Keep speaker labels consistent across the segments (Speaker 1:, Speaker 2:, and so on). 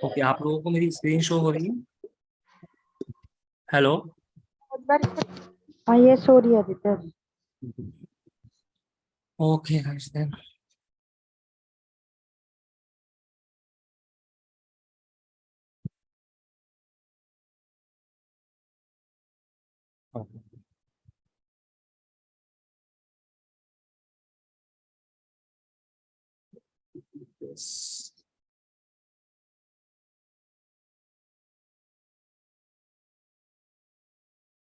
Speaker 1: Okay, आप लोगों को मेरी स्क्रीन शो हो रही है? हेलो।
Speaker 2: हाँ, ये सो रही है Aditya.
Speaker 1: Okay guys then.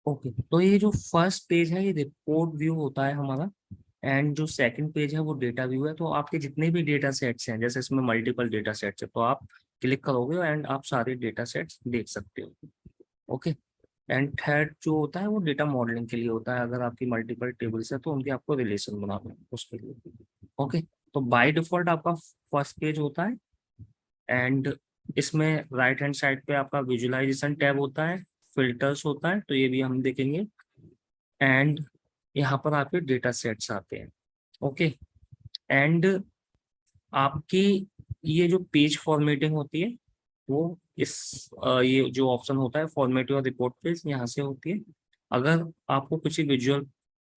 Speaker 1: Okay, तो ये जो फर्स्ट पेज है ये रिपोर्ट व्यू होता है हमारा। एंड जो सेकंड पेज है वो डेटा व्यू है। तो आपके जितने भी डेटा सेट्स हैं, जैसे इसमें मल्टीपल डेटा सेट्स है, तो आप क्लिक करोगे एंड आप सारे डेटा सेट्स देख सकते हो। ओके। एंड थर्ड जो होता है वो डेटा मॉडलिंग के लिए होता है। अगर आपकी मल्टीपल टेबल्स है तो उनके आपको रिलेशन बनाना है उसके लिए। ओके। तो बाय डिफॉल्ट आपका फर्स्ट पेज होता है। एंड इसमें राइट हैंड साइड पे आपका विजुअलाइजेशन टैब होता है, फिल्टर्स होता है, तो ये भी हम देखेंगे। एंड यहाँ पर आपके डेटा सेट्स आते हैं। ओके। एंड आपकी ये जो पेज फॉर्मेटिंग होती है वो ये जो ऑप्शन होता है फॉर्मेट योर रिपोर्ट पेज, यहाँ से होती है। अगर आपको किसी विजुअल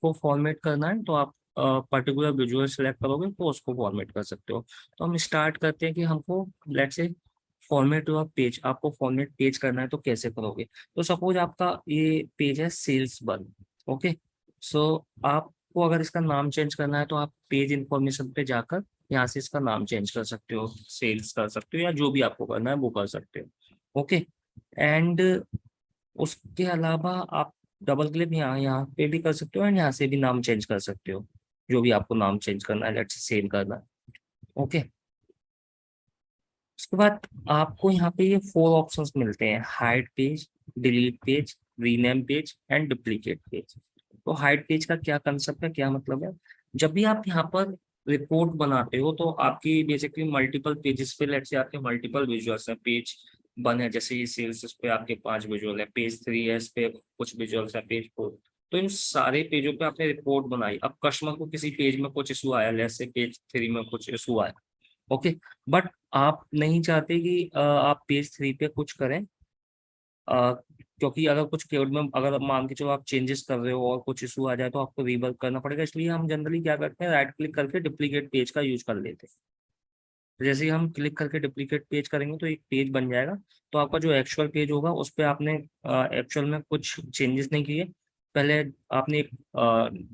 Speaker 1: को फॉर्मेट करना है तो आप पर्टिकुलर विजुअल सेलेक्ट करोगे तो उसको फॉर्मेट कर सकते हो। तो हम स्टार्ट करते हैं कि हमको let's say format your page, आपको फॉर्मेट पेज करना है तो कैसे करोगे। तो सपोज आपका ये पेज है सेल्स बन। ओके। सो आपको अगर इसका नाम चेंज करना है तो आप पेज इंफॉर्मेशन पे जाकर यहाँ से इसका नाम चेंज कर सकते हो, सेल्स कर सकते हो, या जो भी आपको करना है वो कर सकते हो। ओके। एंड उसके अलावा आप डबल क्लिक यहाँ यहाँ पे भी कर सकते हो एंड यहाँ से भी नाम चेंज कर सकते हो, जो भी आपको नाम चेंज करना है, लेट्स सेव करना है। ओके। उसके बाद आपको यहाँ पे ये 4 ऑप्शंस मिलते हैं: hide page, delete page, rename page and duplicate page. तो हाइड पेज का क्या कंसेप्ट है, क्या मतलब है? जब भी आप यहाँ पर रिपोर्ट बनाते हो तो आपकी बेसिकली मल्टीपल पेजेस पे, लेट्स से आपके मल्टीपल विजुअल्स हैं, पेज वन है जैसे ये सेल्स, इस पे आपके 5 विजुअल है, पेज 3 है, इस पे कुछ विजुअल्स है, पेज 4। तो इन सारे पेजों पे आपने रिपोर्ट बनाई। अब कस्टमर को किसी पेज में कुछ इशू आया, लेट्स से पेज 3 में कुछ इशू आया। ओके। बट आप नहीं चाहते कि आप पेज 3 पे कुछ करें, क्योंकि अगर कुछ केवल में अगर मान के चलो आप चेंजेस कर रहे हो और कुछ इशू आ जाए तो आपको रीवर्क करना पड़ेगा। इसलिए हम जनरली क्या करते हैं, राइट क्लिक करके डुप्लीकेट पेज का यूज कर लेते हैं। तो जैसे ही हम क्लिक करके डुप्लीकेट पेज करेंगे तो एक पेज बन जाएगा। तो आपका जो एक्चुअल पेज होगा उस पर आपने एक्चुअल में कुछ चेंजेस नहीं किए, पहले आपने एक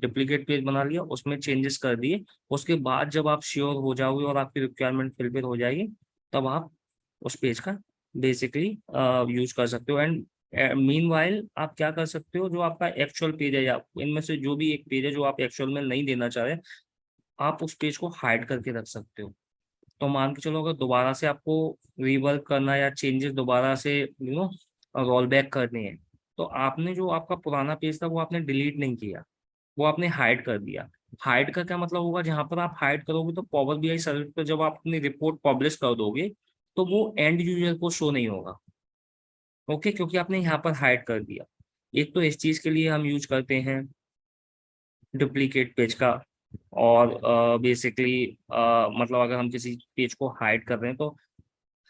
Speaker 1: डुप्लीकेट पेज बना लिया, उसमें चेंजेस कर दिए। उसके बाद जब आप श्योर हो जाओगे और आपकी रिक्वायरमेंट फिलफिल हो जाएगी तब आप उस पेज का बेसिकली यूज कर सकते हो। एंड मीनवाइल आप क्या कर सकते हो, जो आपका एक्चुअल पेज है या इनमें से जो भी एक पेज है जो आप एक्चुअल में नहीं देना चाह रहे, आप उस पेज को हाइड करके रख सकते हो। तो मान के चलो अगर दोबारा से आपको रीवर्क करना या चेंजेस दोबारा से रोल बैक करने हैं, तो आपने जो आपका पुराना पेज था वो आपने डिलीट नहीं किया, वो आपने हाइड कर दिया। हाइड का क्या मतलब होगा, जहां पर आप हाइड करोगे तो पावर बीआई सर्विस पर जब आप अपनी रिपोर्ट पब्लिश कर दोगे तो वो एंड यूजर को शो नहीं होगा। ओके, क्योंकि आपने यहाँ पर हाइड कर दिया। एक तो इस चीज के लिए हम यूज करते हैं डुप्लीकेट पेज का। और बेसिकली मतलब अगर हम किसी पेज को हाइड कर रहे हैं तो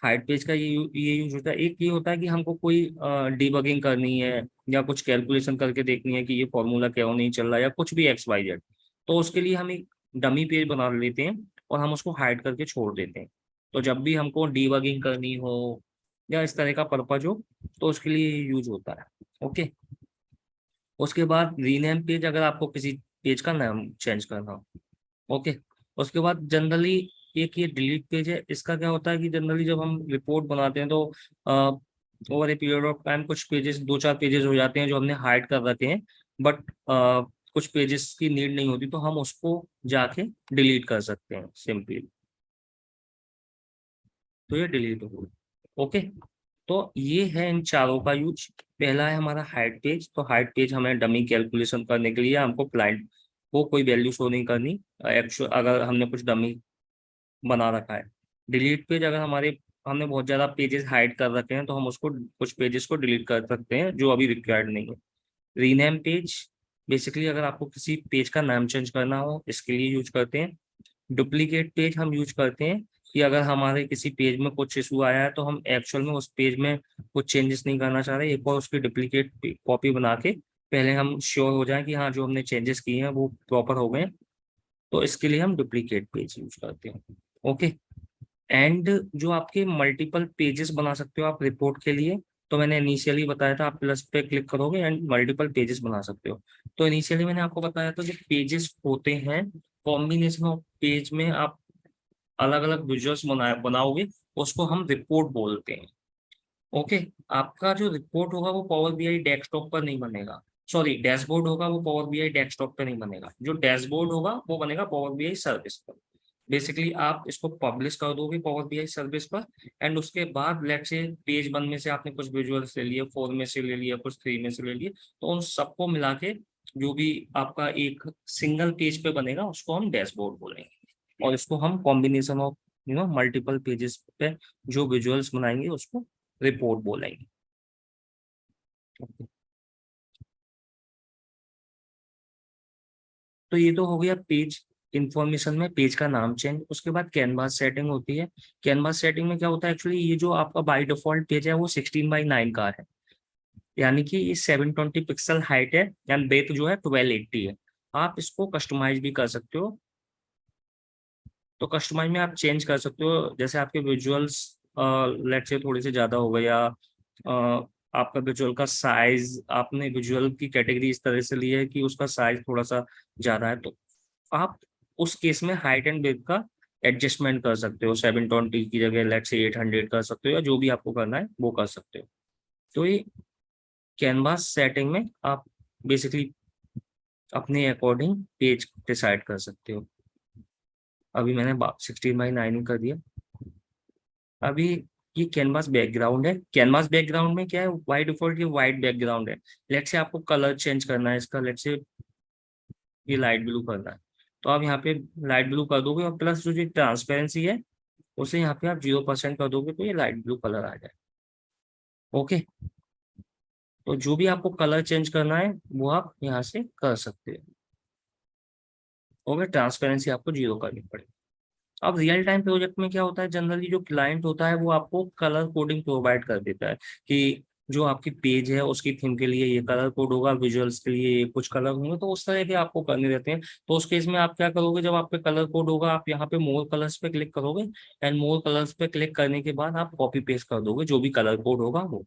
Speaker 1: हाइड पेज का ये यूज होता है। एक ये होता है कि हमको कोई डीबगिंग करनी है या कुछ कैलकुलेशन करके देखनी है कि ये फॉर्मूला क्यों नहीं चल रहा या कुछ भी एक्स वाई जेड, तो उसके लिए हम एक डमी पेज बना लेते हैं और हम उसको हाइड करके छोड़ देते हैं। तो जब भी हमको डीबगिंग करनी हो या इस तरह का पर्पज हो तो उसके लिए यूज होता है। ओके। उसके बाद रीनेम पेज, अगर आपको किसी पेज का नाम चेंज करना हो। ओके। उसके बाद जनरली एक ये डिलीट पेज है, इसका क्या होता है कि जनरली जब हम रिपोर्ट बनाते हैं तो over a period of time कुछ पेजेस, 2-4 पेजेस हो जाते हैं जो हमने हाइड कर रखे हैं, बट कुछ पेजेस की नीड नहीं होती तो हम उसको जाके डिलीट कर सकते हैं सिंपली। तो ये डिलीट हो गया। ओके। तो ये है इन चारों का यूज। पहला है हमारा हाइड पेज। तो हाइड पेज हमें डमी कैलकुलेशन करने के लिए, हमको क्लाइंट को कोई वैल्यू शो नहीं करनी एक्चुअल, अगर हमने कुछ डमी बना रखा है। डिलीट पेज, अगर हमारे हमने बहुत ज्यादा पेजेस हाइड कर रखे हैं तो हम उसको कुछ पेजेस को डिलीट कर सकते हैं जो अभी रिक्वायर्ड नहीं है। रीनेम पेज, बेसिकली अगर आपको किसी पेज का नाम चेंज करना हो इसके लिए यूज करते हैं। डुप्लीकेट पेज हम यूज करते हैं कि अगर हमारे किसी पेज में कुछ इशू आया है तो हम एक्चुअल में उस पेज में कुछ चेंजेस नहीं करना चाह रहे, एक बार उसकी डुप्लीकेट कॉपी बना के पहले हम श्योर हो जाएं कि हाँ जो हमने चेंजेस किए हैं वो प्रॉपर हो गए, तो इसके लिए हम डुप्लीकेट पेज यूज करते हैं। ओके। एंड जो आपके मल्टीपल पेजेस बना सकते हो आप रिपोर्ट के लिए, तो मैंने इनिशियली बताया था आप प्लस पे क्लिक करोगे एंड मल्टीपल पेजेस बना सकते हो। तो इनिशियली मैंने आपको बताया था जो पेजेस होते हैं, कॉम्बिनेशन ऑफ पेज में आप अलग अलग विजुअल्स बनाओगे, उसको हम रिपोर्ट बोलते हैं। ओके। आपका जो रिपोर्ट होगा वो पावर बीआई डेस्कटॉप पर नहीं बनेगा, सॉरी डैशबोर्ड होगा वो पावर बीआई डेस्कटॉप पे नहीं बनेगा, जो डैशबोर्ड होगा वो बनेगा पावर बीआई सर्विस पर। बेसिकली आप इसको पब्लिश कर दोगे पावर बीआई सर्विस पर, एंड उसके बाद लेट से पेज 1 में से आपने कुछ विजुअल्स ले लिए, 4 में से ले लिया, कुछ 3 में से ले लिए, तो उन सबको मिला के जो भी आपका एक सिंगल पेज पे बनेगा उसको हम डैशबोर्ड बोलेंगे, और इसको हम कॉम्बिनेशन ऑफ मल्टीपल पेजेस पे जो विजुअल्स बनाएंगे उसको रिपोर्ट बोलेंगे। तो ये तो हो गया पेज इंफॉर्मेशन में पेज का नाम चेंज। उसके बाद कैनवास सेटिंग होती है। कैनवास सेटिंग में क्या होता है, एक्चुअली ये जो आपका बाय डिफॉल्ट पेज है वो 16:9 का है, यानी कि ये 720 पिक्सल हाइट है एंड ब्रेथ जो है 1280 है। आप इसको कस्टमाइज भी कर सकते हो। तो कस्टमाइज में आप चेंज कर सकते हो, जैसे आपके विजुअल्स लेट से थोड़े से ज्यादा हो गए, या आपका विजुअल का साइज, आपने विजुअल की कैटेगरी इस तरह से ली है कि उसका साइज थोड़ा सा ज्यादा है, तो आप उस केस में हाइट एंड विड्थ का एडजस्टमेंट कर सकते हो। 720 की जगह लेट से 800 कर सकते हो, या जो भी आपको करना है वो कर सकते हो। तो ये कैनवास सेटिंग में आप बेसिकली अपने अकॉर्डिंग पेज डिसाइड कर सकते हो। अभी मैंने 16:9 कर दिया। अभी ये कैनवास बैकग्राउंड है। कैनवास बैकग्राउंड में क्या है, बाय डिफॉल्ट ये वाइट बैकग्राउंड है। लेट से आपको कलर चेंज करना है इसका, लेट से ये लाइट ब्लू करना है, तो आप यहाँ पे लाइट ब्लू कर दोगे, और प्लस जो ये ट्रांसपेरेंसी है उसे यहाँ पे आप 0% कर दोगे, तो ये लाइट ब्लू कलर आ जाए। ओके। तो जो भी आपको कलर चेंज करना है वो आप यहाँ से कर सकते हो। ओके। ट्रांसपेरेंसी आपको 0 करनी पड़ेगी। अब रियल टाइम प्रोजेक्ट में क्या होता है, जनरली जो क्लाइंट होता है वो आपको कलर कोडिंग प्रोवाइड कर देता है कि जो आपकी पेज है उसकी थीम के लिए ये कलर कोड होगा, विजुअल्स के लिए ये कुछ कलर होंगे, तो उस तरह के आपको करने रहते हैं। तो उस केस में आप क्या करोगे, जब आप पे कलर कोड होगा आप यहाँ पे मोर कलर्स पे क्लिक करोगे, एंड मोर कलर्स पे क्लिक करने के बाद आप कॉपी पेस्ट कर दोगे जो भी कलर कोड होगा वो।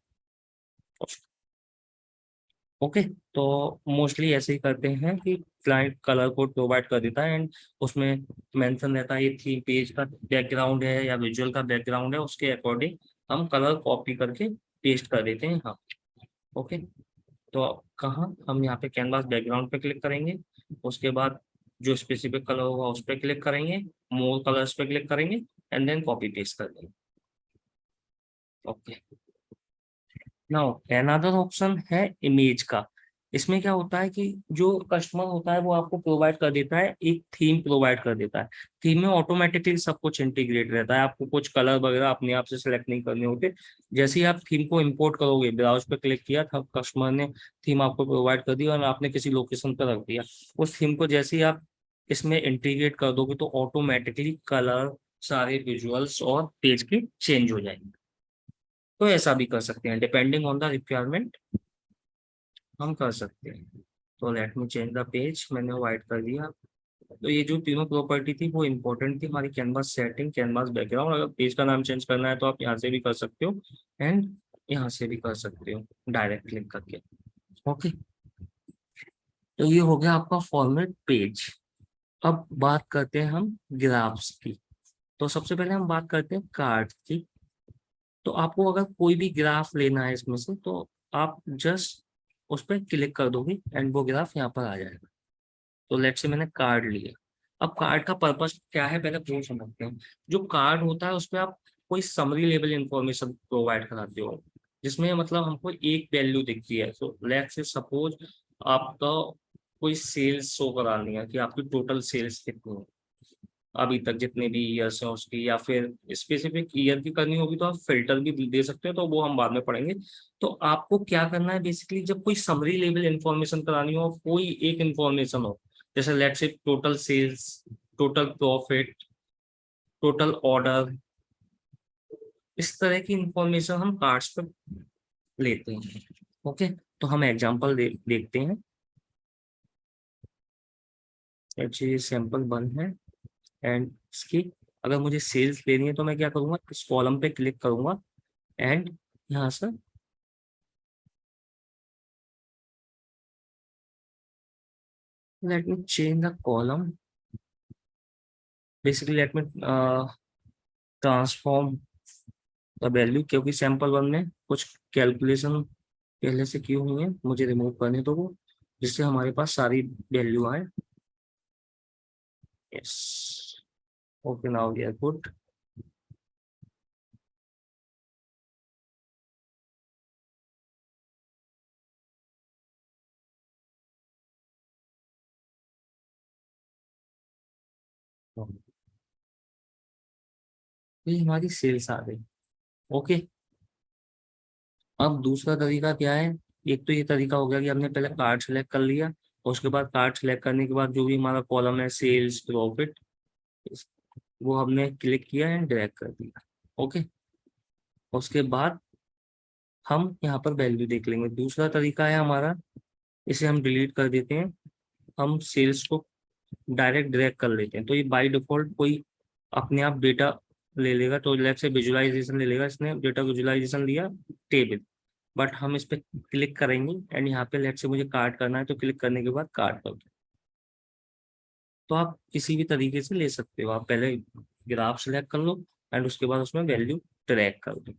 Speaker 1: ओके। तो मोस्टली ऐसे ही करते हैं कि क्लाइंट कलर कोड प्रोवाइड कर देता है, एंड उसमें मेंशन रहता है ये थीम पेज का बैकग्राउंड है या विजुअल का बैकग्राउंड है, उसके अकॉर्डिंग हम कलर कॉपी करके पेस्ट कर देते हैं। हाँ। ओके। तो कहाँ हम यहाँ पे कैनवास बैकग्राउंड पे क्लिक करेंगे, उसके बाद जो स्पेसिफिक कलर होगा उस पर क्लिक करेंगे, मोर कलर्स पे क्लिक करेंगे, एंड देन कॉपी पेस्ट कर देंगे। ओके। नाउ अनदर ऑप्शन है इमेज का। इसमें क्या होता है कि जो कस्टमर होता है वो आपको प्रोवाइड कर देता है, एक थीम प्रोवाइड कर देता है। थीम में ऑटोमेटिकली सब कुछ इंटीग्रेट रहता है, आपको कुछ कलर वगैरह अपने आप से सिलेक्ट नहीं करने होते। जैसे ही आप थीम को इंपोर्ट करोगे, ब्राउज पे क्लिक किया था, कस्टमर ने थीम आपको प्रोवाइड कर दी और आपने किसी लोकेशन पर रख दिया, उस थीम को जैसे ही आप इसमें इंटीग्रेट कर दोगे तो ऑटोमेटिकली कलर, सारे विजुअल्स और पेज के चेंज हो जाएंगे। तो ऐसा भी कर सकते हैं, डिपेंडिंग ऑन द रिक्वायरमेंट हम कर सकते हैं। तो let me change the page, मैंने वाइट कर दिया। तो ये जो तीनों प्रॉपर्टी थी वो इंपॉर्टेंट थी हमारी, कैनवास सेटिंग, कैनवास बैकग्राउंड। अगर पेज का नाम चेंज करना है तो आप यहाँ से भी कर सकते हो, एंड यहाँ से भी कर सकते हो डायरेक्ट क्लिक करके। ओके। तो ये हो गया आपका फॉर्मेट पेज। अब बात करते हैं हम ग्राफ्स की। तो सबसे पहले हम बात करते हैं कार्ड की। तो आपको अगर कोई भी ग्राफ लेना है इसमें से, तो आप जस्ट उस पर क्लिक कर दोगे एंड वो ग्राफ यहाँ पर आ जाएगा। तो लेट से मैंने कार्ड लिया। अब कार्ड का पर्पस क्या है पहले वो समझते हैं। जो कार्ड होता है उस पर आप कोई समरी लेवल इंफॉर्मेशन प्रोवाइड कराते हो, जिसमें मतलब हमको एक वैल्यू दिखती है। तो लेट से सपोज आपका कोई सेल्स शो करानी है कि आपकी टोटल सेल्स कितनी है अभी तक, जितने भी ईयर्स हैं उसकी, या फिर स्पेसिफिक ईयर की करनी होगी तो आप फिल्टर भी दे सकते हो, तो वो हम बाद में पढ़ेंगे। तो आपको क्या करना है बेसिकली, जब कोई समरी लेवल इंफॉर्मेशन करानी हो, कोई एक इंफॉर्मेशन हो, जैसे लेट्स से total sales, total profit, total order, इस तरह की इंफॉर्मेशन हम कार्ड्स पे लेते हैं। ओके, तो हम एग्जांपल देखते हैं। एक्चुअली सैंपल 1 है एंड इसकी अगर मुझे सेल्स लेनी है तो मैं क्या करूंगा, इस कॉलम पे क्लिक करूंगा एंड यहाँ से let me change the column, basically let me transform the value, क्योंकि सैंपल 1 में कुछ कैलकुलेशन पहले से की हुई है, मुझे रिमूव करने तो वो, जिससे हमारे पास सारी वैल्यू आए। Yes, okay, now we are good. ये हमारी सेल्स आ गई। ओके, अब दूसरा तरीका क्या है, एक तो ये तरीका हो गया कि हमने पहले कार्ड सेलेक्ट कर लिया और उसके बाद कार्ड सेलेक्ट करने के बाद जो भी हमारा कॉलम है सेल्स प्रॉफिट, वो हमने क्लिक किया एंड ड्रैग कर दिया। ओके, उसके बाद हम यहाँ पर वैल्यू देख लेंगे। दूसरा तरीका है हमारा, इसे हम डिलीट कर देते हैं, हम सेल्स को डायरेक्ट ड्रैग कर लेते हैं, तो ये बाय डिफॉल्ट कोई अपने आप डेटा ले लेगा। तो लेफ्ट से विजुअलाइजेशन ले लेगा, इसने डेटा विजुअलाइजेशन लिया टेबल, बट हम इस पे क्लिक करेंगे एंड यहाँ पे लेफ्ट से मुझे कार्ड करना है तो क्लिक करने के बाद कार्ड कर दो। तो आप किसी भी तरीके से ले सकते हो, आप पहले ग्राफ सेलेक्ट कर लो एंड उसके बाद उसमें वैल्यू ट्रैक कर दो।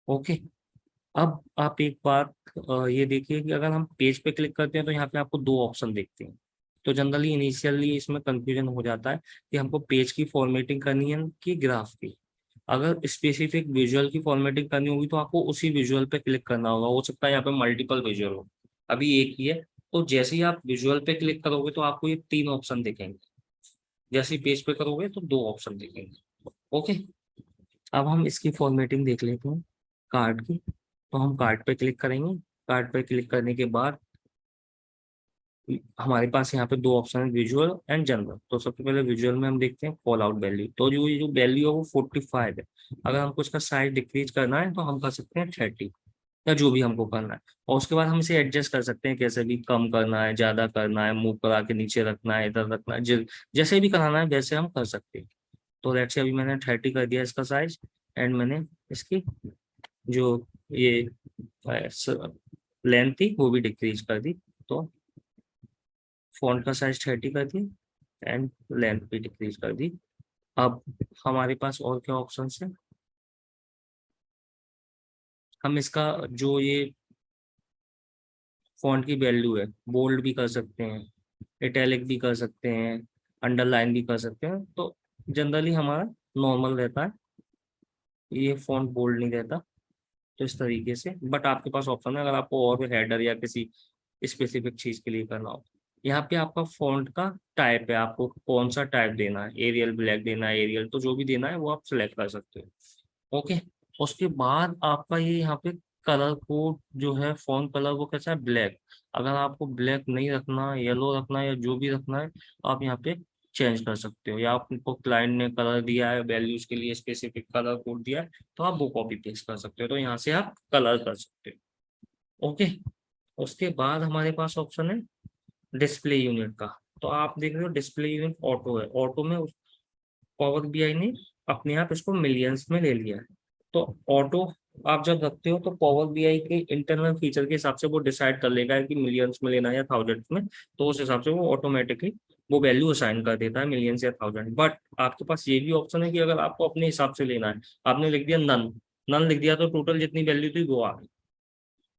Speaker 1: ओके, अब आप एक बात ये देखिए कि अगर हम पेज पे क्लिक करते हैं तो यहाँ पे आपको दो ऑप्शन देखते हैं। तो जनरली इनिशियली इसमें कंफ्यूजन हो जाता है कि हमको पेज की फॉर्मेटिंग करनी है कि ग्राफ की। अगर स्पेसिफिक विजुअल की फॉर्मेटिंग करनी होगी तो आपको उसी विजुअल पे क्लिक करना होगा, हो सकता है यहाँ पे मल्टीपल विजुअल हो, अभी एक ही है। तो जैसे ही आप विजुअल पे क्लिक करोगे तो आपको ये तीन ऑप्शन दिखेंगे, जैसे ही पेज पे करोगे तो दो ऑप्शन दिखेंगे। ओके, अब हम इसकी फॉर्मेटिंग देख लेते हैं कार्ड की। तो हम कार्ड पे क्लिक करेंगे, कार्ड पे क्लिक करने के बाद हमारे पास यहाँ पे दो ऑप्शन है, विजुअल एंड जनरल। तो सबसे पहले विजुअल में हम देखते हैं कॉल आउट वैल्यू, तो जो ये जो वैल्यू है वो 45 है। अगर हमको इसका साइज डिक्रीज करना है तो हम कर सकते हैं 30, या जो भी हमको करना है। और उसके बाद हम इसे एडजस्ट कर सकते हैं, कैसे भी कम करना है, ज्यादा करना है, मूव करा के नीचे रखना है, इधर रखना है, जैसे भी कराना है वैसे हम कर सकते हैं। तो लेट्स से अभी मैंने 30 कर दिया इसका साइज एंड मैंने इसकी जो ये लेंथ थी वो भी डिक्रीज कर दी। तो फॉन्ट का साइज 30 कर दी एंड लेंथ भी डिक्रीज कर दी। अब हमारे पास और क्या ऑप्शन है, हम इसका जो ये फॉन्ट की वैल्यू है बोल्ड भी कर सकते हैं, इटैलिक भी कर सकते हैं, अंडरलाइन भी कर सकते हैं। तो जनरली हमारा नॉर्मल रहता है, ये फॉन्ट बोल्ड नहीं रहता। तो इस तरीके से, बट आपके पास ऑप्शन है अगर आपको और हेडर या किसी स्पेसिफिक चीज के लिए करना हो। यहाँ पे आपका फॉन्ट का टाइप है, आपको कौन सा टाइप देना है, एरियल ब्लैक देना है, एरियल, तो जो भी देना है वो आप सिलेक्ट कर सकते हो। ओके, उसके बाद आपका ये यहाँ पे कलर कोड जो है, फॉन्ट कलर वो कैसा है, ब्लैक। अगर आपको ब्लैक नहीं रखना, येलो रखना है या जो भी रखना है, आप यहाँ पे चेंज कर सकते हो, या आपको क्लाइंट ने कलर दिया है, वैल्यूज के लिए स्पेसिफिक कलर कोड दिया है, तो आप वो कॉपी पेस्ट कर सकते हो, तो यहाँ से आप कलर कर सकते हो। ओके, उसके बाद हमारे पास ऑप्शन है डिस्प्ले यूनिट का। तो आप देख रहे हो डिस्प्ले यूनिट ऑटो है, ऑटो में पावर बीआई ने अपने आप इसको मिलियंस में ले लिया है। तो ऑटो आप जब रखते हो तो पावर बीआई के इंटरनल फीचर के हिसाब से वो डिसाइड कर लेगा कि मिलियंस में लेना है या थाउजेंड्स में, तो उस हिसाब से वो ऑटोमेटिकली वो वैल्यू असाइन कर देता है, मिलियंस या थाउजेंड। बट आपके पास ये भी ऑप्शन है कि अगर आपको अपने हिसाब से लेना है, आपने लिख दिया नन, नन लिख दिया तो टोटल जितनी वैल्यू थी वो आ गई।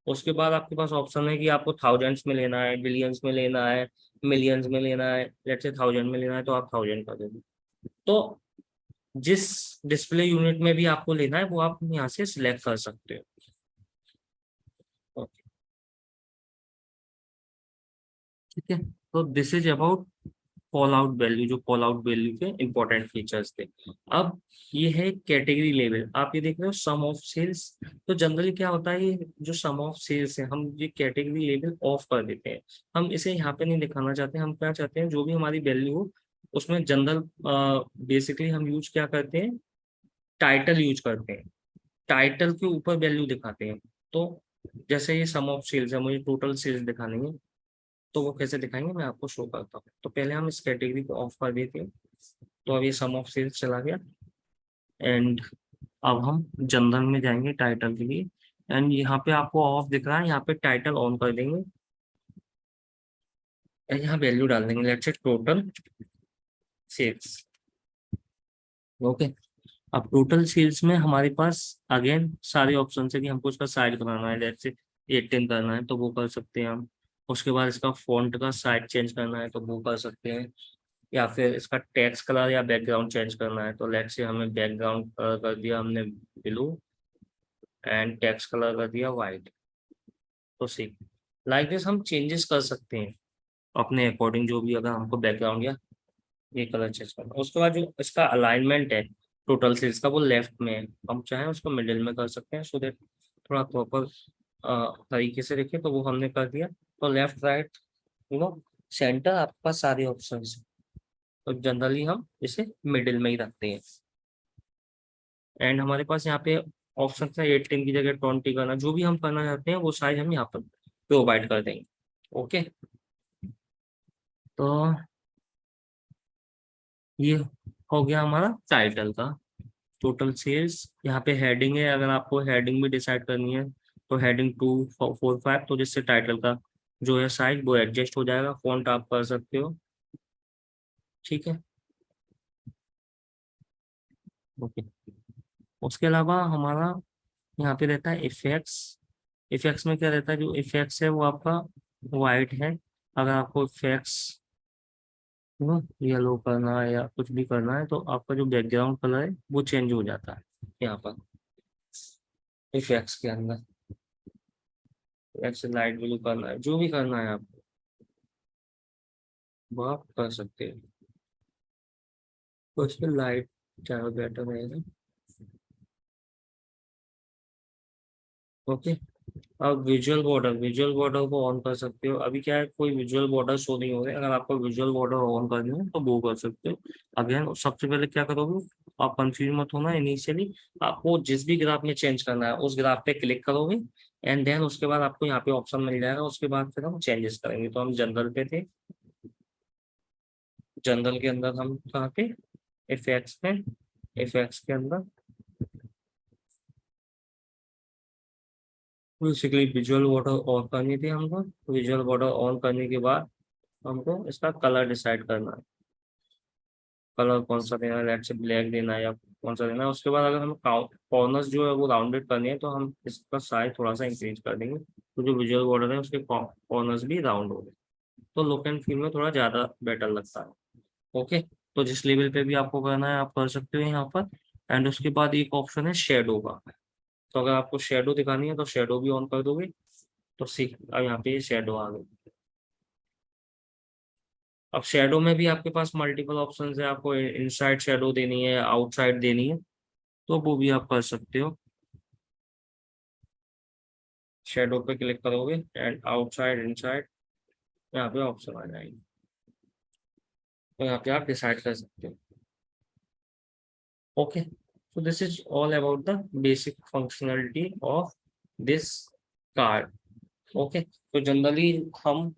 Speaker 1: उसके बाद आपके पास ऑप्शन है कि आपको थाउजेंड्स में लेना है, बिलियंस में लेना है, मिलियंस में लेना है, लेट्स से थाउजेंड में लेना है तो आप थाउजेंड कर दोगे। तो जिस डिस्प्ले यूनिट में भी आपको लेना है वो आप यहाँ से सिलेक्ट कर सकते हो। ओके, ठीक है, तो this is about call out value, जो कॉल आउट वैल्यू के इंपॉर्टेंट फीचर्स थे। अब ये है कैटेगरी लेवल, आप ये देख रहे हो सम ऑफ सेल्स। तो जनरली क्या होता है, ये जो सम ऑफ सेल्स है हम ये कैटेगरी लेवल ऑफ कर देते हैं, हम इसे यहाँ पे नहीं दिखाना चाहते, हम क्या चाहते हैं जो भी हमारी वैल्यू हो उसमें जनरल बेसिकली हम यूज क्या करते हैं, टाइटल यूज करते हैं, टाइटल के ऊपर वैल्यू दिखाते हैं। तो जैसे ये सम ऑफ सेल्स है, मुझे टोटल सेल्स दिखानी है, तो वो कैसे दिखाएंगे मैं आपको शो करता हूँ। तो पहले हम इस कैटेगरी को ऑफ कर देते हैं, तो अब ये सम ऑफ सेल्स चला गया। एंड अब हम जनरल में जाएंगे टाइटल के लिए, एंड यहाँ पे आपको ऑफ दिख रहा है, यहाँ पे टाइटल ऑन कर देंगे, एंड यहाँ वैल्यू डाल देंगे, लेट्स से टोटल सेल्स। ओके, अब टोटल सेल्स में हमारे पास अगेन सारे ऑप्शन है कि हमको इसका साइज बनाना है, जैसे 18 करना है तो वो कर सकते हैं हम। उसके बाद इसका फॉन्ट का साइज चेंज करना है तो वो कर सकते हैं, या फिर इसका टेक्स्ट कलर या बैकग्राउंड चेंज करना है, तो लेट्स से हमें बैकग्राउंड कलर कर दिया हमने ब्लू, एंड टेक्स्ट कलर कर दिया वाइट। तो सी लाइक दिस हम चेंजेस कर सकते हैं अपने अकॉर्डिंग, जो भी अगर हमको बैकग्राउंड या ये कलर चेंज करना है। उसके बाद जो इसका अलाइनमेंट है टोटल सेल्स का, वो लेफ्ट में है, हम चाहें उसको मिडिल में कर सकते हैं, सो दैट थोड़ा प्रॉपर तरीके से देखें। तो वो हमने कर दिया, तो लेफ्ट राइट सेंटर आपके पास सारे ऑप्शन हैं। तो जनरली हम इसे मिडिल में ही रखते हैं। एंड हमारे पास यहाँ पे ऑप्शन है 18 की जगह 20 करना, जो भी हम करना चाहते हैं वो साइज हम यहाँ पर प्रोवाइड कर देंगे। ओके, तो ये हो गया हमारा टाइटल का टोटल सेल्स। यहाँ पे हेडिंग है, अगर आपको हेडिंग भी डिसाइड करनी है तो हेडिंग 245, तो जिससे टाइटल का जो है साइज वो एडजस्ट हो जाएगा, फॉन्ट आप कर सकते हो। ठीक है, ओके। उसके अलावा हमारा यहाँ पे रहता है इफेक्ट्स। इफेक्ट्स में क्या रहता है, जो इफेक्ट्स है वो आपका वाइट है। अगर आपको इफेक्ट्स येलो करना है या कुछ भी करना है तो आपका जो बैकग्राउंड कलर है वो चेंज हो जाता है यहाँ पर इफेक्ट्स के अंदर। ऐसे लाइट ब्लू करना है, जो भी करना है आप वो आप कर सकते हैं। तो उसमें लाइट ज़्यादा बेटर रहेगा। ओके, अब विजुअल बॉर्डर को ऑन कर सकते हो। अभी क्या है, कोई विजुअल बॉर्डर शो नहीं हो रहे, अगर आपको विजुअल बॉर्डर ऑन करनी है तो वो कर सकते हो। अगेन सबसे पहले क्या करोगे, आप कंफ्यूज मत होना इनिशियली, आपको जिस भी ग्राफ में चेंज करना है उस ग्राफ पे क्लिक करोगे, एंड देन उसके बाद आपको यहाँ पे ऑप्शन मिल जाएगा, उसके बाद फिर हम चेंजेस करेंगे। तो हम जनरल पे थे, जनरल के अंदर हम कहाँ पे, इफेक्ट्स में, इफेक्ट्स के अंदर बेसिकली विजुअल बॉर्डर ऑन करनी थी हमको। विजुअल बॉर्डर ऑन करने के बाद हमको इसका कलर डिसाइड करना है, कलर कौन सा देना है, लेट्स से ब्लैक देना है या कौन सा देना है। उसके बाद अगर हमें कॉर्नर्स जो है वो राउंडेड करनी है तो हम इसका साइज थोड़ा सा इंक्रीज कर देंगे, तो जो विजुअल बॉर्डर है उसके कॉर्नर्स भी राउंड हो गए, तो लुक एंड फील में थोड़ा ज्यादा बेटर लगता है। ओके, तो जिस लेवल पे भी आपको करना है आप कर सकते हो यहाँ पर। एंड उसके बाद एक ऑप्शन है शेडो का, तो अगर आपको शेडो दिखानी है तो शेडो भी ऑन कर दोगे, तो सी अब यहाँ पे शेडो आ गई। अब शेडो में भी आपके पास मल्टीपल ऑप्शंस है, आपको इनसाइड शेडो देनी है, आउटसाइड देनी है, तो वो भी आप कर सकते हो। शेडो पे क्लिक करोगे एंड आउटसाइड इनसाइड यहाँ पे ऑप्शन आ जाएंगे, तो यहाँ पे आप डिसाइड कर सकते हो। Okay, so this is all about the basic functionality of this card. Okay, तो जनरली हम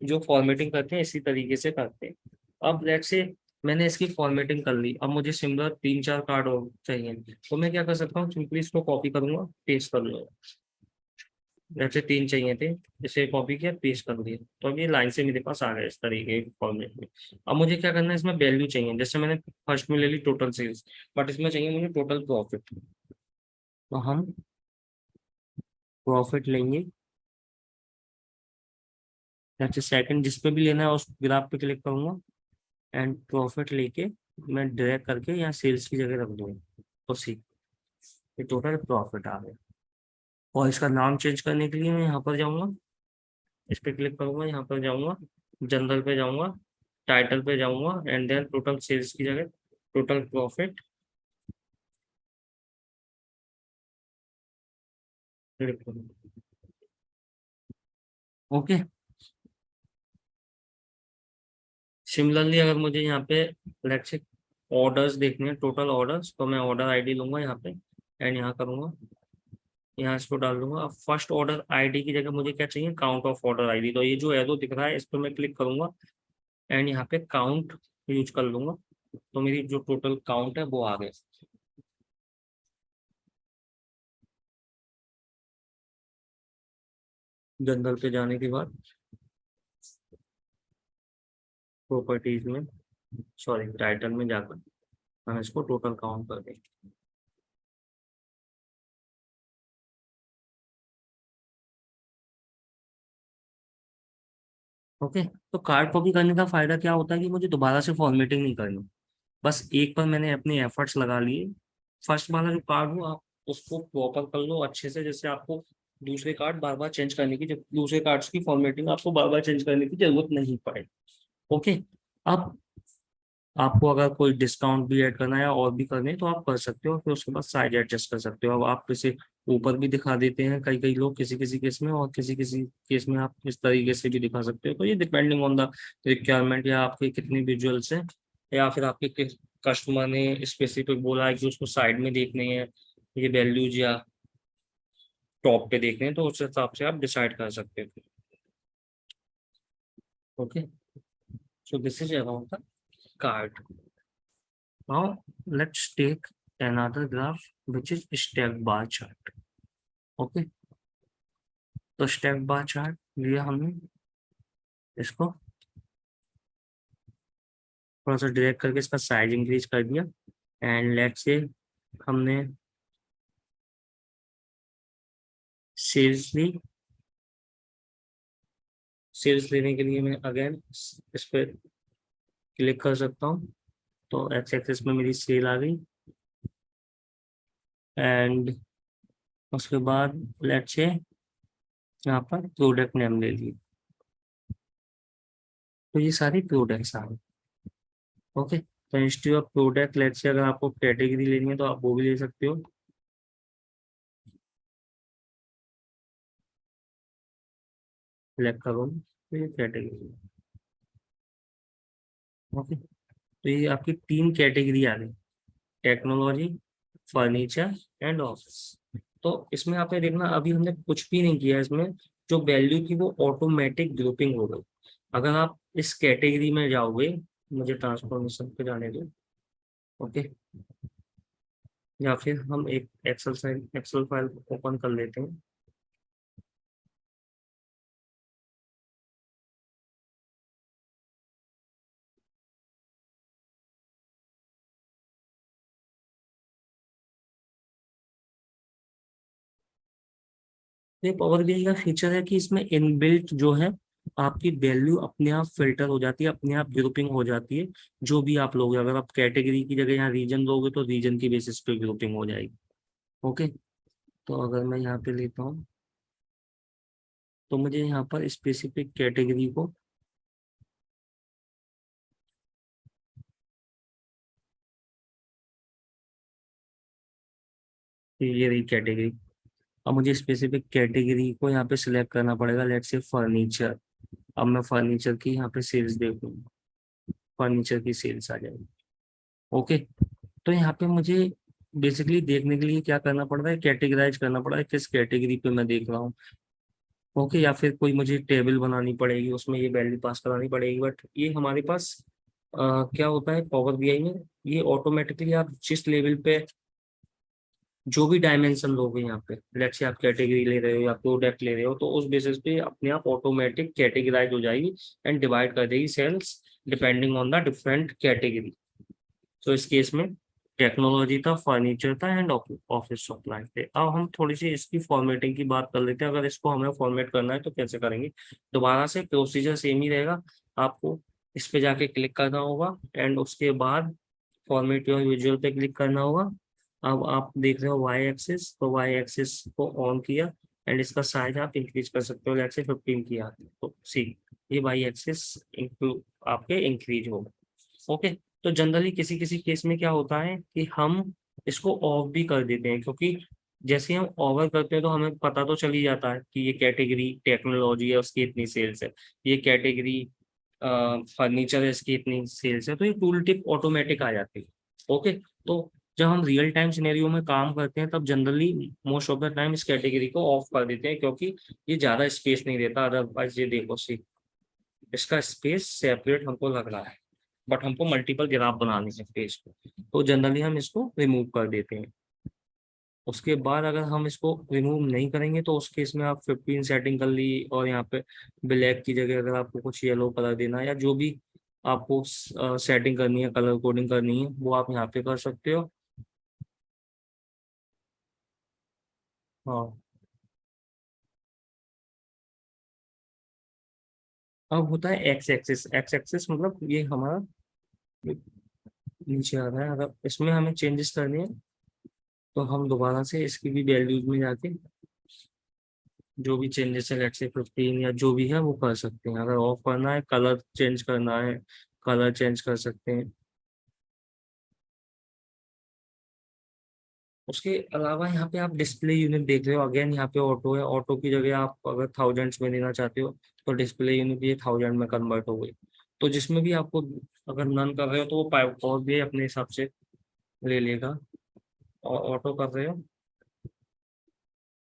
Speaker 1: जो फॉर्मेटिंग करते हैं इसी तरीके से करते हैं। अब लेट्स से मैंने इसकी फॉर्मेटिंग कर ली, अब मुझे सिमिलर 3-4 कार्ड और चाहिए, तो मैं क्या कर सकता हूँ, सिंपली इसको कॉपी करूंगा, पेस्ट कर लूंगा। जैसे 3 चाहिए थे, इसे कॉपी किया, पेस्ट कर दिया, तो अब ये लाइन से मेरे पास आ गया इस तरीके के फॉर्मेट में। अब मुझे क्या करना है, इसमें वैल्यू चाहिए, जैसे मैंने फर्स्ट में ले ली टोटल सेल्स, बट इसमें चाहिए मुझे टोटल प्रॉफिट, तो हम प्रॉफिट लेंगे। जैसे सेकंड जिस पे भी लेना है उस ग्राफ पे क्लिक करूंगा, एंड प्रॉफिट लेके मैं ड्रैग करके यहाँ सेल्स की जगह रख दूंगा, तो सी ये टोटल प्रॉफिट आ गया। और इसका नाम चेंज करने के लिए मैं यहाँ पर जाऊंगा, इस पे क्लिक करूंगा, यहाँ पर जाऊंगा, जनरल पे जाऊंगा, टाइटल पे जाऊंगा, एंड देन टोटल सेल्स की जगह टोटल प्रॉफिट क्लिक करूंगा। ओके, सिमिलरली अगर मुझे यहाँ पे लेट्स से ऑर्डर्स देखने हैं, टोटल ऑर्डर्स, तो मैं ऑर्डर आईडी लूंगा यहाँ पे एंड यहाँ करूंगा, यहाँ इसको डाल दूंगा। अब फर्स्ट ऑर्डर आईडी की जगह मुझे क्या चाहिए, काउंट ऑफ ऑर्डर आईडी। तो ये जो एरो दिख रहा है इस पर मैं क्लिक करूंगा एंड यहाँ पे काउंट यूज कर लूंगा, तो मेरी जो टोटल काउंट है वो आ गए। जनरल पे जाने के बाद प्रॉपर्टीज में, सॉरी टाइटल में जाकर हम इसको टोटल काउंट कर देंगे। ओके, तो कार्ड कॉपी करने का फायदा क्या होता है कि मुझे दोबारा से फॉर्मेटिंग नहीं करनी, बस एक बार मैंने अपने एफर्ट्स लगा लिए। फर्स्ट वाला जो कार्ड हो आप उसको प्रॉपर कर लो अच्छे से, जैसे आपको दूसरे कार्ड बार बार चेंज करने की, जब दूसरे कार्ड्स की फॉर्मेटिंग आपको बार बार चेंज करने की जरूरत नहीं पड़े। ओके, अब आपको अगर कोई डिस्काउंट भी ऐड करना है या और भी करने हैं तो आप कर सकते हो, फिर उसके बाद साइज एडजस्ट कर सकते हो। अब आप इसे ऊपर भी दिखा देते हैं कई कई लोग किसी किसी केस में, और किसी किसी केस में आप इस तरीके से भी दिखा सकते हो। तो ये डिपेंडिंग ऑन द रिक्वायरमेंट, या आपके कितने विजुअल्स हैं, या फिर आपके कस्टमर ने स्पेसिफिक बोला है कि उसको साइड में देखने हैं ये वैल्यूज, या टॉप पे देखने हैं, तो उस हिसाब से आप डिसाइड कर सकते हो। Okay, so this is about the card. Now let's take another graph which is step bar chart. Okay, तो स्टेप बार चार्ट लिया हमने, इसको थोड़ा सा ड्रैग करके इसका साइज इंक्रीज कर दिया एंड लेट्स से हमने सेल्स ली। सेल्स लेने के लिए मैं अगेन इस पर क्लिक कर सकता हूँ, तो एक्स एक्सिस में मेरी सेल आ गई एंड उसके बाद लेट्स से यहाँ पर प्रोडक्ट नेम ले लिए, तो ये सारी प्रोडक्ट्स आ गए। ओके, तो instead of product let's say अगर आपको कैटेगरी लेनी है तो आप वो भी ले सकते हो। सिलेक्ट करो, तो ये कैटेगरी। ओके, तो ये आपकी तीन कैटेगरी आ गई, टेक्नोलॉजी, फर्नीचर एंड ऑफिस। तो इसमें आपने देखना अभी हमने कुछ भी नहीं किया, इसमें जो वैल्यू थी वो ऑटोमेटिक ग्रुपिंग हो गई। अगर आप इस कैटेगरी में जाओगे, मुझे ट्रांसफॉर्मेशन पे जाने दो। ओके, या फिर हम एक एक्सेल फाइल ओपन कर लेते हैं। ये पावर बीआई का फीचर है कि इसमें इनबिल्ट जो है आपकी वैल्यू अपने आप फिल्टर हो जाती है, अपने आप ग्रुपिंग हो जाती है। जो भी आप लोगे, अगर आप कैटेगरी की जगह यहाँ रीजन लोगे तो रीजन की बेसिस पे ग्रुपिंग हो जाएगी। ओके, तो अगर मैं यहाँ पे लेता हूँ तो मुझे यहाँ पर स्पेसिफिक कैटेगरी को, ये रही कैटेगरी। अब मुझे स्पेसिफिक कैटेगरी को यहाँ पे सिलेक्ट करना पड़ेगा, लेट्स से फर्नीचर। अब मैं फर्नीचर की यहाँ पे सेल्स देखूंगा, फर्नीचर की सेल्स आ जाएगी। ओके, तो यहाँ पे मुझे बेसिकली देखने के लिए क्या करना पड़ रहा है, कैटेगराइज करना पड़ रहा है किस कैटेगरी पे मैं देख रहा हूँ। ओके, या फिर कोई मुझे टेबल बनानी पड़ेगी, उसमें ये वैल्यू पास करानी पड़ेगी। बट ये हमारे पास क्या होता है पावर बीआई में, ये ऑटोमेटिकली आप जिस लेवल पे जो भी डायमेंशन लोगे यहाँ पे, लेट्स से आप कैटेगरी ले रहे हो या प्रोडक्ट ले रहे हो, तो उस बेसिस पे अपने आप ऑटोमेटिक कैटेगराइज हो जाएगी एंड डिवाइड कर देगी sales depending on the different category. तो इस केस में टेक्नोलॉजी था, फर्नीचर था एंड ऑफिस सप्लाई थे। अब हम थोड़ी सी इसकी फॉर्मेटिंग की बात कर लेते हैं। अगर इसको हमें फॉर्मेट करना है तो कैसे करेंगे, दोबारा से प्रोसीजर सेम ही रहेगा। आपको इस पे जाके क्लिक करना होगा एंड उसके बाद फॉर्मेट योर विजुअल पे क्लिक करना होगा। अब आप देख रहे हो वाई एक्सिस, तो वाई एक्सिस को ऑन किया एंड इसका साइज आप इंक्रीज कर सकते हो, जैसे 15 किया तो सी ये वाई एक्सिस आपके इंक्रीज होगा। ओके, तो जनरली किसी किसी केस में क्या होता है कि हम इसको ऑफ भी कर देते हैं, क्योंकि जैसे हम ओवर करते हैं तो हमें पता तो चल ही जाता है कि ये कैटेगरी टेक्नोलॉजी है, उसकी इतनी सेल्स है, ये कैटेगरी फर्नीचर है इसकी इतनी सेल्स है, तो ये टूल टिप ऑटोमेटिक आ जाती है। ओके, तो जब हम रियल टाइम सिनेरियो में काम करते हैं तब generally most of the time इस कैटेगरी को ऑफ कर देते हैं, क्योंकि ये ज्यादा स्पेस नहीं देता। अदरवाइज ये देखो सी, इसका स्पेस सेपरेट हमको लग रहा है, बट हमको मल्टीपल ग्राफ बनाने हैं पेज को, तो जनरली हम इसको रिमूव कर देते हैं। उसके बाद अगर हम इसको रिमूव नहीं करेंगे तो उस केस में आप 15 सेटिंग कर ली, और यहाँ पे ब्लैक की जगह अगर आपको कुछ येलो कलर देना है या जो भी आपको सेटिंग करनी है, कलर कोडिंग करनी है, वो आप यहाँ पे कर सकते हो। हाँ, अब होता है एक्स एक्सिस। एक्स एक्सिस मतलब ये हमारा नीचे आ रहा है। अगर इसमें हमें चेंजेस करनी है तो हम दोबारा से इसकी भी वैल्यूज में जाके जो भी चेंजेस है, लेट्स से 15 या जो भी है वो कर सकते हैं। अगर ऑफ करना है, कलर चेंज करना है, कलर चेंज कर सकते हैं। उसके अलावा यहाँ पे आप डिस्प्ले यूनिट देख रहे हो, अगेन यहाँ पे ऑटो है। ऑटो की जगह आप अगर थाउजेंड्स में देना चाहते हो तो डिस्प्ले यूनिट ये 1000 में कन्वर्ट हो गई। तो जिसमें भी आपको, अगर नन कर रहे हो तो वो पावर भी अपने हिसाब से ले लेगा। और ऑटो कर रहे हो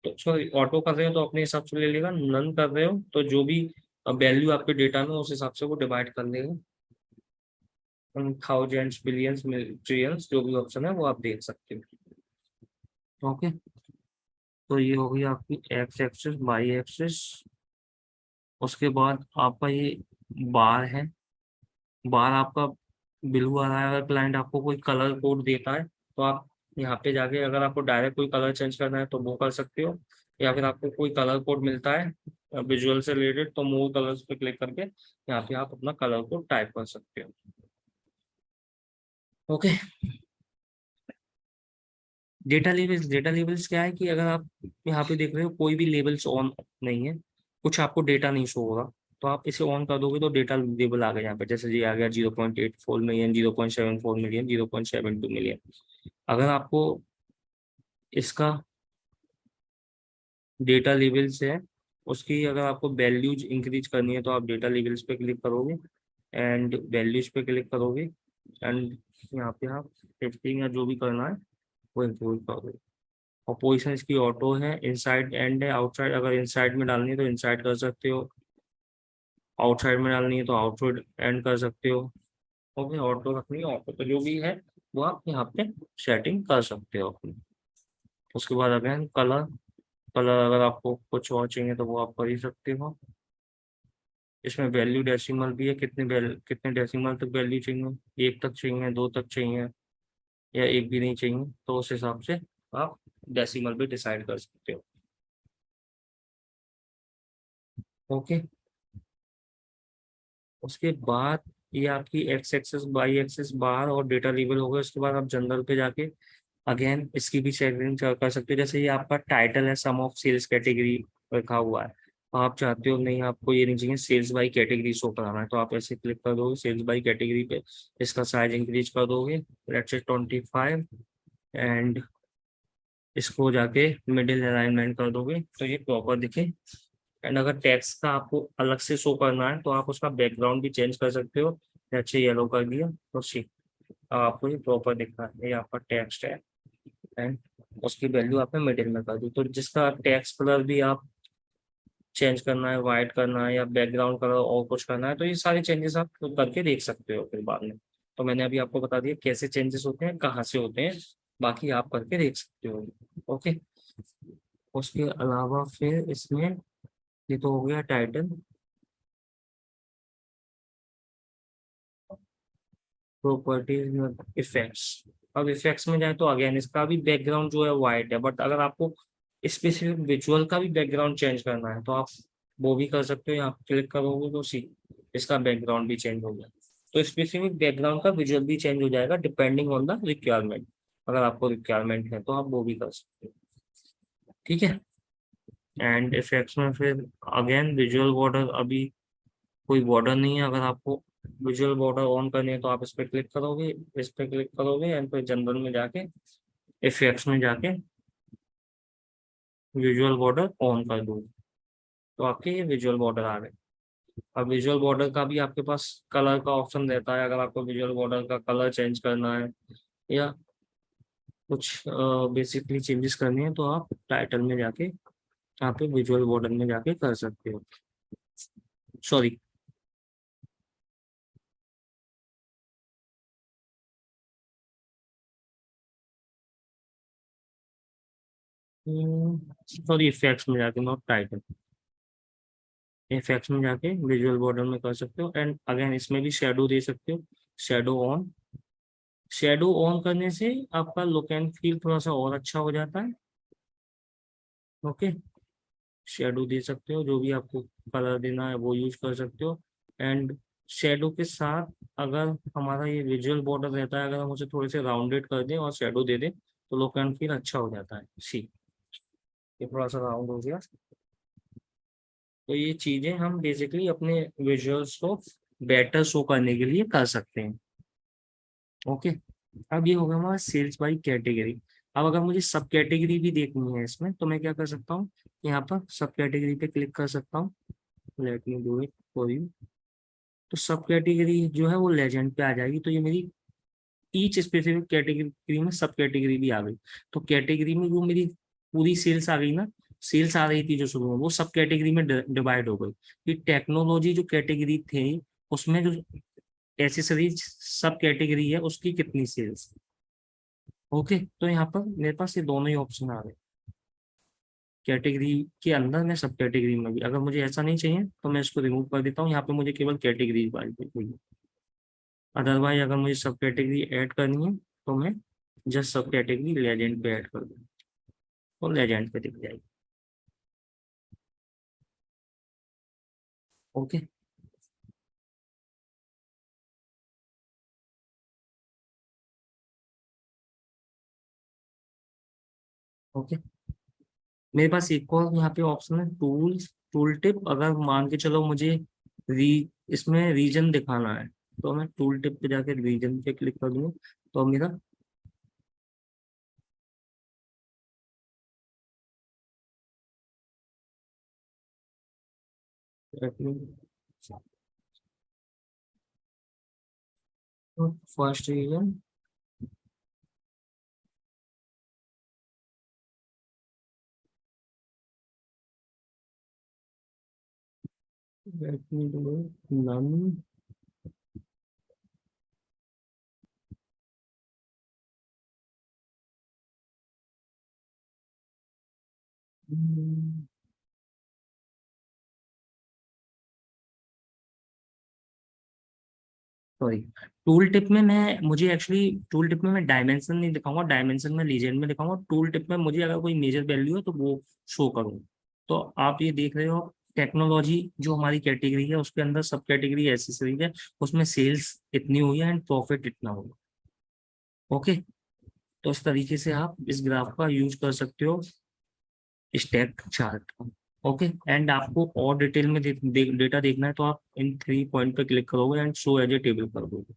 Speaker 1: तो, सॉरी, ऑटो कर रहे हो तो अपने हिसाब से ले लेगा। नन कर रहे हो तो जो भी वैल्यू आपके डेटा में उस हिसाब से वो डिवाइड कर लेगा। थाउजेंड्स, बिलियंस, ट्रिलियंस, जो भी ऑप्शन है वो आप देख सकते हो। ओके, तो ये हो गई आपकी एक्स एक्सिस, वाई एक्सिस। उसके बाद आपका ये बार है। बार आपका बिल्कुल आ रहा है। अगर क्लाइंट आपको कोई कलर कोड देता है तो आप यहाँ पे जाके, अगर आपको डायरेक्ट कोई कलर चेंज करना है तो वो कर सकते हो, या फिर आपको कोई कलर कोड मिलता है विजुअल से रिलेटेड तो मूव कलर्स पे क्लिक करके यहाँ पे आप अपना कलर कोड टाइप कर सकते हो। Okay, data labels. Data labels क्या है कि अगर आप यहाँ पे देख रहे हो कोई भी लेबल्स ऑन नहीं है, कुछ आपको डेटा नहीं शो होगा, तो आप इसे ऑन कर दोगे तो डेटा लेबल आ गया यहाँ पे। जैसे ये आ गया 0.84 मिलियन, 0.74 मिलियन, 0.72 मिलियन। अगर आपको इसका डेटा लेवल्स है, उसकी अगर आपको वैल्यूज इंक्रीज करनी है तो आप डेटा लेवल्स पे क्लिक करोगे एंड वैल्यूज पे क्लिक करोगे, एंड यहाँ पे आप 15 या जो भी करना है वो इंक्लूड करोगे। और पोजीशन इसकी ऑटो है, इनसाइड एंड है, आउटसाइड। अगर इनसाइड में डालनी है तो इनसाइड कर सकते हो, आउटसाइड में डालनी है तो आउटसाइड एंड कर सकते हो। ओके, ऑटो रखनी है ऑटो पे, जो भी है वो आप यहाँ पे सेटिंग कर सकते हो अपनी। उसके बाद अगेन कलर। कलर अगर आपको कुछ और चाहिए तो वो आप कर ही सकते हो। इसमें वैल्यू डेसिमल भी है, कितने डेसिमल तक वैल्यू चाहिए, एक तक चाहिए, दो तक चाहिए, या एक भी नहीं चाहिए, तो उस हिसाब से आप डेसिमल भी डिसाइड कर सकते हो। ओके, उसके बाद ये आपकी एक्स एक्सेस, वाई एक्सेस, बार और डेटा लेबल हो गए। उसके बाद आप जनरल पे जाके अगेन इसकी भी सेटिंग कर सकते हो। जैसे ये आपका टाइटल है, सम ऑफ सेल्स कैटेगरी रखा हुआ है, तो आप चाहते हो नहीं, आपको ये नहीं चाहिए, सेल्स बाई कैटेगरी शो कराना है, तो आप ऐसे क्लिक कर दोगे सेल्स बाई कैटेगरी पे। इसका साइज इंक्रीज कर दोगे, लेट्स से 25, एंड इसको जाके मिडिल अलाइनमेंट कर दोगे तो ये प्रॉपर दिखे। एंड अगर टेक्स्ट का आपको अलग से शो करना है तो आप उसका बैकग्राउंड भी चेंज कर सकते हो। अच्छे येलो कर दिया तो सी, अब आपको ये प्रॉपर दिख रहा है, ये आपका टेक्स्ट है। एंड उसकी वैल्यू आपने मिडिल में कर दी, तो जिसका टेक्स्ट कलर भी आप चेंज करना है, वाइट करना है या बैकग्राउंड कलर और कुछ करना है, तो ये सारे चेंजेस आप करके देख सकते हो फिर बाद में। तो मैंने अभी आपको बता दिया कैसे चेंजेस होते हैं, कहाँ से होते हैं, बाकी आप करके देख सकते हो। ओके, उसके अलावा फिर इसमें ये तो हो गया टाइटल। प्रॉपर्टीज में इफेक्ट्स। अब इफेक्ट्स में जाए तो अगेन इसका भी बैकग्राउंड जो है वाइट है, बट अगर आपको स्पेसिफिक विजुअल का भी बैकग्राउंड चेंज करना है तो आप वो भी कर सकते हो। यहाँ क्लिक करोगे तो सी, इसका बैकग्राउंड भी चेंज हो गया। तो स्पेसिफिक बैकग्राउंड का विजुअल भी चेंज हो जाएगा डिपेंडिंग ऑन द रिक्वायरमेंट। अगर आपको रिक्वायरमेंट है तो आप वो भी कर सकते हो। ठीक है, एंड इफेक्ट्स में फिर अगेन विजुअल बॉर्डर, अभी कोई बॉर्डर नहीं है। अगर आपको विजुअल बॉर्डर ऑन करनी है तो आप इस पर क्लिक करोगे, इस पर क्लिक करोगे एंड फिर जनरल में जाके इफेक्ट्स में जाके विजुअल बॉर्डर ऑन कर दोगे तो आपके ये विजुअल बॉर्डर आ गए। अब विजुअल बॉर्डर का भी आपके पास कलर का ऑप्शन रहता है, अगर आपको विजुअल बॉर्डर का कलर चेंज करना है या कुछ बेसिकली चेंजेस करनी है, तो आप टाइटल में जाके यहाँ पे विजुअल बॉर्डर में जाके कर सकते हो। सॉरी, सॉरी, इफेक्ट्स में जाके, नॉट टाइटल, इफेक्ट्स में जाके विजुअल बॉर्डर में कर सकते हो। एंड अगेन इसमें भी शेडो दे सकते हो, शेडो ऑन। शेडो ऑन करने से आपका लुक एंड फील थोड़ा सा और अच्छा हो जाता है। ओके, शेडो दे सकते हो, जो भी आपको कलर देना है वो यूज कर सकते हो। एंड शेडो के साथ अगर हमारा ये विजुअल बॉर्डर रहता है, अगर हम उसे थोड़े से राउंडेड कर दें और शेडो दे दें, तो लुक एंड फील अच्छा हो जाता है। सी, ये थोड़ा सा राउंड हो गया। तो ये चीजें हम बेसिकली अपने विजुअल्स को बेटर शो करने के लिए कर सकते हैं। ओके, अब ये हो गया हमारा सेल्स बाई कैटेगरी। अब अगर मुझे सब कैटेगरी भी देखनी है इसमें, तो मैं क्या कर सकता हूँ, यहाँ पर सब कैटेगरी पे क्लिक कर सकता हूँ। Let me do it for you. तो सब कैटेगरी जो है वो लेजेंड पे आ जाएगी। तो ये मेरी ईच स्पेसिफिक कैटेगरी में सब कैटेगरी भी आ गई। तो कैटेगरी में जो मेरी पूरी सेल्स आ गई ना, सेल्स आ रही थी जो शुरू में, वो सब कैटेगरी में डिवाइड हो गई। ये टेक्नोलॉजी जो कैटेगरी थी, उसमें जो एसेसरीज सब कैटेगरी है, उसकी कितनी सेल्स। ओके, तो यहाँ पर मेरे पास ये दोनों ही ऑप्शन आ गए, कैटेगरी के अंदर में सब कैटेगरी में भी। अगर मुझे ऐसा नहीं चाहिए तो मैं इसको रिमूव कर देता हूँ, यहाँ पे मुझे केवल कैटेगरी वाली। अदरवाइज अगर मुझे सब कैटेगरी ऐड करनी है, तो मैं जस्ट सब कैटेगरी लेजेंड पे ऐड कर दूँ, तो लेजेंड पे दिख जाएगी। ओके, ओके, मेरे पास एक और यहाँ पे ऑप्शन है, टूल्स, टूल टिप। अगर मान के चलो मुझे री इसमें रीजन दिखाना है, तो मैं टूल टिप पे जाके रीजन पे क्लिक कर दूँ, तो मेरा first region, let me do none। Sorry, tool tip में मैं मुझे एक्चुअली टूल टिप में मैं डायमेंशन नहीं दिखाऊंगा, डायमेंशन में लीजेंड में दिखाऊंगा। टूल टिप में मुझे अगर कोई मेजर वैल्यू है तो वो शो करूँ। तो आप ये देख रहे हो, टेक्नोलॉजी जो हमारी कैटेगरी है, उसके अंदर सब कैटेगरी एसेसरीज है, उसमें सेल्स इतनी हुई है एंड प्रॉफिट इतना हुआ। ओके, तो इस तरीके से आप इस ग्राफ का यूज कर सकते हो, स्टैक चार्ट। ओके, एंड आपको और डिटेल में डेटा देखना है, तो आप इन 3 पॉइंट पे क्लिक करोगे and show as a table कर दोगे,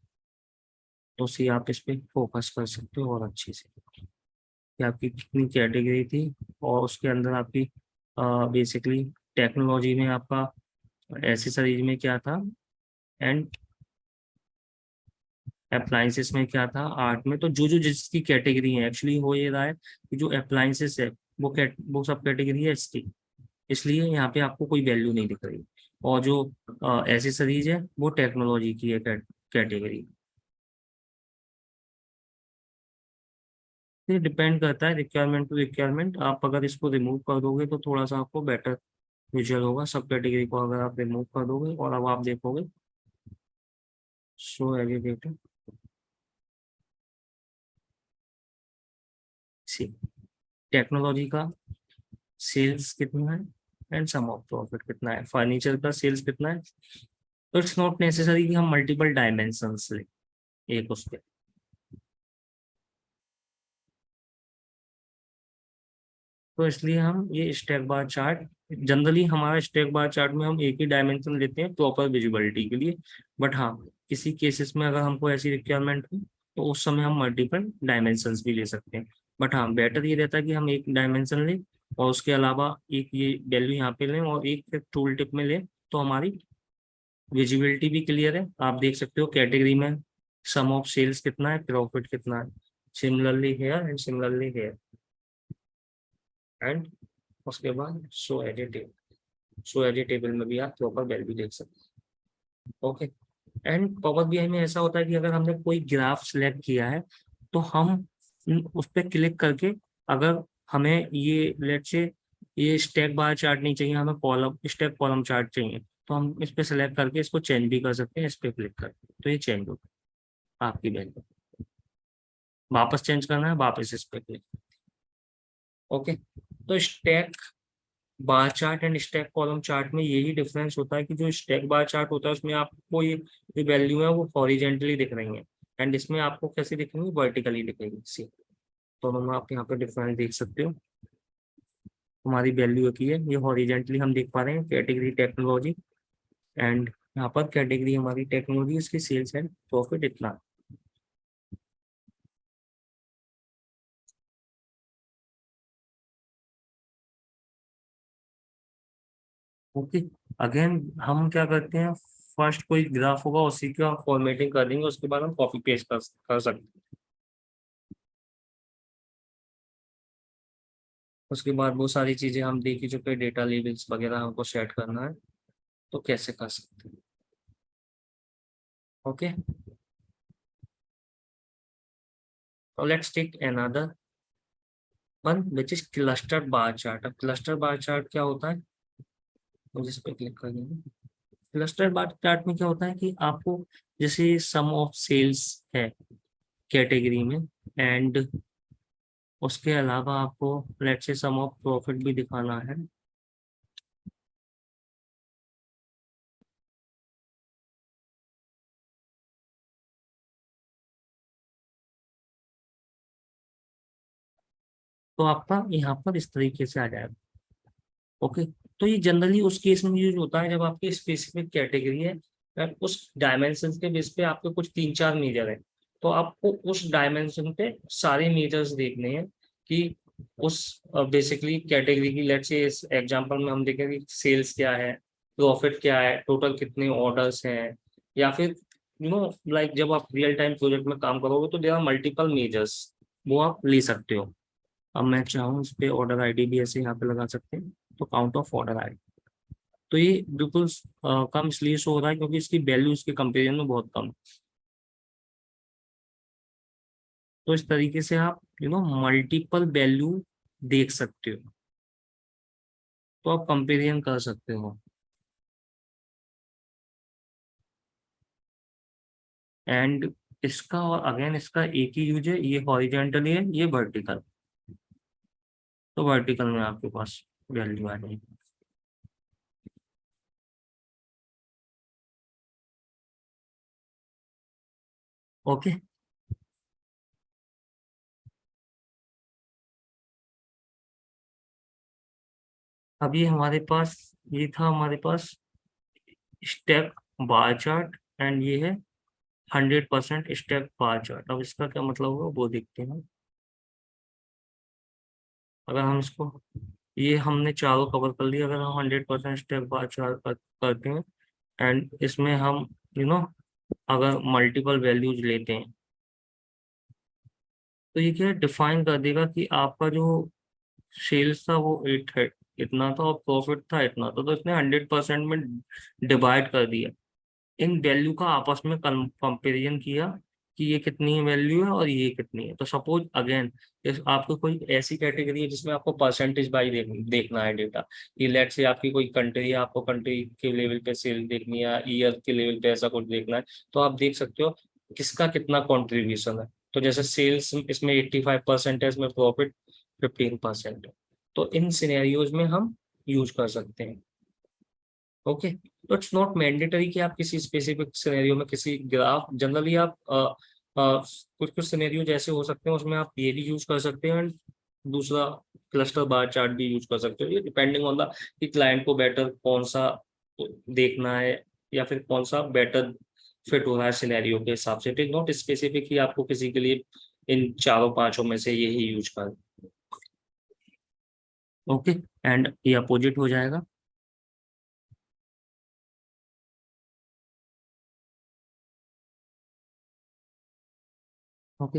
Speaker 1: तो सी आप इस पे फोकस कर सकते हो और अच्छे से, कि आपकी कितनी कैटेगरी थी, और उसके अंदर आपकी बेसिकली टेक्नोलॉजी में आपका एसेसरीज में क्या था, एंड अप्लाइंसेस में क्या था, आर्ट में। तो जो जो जिसकी कैटेगरी है, एक्चुअली हो ये रहा है कि जो अप्लाइंसेस है वो सब कैटेगरी है इसकी, इसलिए यहाँ पे आपको कोई वैल्यू नहीं दिख रही। और जो एसेसरीज है वो टेक्नोलॉजी की है कैटेगरी। ये डिपेंड करता है रिक्वायरमेंट टू रिक्वायरमेंट। आप अगर इसको रिमूव कर दोगे तो थोड़ा सा आपको बेटर विजुअल होगा। सब कैटेगरी को अगर आप रिमूव कर दोगे और अब आप देखोगे शो एग्रीगेटर, सी टेक्नोलॉजी का सेल्स कितना है एंड सम ऑफ प्रॉफिट कितना है, फर्नीचर का सेल्स कितना है। तो इट्स नॉट नेसेसरी कि हम मल्टीपल डायमेंशंस लें एक उस पे। तो इसलिए हम ये स्टैक बार चार्ट, जनरली हमारा स्टैक बार चार्ट में हम एक ही डायमेंशन लेते हैं प्रॉपर विजिबिलिटी के लिए। बट हाँ, किसी केसेस में अगर हमको ऐसी रिक्वायरमेंट हो, तो उस समय हम मल्टीपल डायमेंशंस भी ले सकते हैं। बट हाँ, बेटर ये रहता है कि हम एक डायमेंशन लें और उसके अलावा एक ये वैल्यू यहाँ पे लें और एक टूल टिप में लें, तो हमारी विजिबिलिटी भी क्लियर है, आप देख सकते हो कैटेगरी में सम ऑफ सेल्स कितना है, प्रॉफिट कितना है, similarly here and similarly here. And उसके बाद show as a table, show as a table में भी आप प्रॉपर वैल्यू देख सकते हो। ओके। एंड पावर बीआई में ऐसा होता है कि अगर हमने कोई ग्राफ सिलेक्ट किया है तो हम उस पर क्लिक करके, अगर हमें ये लेट से ये स्टैक बार चार्ट नहीं चाहिए, हमें कॉलम स्टैक कॉलम चार्ट चाहिए, तो हम इस पे सेलेक्ट करके इसको चेंज भी कर सकते हैं, इस पे क्लिक करके, तो ये चेंज होगा आपकी वैल्यू। वापस चेंज करना है, वापस इस पे क्लिक। ओके। तो stack bar chart and stack column chart में यही डिफरेंस होता है कि जो स्टैक बार चार्ट होता है उसमें आपको ये वैल्यू है वो हॉरिजेंटली दिख रही है, एंड इसमें आपको कैसे दिख रही है, वर्टिकली दिख रही है। सी तो हम आप यहाँ पे डिफरेंस देख सकते हो, हमारी वैल्यू की है ये हॉरिजेंटली हम देख पा रहे हैं, कैटेगरी टेक्नोलॉजी, एंड यहाँ पर कैटेगरी हमारी टेक्नोलॉजी, इसकी सेल्स एंड प्रॉफिट इतना। ओके। अगेन हम क्या करते हैं, फर्स्ट कोई ग्राफ होगा उसी का फॉर्मेटिंग कर देंगे, उसके बाद हम कॉपी पेस्ट कर सकते हैं। उसके बाद वो सारी चीजें हम देख ही चुके, डेटा लेबल्स वगैरह हमको सेट करना है, तो कैसे कर सकते हैं। ओके। तो let's take another one which is cluster bar chart. अब क्लस्टर बार चार्ट क्या होता है, मुझे इस पे क्लिक कर देंगे। क्लस्टर बार चार्ट में क्या होता है कि आपको जैसे सम ऑफ सेल्स है कैटेगरी में, एंड उसके अलावा आपको let's say some of profit भी दिखाना है। तो आपका यहाँ पर इस तरीके से आ जाएगा। ओके। तो ये जनरली उस केस में यूज होता है जब आपकी स्पेसिफिक कैटेगरी है और उस डायमेंशन के बेस पे आपके कुछ 3-4 मेजर है, तो आपको उस डायमेंशन पे सारे मेजर्स देखने हैं कि उस बेसिकली कैटेगरी की, लेट्स से इस एग्जांपल में हम देखें कि सेल्स क्या है, प्रॉफिट क्या है, टोटल कितने ऑर्डर्स हैं, या फिर लाइक जब आप रियल टाइम प्रोजेक्ट में काम करोगे तो देयर आर मल्टीपल मेजर्स, वो आप ले सकते हो। अब मैं चाहूँ इस पे ऑर्डर आईडी भी ऐसे यहाँ पे लगा सकते हैं, तो काउंट ऑफ ऑर्डर आईडी, तो ये बिल्कुल कम इसलिए शो हो रहा है क्योंकि इसकी वैल्यू इसके कंपेरिजन में बहुत कम है। तो इस तरीके से आप मल्टीपल वैल्यू देख सकते हो, तो आप कंपेरिजन कर सकते हो। एंड इसका और अगेन इसका एक ही यूज है, ये हॉरिजेंटली है, ये वर्टिकल, तो वर्टिकल में आपके पास वैल्यू आ जाएगी। ओके। अब ये हमारे पास, ये था हमारे पास स्टेप बार चार्ट, एंड ये है 100% स्टेप बार चार्ट। अब इसका क्या मतलब होगा वो देखते हैं। अगर हम इसको, ये हमने चारों कवर कर लिया, अगर हम 100% स्टेप बार चार्ट करते हैं, एंड इसमें हम यू नो अगर मल्टीपल वैल्यूज लेते हैं, तो ये क्या डिफाइन कर देगा कि आपका जो सेल्स था वो 8 है, इतना था, और प्रॉफिट था इतना था, तो इसने 100% में डिवाइड कर दिया, इन वैल्यू का आपस में कंपेरिजन किया कि ये कितनी वैल्यू है और ये कितनी है। तो सपोज अगेन इस आपको कोई ऐसी कैटेगरी है जिसमें आपको परसेंटेज बाई देखना है डेटा, कि लेट से आपकी कोई कंट्री है, आपको कंट्री के लेवल पे सेल देखनी है, ईयर के लेवल पे ऐसा कुछ देखना है, तो आप देख सकते हो किसका कितना कॉन्ट्रीब्यूशन है। तो जैसे सेल्स इसमें 85% है, इसमें प्रॉफिट 15% है, तो इन सिनेरियोज में हम यूज कर सकते हैं। ओके। तो इट्स नॉट मैंडेटरी कि आप किसी स्पेसिफिक सिनेरियो में किसी ग्राफ, जनरली आप कुछ कुछ सिनेरियो जैसे हो सकते हैं उसमें आप ये भी यूज कर सकते हैं, एंड दूसरा क्लस्टर बार चार्ट भी यूज कर सकते हो, ये डिपेंडिंग ऑन द कि क्लाइंट को बेटर कौन सा देखना है, या फिर कौन सा बेटर फिट हो रहा है सिनेरियो के हिसाब से। इट इज नॉट स्पेसिफिक कि आपको किसी के लिए इन चारों पांचों में से यही यूज कर। ओके। एंड ये अपोजिट हो जाएगा। Okay,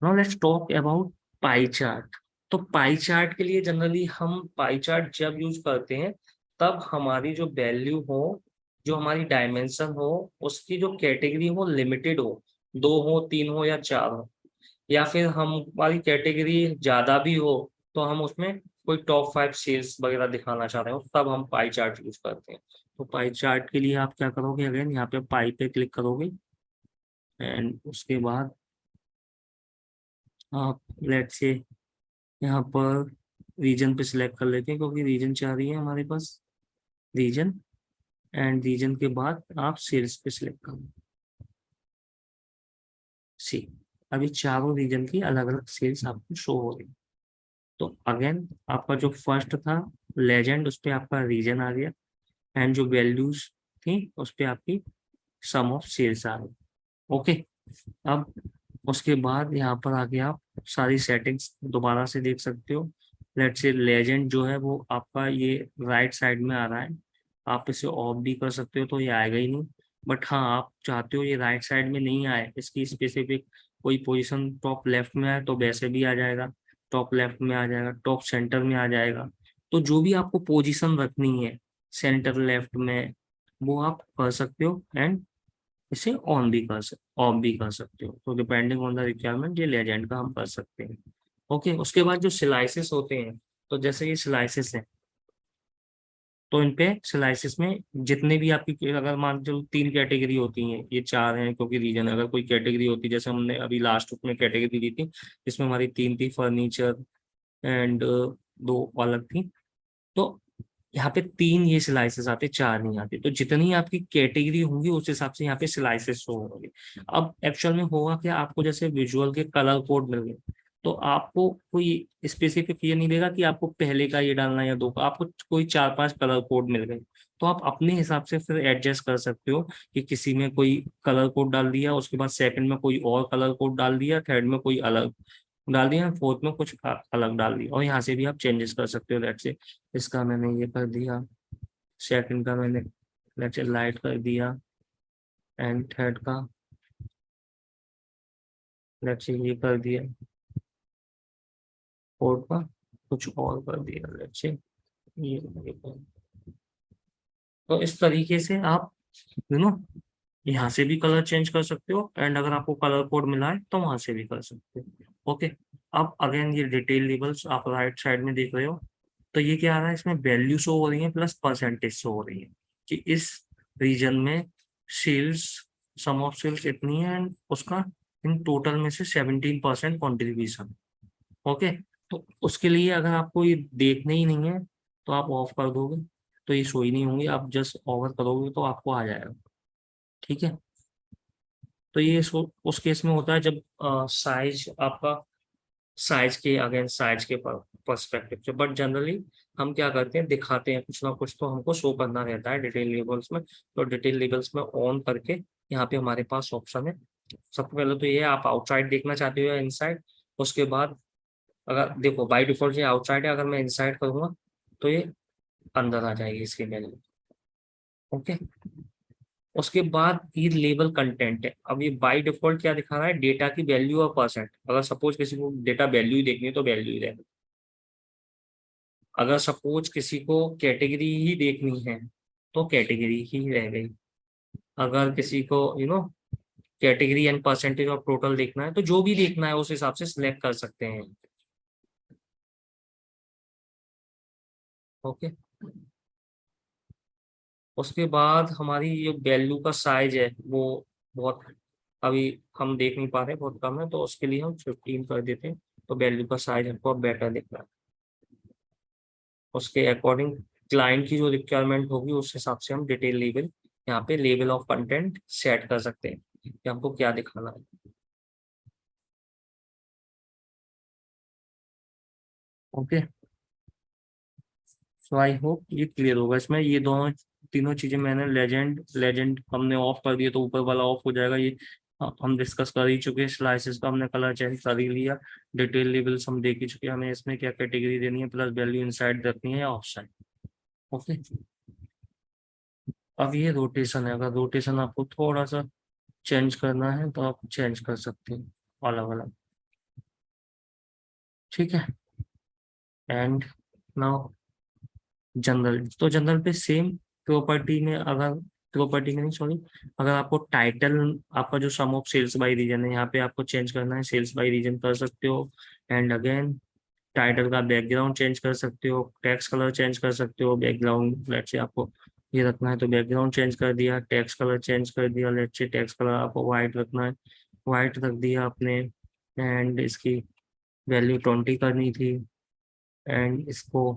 Speaker 1: now let's talk about pie chart. तो पाई चार्ट के लिए जनरली हम पाई चार्ट जब यूज करते हैं तब हमारी जो वैल्यू हो, जो हमारी डायमेंशन हो, उसकी जो कैटेगरी हो लिमिटेड हो, 2 हो 3 हो या 4 हो, या फिर हमारी कैटेगरी ज्यादा भी हो तो हम उसमें कोई टॉप 5 सेल्स वगैरह दिखाना चाह रहे हो तब हम पाई चार्ट यूज करते हैं। तो पाई चार्ट के लिए आप क्या करोगे, अगेन यहाँ पे पाई पे क्लिक करोगे एंड उसके बाद आप लेट्स से यहाँ पर रीजन पे सिलेक्ट कर लेते हैं क्योंकि रीजन चाह रही है हमारे पास, रीजन, एंड रीजन के बाद आप सेल्स पे सिलेक्ट करो। सी, अभी चारों रीजन की अलग अलग सेल्स आपको शो हो रही है। तो अगेन आपका जो फर्स्ट था लेजेंड, उस पे आपका रीजन आ गया एंड जो वैल्यूज थी उस पे आपकी सम ऑफ सेल्स आ गई। ओके, अब उसके बाद यहाँ पर आके आप सारी सेटिंग्स दोबारा से देख सकते हो। लेट्स से लेजेंड जो है वो आपका ये राइट साइड में आ रहा है, आप इसे ऑफ भी कर सकते हो तो ये आएगा ही नहीं। बट हाँ, आप चाहते हो ये राइट साइड में नहीं आए, इसकी स्पेसिफिक कोई पोजीशन टॉप लेफ्ट में आए तो वैसे भी आ जाएगा, टॉप लेफ्ट में आ जाएगा, टॉप सेंटर में आ जाएगा। तो जो भी आपको पोजीशन रखनी है सेंटर लेफ्ट में वो आप कर सकते हो एंड इसे ऑन भी कर सकते, ऑफ भी कर सकते हो। तो डिपेंडिंग ऑन द रिक्वायरमेंट ये लेजेंड का हम कर सकते हैं। ओके, उसके बाद जो स्लाइसेस होते हैं, तो जैसे ये स्लाइसेस हैं तो इन पे स्लाइसेस में जितने भी आपकी, अगर मान के चलो 3 कैटेगरी होती हैं, ये 4 हैं क्योंकि रीजन, अगर कोई कैटेगरी होती जैसे हमने अभी लास्ट उसमें कैटेगरी दी थी जिसमें हमारी 3 थी, फर्नीचर एंड 2 अलग थी। तो यहाँ पे 3 ये स्लाइसेस आते, 4 नहीं आते। तो जितनी आपकी कैटेगरी होंगी उस हिसाब से यहाँ पे स्लाइसेस शो होंगे। अब एक्चुअल में होगा क्या, आपको जैसे विजुअल के कलर कोड मिल गए तो आपको कोई स्पेसिफिक ये नहीं देगा कि आपको पहले का ये डालना है या 2 का, आपको कोई 4-5 कलर कोड मिल गए। तो आप अपने हिसाब से फिर एडजस्ट कर सकते हो कि किसी में कोई कलर कोड डाल दिया, उसके बाद सेकंड में कोई और कलर कोड डाल दिया, थर्ड में कोई अलग डाल दिया, फोर्थ में कुछ अलग डाल दिया। और यहाँ से भी आप चेंजेस कर सकते हो। लेट्स से इसका मैंने ये कर दिया, सेकंड का मैंने लेट्स से लाइट कर दिया एंड थर्ड का लेट्स से ये कर दिया, फोर्थ का कुछ और कर दिया, लेट्स से ये कर। तो इस तरीके से आप यू नो यहाँ से भी कलर चेंज कर सकते हो एंड अगर आपको कलर कोड मिला है तो वहां से भी कर सकते हो। ओके, अब अगेन ये डिटेल लेबल्स आप राइट साइड में देख रहे हो, तो ये क्या आ रहा है, इसमें वैल्यू शो हो रही है प्लस परसेंटेज शो हो रही है कि इस रीजन में सेल्स, सम ऑफ सेल्स इतनी है एंड उसका इन टोटल में से 17% कॉन्ट्रीब्यूशन। ओके, तो उसके लिए अगर आपको ये देखना ही नहीं है तो आप ऑफ कर दोगे तो ये शो ही नहीं होंगे, आप जस्ट ओवर करोगे तो आपको आ जाएगा। ठीक है, तो ये उस केस में होता है जब साइज आपका, साइज के अगेंस्ट साइज के पर्सपेक्टिव से। बट जनरली हम क्या करते हैं, दिखाते हैं कुछ ना कुछ तो हमको शो करना रहता है डिटेल लेबल्स में। तो डिटेल लेबल्स में ऑन करके यहाँ पे हमारे पास ऑप्शन है। सबसे पहले तो ये है, आप आउटसाइड देखना चाहते हो या इनसाइड। उसके बाद अगर देखो बाय डिफॉल्ट ये आउटसाइड है, अगर मैं इनसाइड करूंगा तो ये अंदर आ जाएगी इसकी वैल्यू। ओके, उसके बाद ये लेबल कंटेंट है। अब ये बाय डिफॉल्ट क्या दिखा रहा है, डेटा की वैल्यू और परसेंट। अगर सपोज किसी को डेटा वैल्यू ही देखनी है तो वैल्यू ही रहेगा, अगर सपोज किसी को कैटेगरी ही देखनी है तो कैटेगरी ही रह गई। अगर किसी को category and percentage of total देखना है तो जो भी देखना है उस हिसाब से सिलेक्ट कर सकते हैं। ओके, उसके बाद हमारी ये वैल्यू का साइज है वो बहुत, अभी हम देख नहीं पा रहे, बहुत कम है, तो उसके लिए हम 15 कर देते हैं तो वैल्यू का साइज हमको बेटर दिख रहा है। उसके अकॉर्डिंग क्लाइंट की जो रिक्वायरमेंट होगी उस हिसाब से हम डिटेल लेवल, यहाँ पे लेवल ऑफ कंटेंट सेट कर सकते हैं कि हमको क्या दिखाना है। ओके, सो आई होप ये क्लियर होगा। इसमें ये दोनों तीनों चीजें मैंने लेजेंड लेजेंड हमने ऑफ कर दिया तो ऊपर वाला ऑफ हो जाएगा। ये हम डिस्कस कर ही चुके हैं, स्लाइसेस का हमने कलर चेंज कर ही लिया, डिटेल लेवल्स हम देख ही चुके हैं, हमें इसमें क्या कैटेगरी देनी है प्लस वैल्यू इनसाइड रखनी है या ऑफ साइड। ओके, अब ये रोटेशन है, अगर रोटेशन आपको थोड़ा सा चेंज करना है तो आप चेंज कर सकते हैं अलग अलग, ठीक है। एंड नाउ जनरल, तो जनरल पे सेम प्रॉपर्टी में, अगर प्रॉपर्टी में नहीं सॉरी, अगर आपको टाइटल, आपका जो सम ऑफ सेल्स बाय रीजन है यहाँ पे आपको चेंज करना है, सेल्स बाय रीजन कर सकते हो। एंड अगेन टाइटल का बैकग्राउंड चेंज कर सकते हो, टेक्स्ट कलर चेंज कर सकते हो, बैकग्राउंड लेट्स से आपको ये रखना है तो बैकग्राउंड चेंज कर दिया, टेक्स्ट कलर चेंज कर दिया, लेट्स से टेक्स्ट कलर आपको वाइट रखना है, वाइट रख दिया आपने। एंड इसकी वैल्यू 20 करनी थी। एंड इसको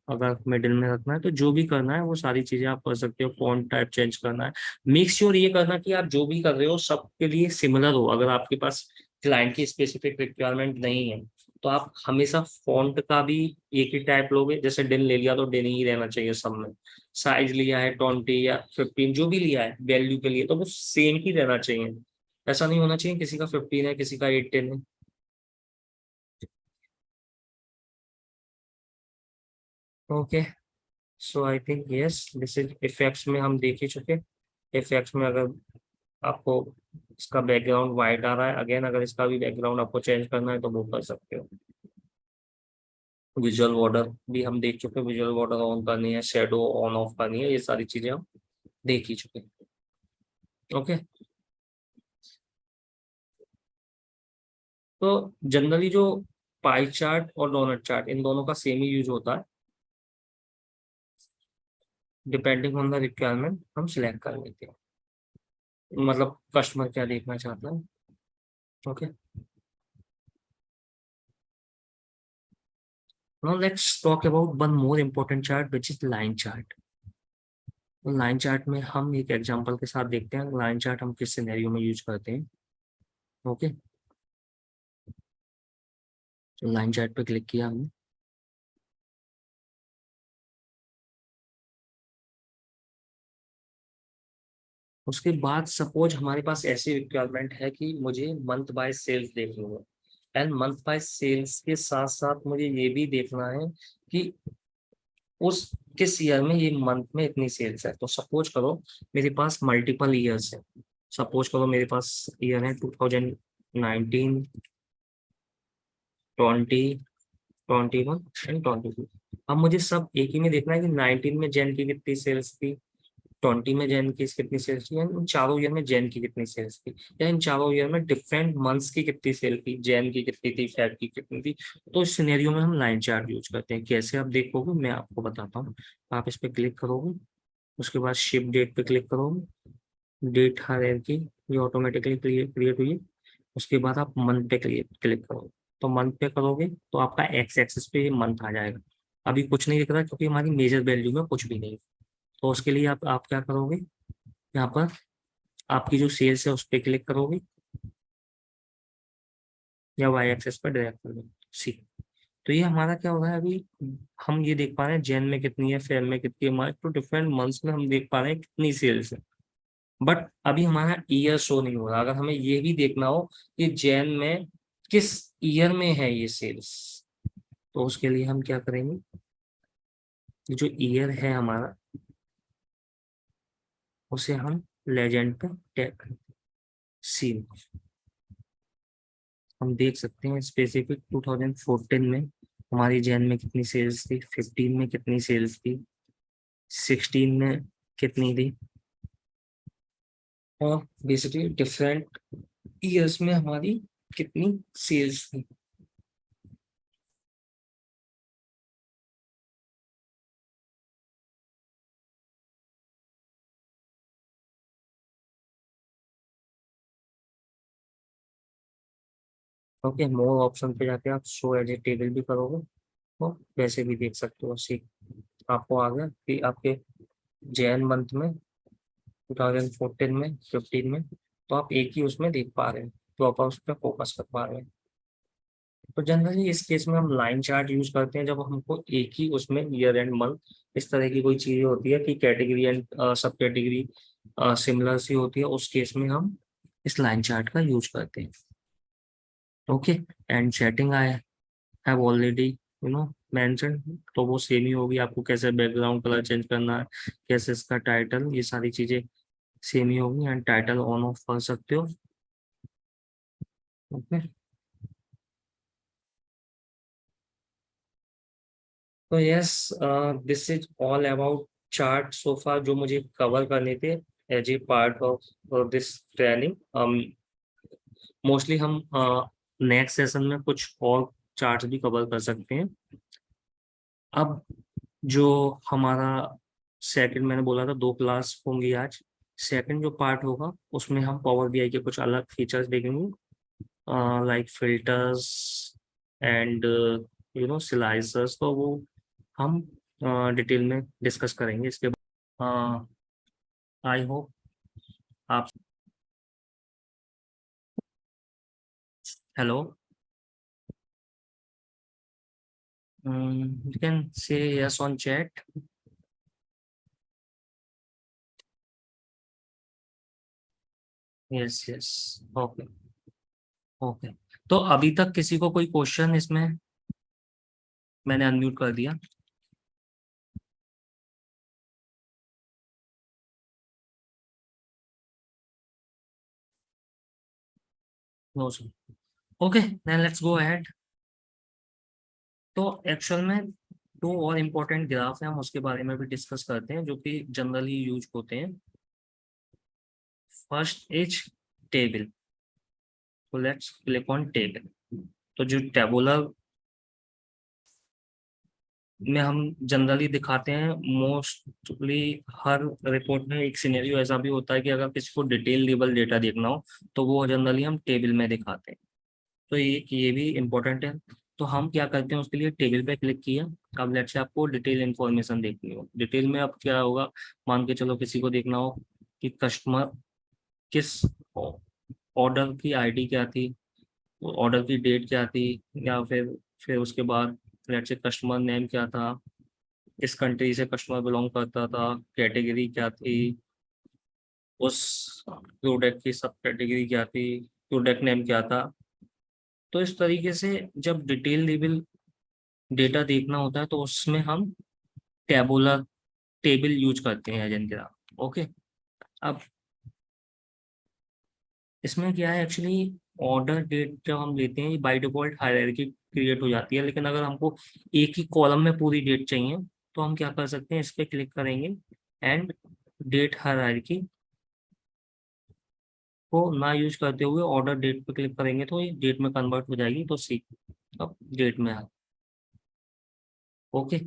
Speaker 1: अगर मिडिल में रखना है तो जो भी करना है वो सारी चीजें आप कर सकते हो, फॉन्ट टाइप चेंज करना है। मेक श्योर ये करना कि आप जो भी कर रहे हो सबके लिए सिमिलर हो। अगर आपके पास क्लाइंट की स्पेसिफिक रिक्वायरमेंट नहीं है तो आप हमेशा फॉन्ट का भी एक ही टाइप लोगे, जैसे डिन ले लिया तो डिन ही रहना चाहिए सब में। साइज लिया है 20 या 15 जो भी लिया है वैल्यू के लिए तो वो सेम ही रहना चाहिए। ऐसा नहीं होना चाहिए किसी का 15 है किसी का 18 है। Okay, so I think yes this is effects में हम देख ही चुके। इफेक्ट्स में अगर आपको इसका बैकग्राउंड वाइट आ रहा है, अगेन अगर इसका भी बैकग्राउंड आपको चेंज करना है तो वो कर सकते हो। विजुअल बॉर्डर भी हम देख चुके, विजुअल बॉर्डर ऑन करनी है, शेडो ऑन ऑफ करनी है, ये सारी चीजें हम देख ही चुके। ओके, तो जनरली जो पाई चार्ट और डोनट चार्ट इन दोनों का सेम ही यूज होता है, डिपेंडिंग ऑन द रिक्वायरमेंट हम सिलेक्ट कर लेते हैं, मतलब कस्टमर क्या देखना चाहता है। Okay, now let's talk about one more important chart which is line chart। Line chart में हम एक एग्जांपल के साथ देखते हैं लाइन चार्ट हम किस सिनेरियो में यूज करते हैं। ओके, तो लाइन चार्ट पे क्लिक किया हमने। उसके बाद सपोज हमारे पास ऐसी रिक्वायरमेंट है कि मुझे मंथ बाय सेल्स देखनी है, एंड मंथ बाय सेल्स के साथ साथ मुझे ये भी देखना है कि उस किस ईयर में ये मंथ में इतनी सेल्स है। तो सपोज करो मेरे पास मल्टीपल ईयर्स है, सपोज करो मेरे पास ईयर है 2019, 20, 21 एंड 22। अब मुझे सब एक ही में देखना है कि 19 में जैन की कितनी सेल्स थी, 20 में जैन की कितनी सेल्स थी, इन चारों ईयर में जैन की कितनी सेल्स थी, या इन चारों ईयर में डिफरेंट मंथ्स की कितनी सेल थी, जैन की कितनी थी, फेब की कितनी थी। तो इस सिनेरियो में हम लाइन चार्ट यूज करते हैं। कैसे आप देखोगे मैं आपको बताता हूँ। आप इस पर क्लिक करोगे, उसके बाद शिप डेट पे क्लिक करोगे, डेट हायरार्की ये ऑटोमेटिकली क्रिएट हुई है। उसके बाद आप मंथ पे क्लिक करोगे, तो मंथ पे करोगे तो आपका एक्स एक्सिस पे मंथ आ जाएगा। अभी कुछ नहीं दिख रहा क्योंकि हमारी मेजर वैल्यू में कुछ भी नहीं है। तो उसके लिए आप क्या करोगे, यहाँ पर आपकी जो सेल्स है उस पर क्लिक करोगे या वाई एक्सेस पर ड्रैग कर दो सी। तो ये हमारा क्या हो रहा है अभी, हम ये देख पा रहे हैं जैन में कितनी है, फेब में कितनी है, हमारे तो डिफरेंट मंथ्स में हम देख पा रहे हैं कितनी सेल्स है। बट अभी हमारा ईयर शो नहीं हो रहा। अगर हमें ये भी देखना हो कि जैन में किस ईयर में है ये सेल्स, तो उसके लिए हम क्या करेंगे, ये जो ईयर है हमारा उसे हम लेजेंड पे टैग करेंगे सी। हम देख सकते हैं स्पेसिफिक 2014 में हमारी जैन में कितनी सेल्स थी, 15 में कितनी सेल्स थी, 16 में कितनी थी, और बेसिकली डिफरेंट ईयर्स में हमारी कितनी सेल्स थी। ओके, मोर ऑप्शन पे जाके आप शो एज ए टेबल भी करोगे तो वैसे भी देख सकते हो। सी आपको आ गया कि आपके जैन मंथ में 2014 में 15 में, तो आप एक ही उसमें देख पा रहे हैं, तो आप उस पर फोकस कर पा रहे हैं। तो जनरली इस केस में हम लाइन चार्ट यूज करते हैं जब हमको एक ही उसमें ईयर एंड मंथ इस तरह की कोई चीज होती है कि कैटेगरी एंड सब कैटेगरी सिमिलर सी होती है, उस केस में हम इस लाइन चार्ट का यूज करते हैं। Okay, and setting I have already mention, तो वो सेम ही होगी। आपको कैसे बैकग्राउंड कलर चेंज करना है, कैसे इसका टाइटल, ये सारी चीजें सेम ही होगी एंड टाइटल ऑन ऑफ कर सकते हो। ओके, तो yes, this is all about chart so far जो मुझे कवर करने थे as a part of this training. Mostly हम नेक्स्ट सेशन में कुछ और चार्ट्स भी कवर कर सकते हैं। अब जो हमारा सेकंड, मैंने बोला था 2 क्लास होंगी आज, सेकंड जो पार्ट होगा उसमें हम पावर बीआई के कुछ अलग फीचर्स देखेंगे, लाइक फिल्टर्स एंड सिलाइजर्स, तो वो हम डिटेल में डिस्कस करेंगे इसके बाद। आई होप आप, hello, you can say yes on chat. Yes yes, okay okay. तो अभी तक किसी को कोई क्वेश्चन इसमें? मैंने अनम्यूट कर दिया। No sir. Okay, then let's go ahead. तो एक्चुअल में दो और इम्पोर्टेंट ग्राफ हैं, हम उसके बारे में भी डिस्कस करते हैं जो कि जनरली यूज होते हैं। First is table. तो लेट्स क्लिक ऑन टेबल। तो जो टेबुलर में हम जनरली दिखाते हैं, मोस्टली हर रिपोर्ट में एक सिनेरियो ऐसा भी होता है कि अगर किसी को डिटेल लेवल डेटा देखना हो तो वो जनरली हम टेबल में दिखाते हैं। तो ये भी इम्पोर्टेंट है। तो हम क्या करते हैं, उसके लिए टेबल पे क्लिक किया। अब लेट्स से आपको डिटेल इन्फॉर्मेशन देखनी हो, डिटेल में अब क्या होगा, मान के चलो किसी को देखना हो कि कस्टमर किस ऑर्डर की आईडी क्या थी, ऑर्डर की डेट क्या थी, या फिर उसके बाद लेट्स से कस्टमर नेम क्या था, किस कंट्री से कस्टमर बिलोंग करता था, कैटेगरी क्या थी, उस प्रोडक्ट की सब कैटेगरी क्या थी, प्रोडक्ट नेम क्या था। तो इस तरीके से जब डिटेल लेवल डेटा देखना होता है तो उसमें हम टेबुलर टेबल यूज करते हैं एजेंट ग्राफ। ओके, अब इसमें क्या है एक्चुअली, ऑर्डर डेट जब हम लेते हैं बाय डिफॉल्ट हायरार्की क्रिएट हो जाती है, लेकिन अगर हमको एक ही कॉलम में पूरी डेट चाहिए तो हम क्या कर सकते हैं, इस पे क्लिक करेंगे एंड डेट हायरार्की को ना यूज करते हुए ऑर्डर डेट पे क्लिक करेंगे तो ये डेट में कन्वर्ट हो जाएगी, तो सी अब डेट में आ। ओके,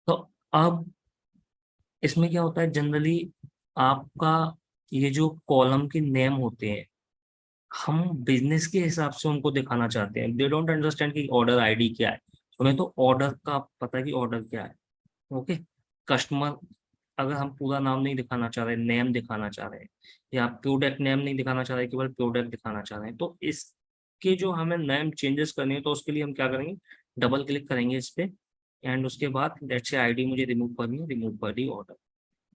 Speaker 1: तो अब इसमें क्या होता है जनरली, आपका ये जो कॉलम के नेम होते हैं हम बिजनेस के हिसाब से उनको दिखाना चाहते हैं। दे डोंट अंडरस्टैंड कि ऑर्डर आईडी क्या है, उन्हें तो ऑर्डर का पता है कि ऑर्डर क्या है। ओके, कस्टमर अगर हम पूरा नाम नहीं दिखाना चाह रहे, नेम दिखाना चाह रहे हैं, या प्रोडक्ट नेम नहीं दिखाना चाह रहे, केवल प्रोडक्ट दिखाना चाह रहे हैं, तो इसके जो हमें नेम चेंजेस करने हैं तो उसके लिए हम क्या करेंगे, डबल क्लिक करेंगे इस पे एंड उसके बाद लेट्स से आईडी मुझे रिमूव करनी है, रिमूव कर दी ऑर्डर।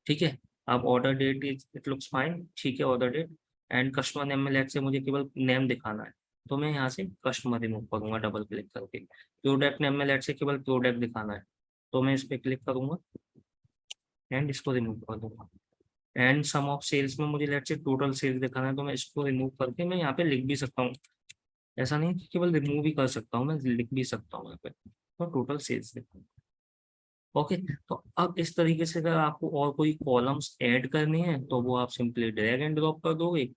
Speaker 1: ठीक है, अब order date is it looks fine, ठीक है order date and customer name में लेट से मुझे केवल नेम दिखाना है, तो मैं यहाँ से कस्टमर रिमूव करूंगा डबल क्लिक करके। प्रोडक्ट नेम में लेट से केवल प्रोडक्ट दिखाना है, तो मैं इस पर क्लिक करूंगा एंड इसको रिमूव कर दूंगा। एंड सम ऑफ सेल्स में मुझे लेट से टोटल सेल्स दिखाना है, तो मैं इसको रिमूव करके मैं यहाँ पे लिख भी सकता हूँ, ऐसा नहीं कि केवल रिमूव ही कर सकता हूँ, मैं लिख भी सकता हूँ यहाँ पे, तो टोटल सेल्स दिखाऊँ। ओके, तो अब इस तरीके से अगर आपको और कोई कॉलम्स ऐड करने हैं तो वो आप सिंपली ड्रैग एंड ड्रॉप कर दोगे,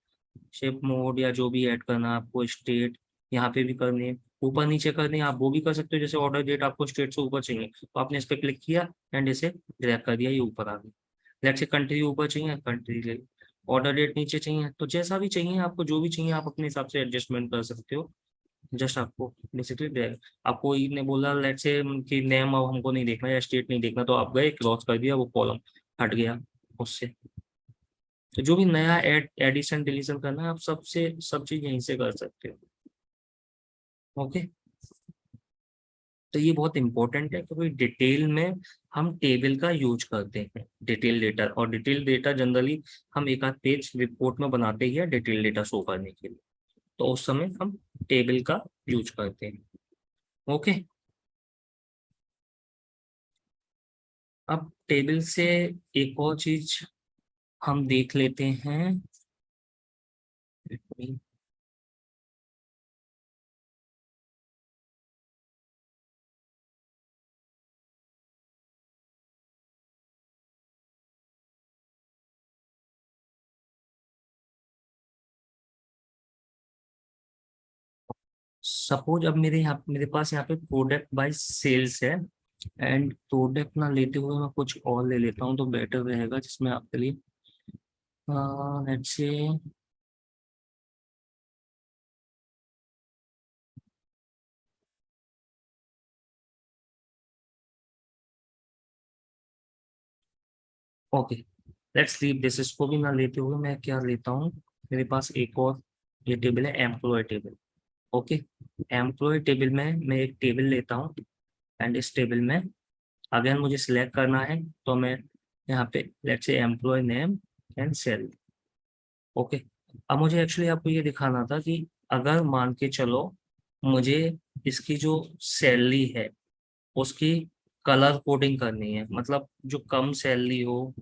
Speaker 1: शेप मोड या जो भी ऐड करना है आपको, स्टेट यहाँ पे भी करनी है, ऊपर नीचे करनी है आप वो भी कर सकते हो, जैसे ऑर्डर डेट आपको स्टेट से ऊपर चाहिए तो आपने इस पर क्लिक किया एंड इसे ड्रैग कर दिया, ये ऊपर आ गई। लेट से कंट्री ऊपर चाहिए, कंट्री ले, ऑर्डर डेट नीचे चाहिए, तो जैसा भी चाहिए आपको, जो भी चाहिए आप अपने हिसाब से एडजस्टमेंट कर सकते हो। जस्ट आपको बेसिकली आपको ई ने बोला लेट से कि नेम अब हमको नहीं देखना या स्टेट नहीं देखना, तो आप गए क्रॉस कर दिया, वो कॉलम हट गया उससे। तो जो भी नया एडिशन डिलीशन करना है आप सबसे सब चीज यहीं से कर सकते हो। ओके, तो ये बहुत इंपॉर्टेंट है क्योंकि डिटेल में हम टेबल का यूज करते हैं, डिटेल डेटा, और डिटेल डेटा जनरली हम एक आध पेज रिपोर्ट में बनाते ही है डिटेल डेटा शो करने के लिए, तो उस समय हम टेबल का यूज करते हैं। ओके, अब टेबल से एक और चीज हम देख लेते हैं। सपोज अब मेरे पास यहाँ पे प्रोडक्ट बाय सेल्स है, एंड प्रोडक्ट ना लेते हुए मैं कुछ और ले लेता हूँ तो बेटर रहेगा, जिसमें आपके लिए let's say okay, let's leave this. इसको भी ना लेते हुए मैं क्या लेता हूँ, मेरे पास एक और ये टेबल है, employee table. Okay, employee table में मैं एक टेबल लेता हूँ, एंड इस टेबल में अगर मुझे सिलेक्ट करना है तो मैं यहाँ पे let's say employee name and salary. Okay, अब मुझे एक्चुअली आपको ये दिखाना था कि अगर मान के चलो मुझे इसकी जो सैलरी है उसकी कलर कोडिंग करनी है, मतलब जो कम सैलरी हो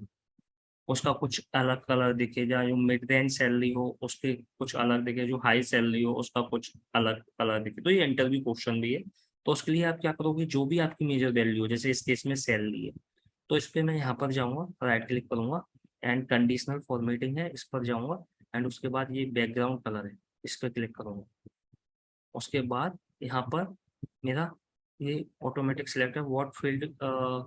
Speaker 1: उसका कुछ अलग कलर दिखे, या जो मिड रेंज सैलरी हो उसके कुछ अलग दिखे, जो हाई सैलरी हो उसका कुछ अलग कलर दिखे। तो ये इंटरव्यू क्वेश्चन भी है। तो उसके लिए आप क्या करोगे, जो भी आपकी मेजर वैल्यू हो, जैसे इस केस में सैलरी है, तो इस पे मैं यहाँ पर जाऊंगा, राइट क्लिक करूंगा, एंड कंडीशनल फॉर्मेटिंग है इस पर जाऊंगा, एंड उसके बाद ये बैकग्राउंड कलर है इस पर क्लिक करूंगा। उसके बाद यहाँ पर मेरा ये ऑटोमेटिक सिलेक्ट है, what field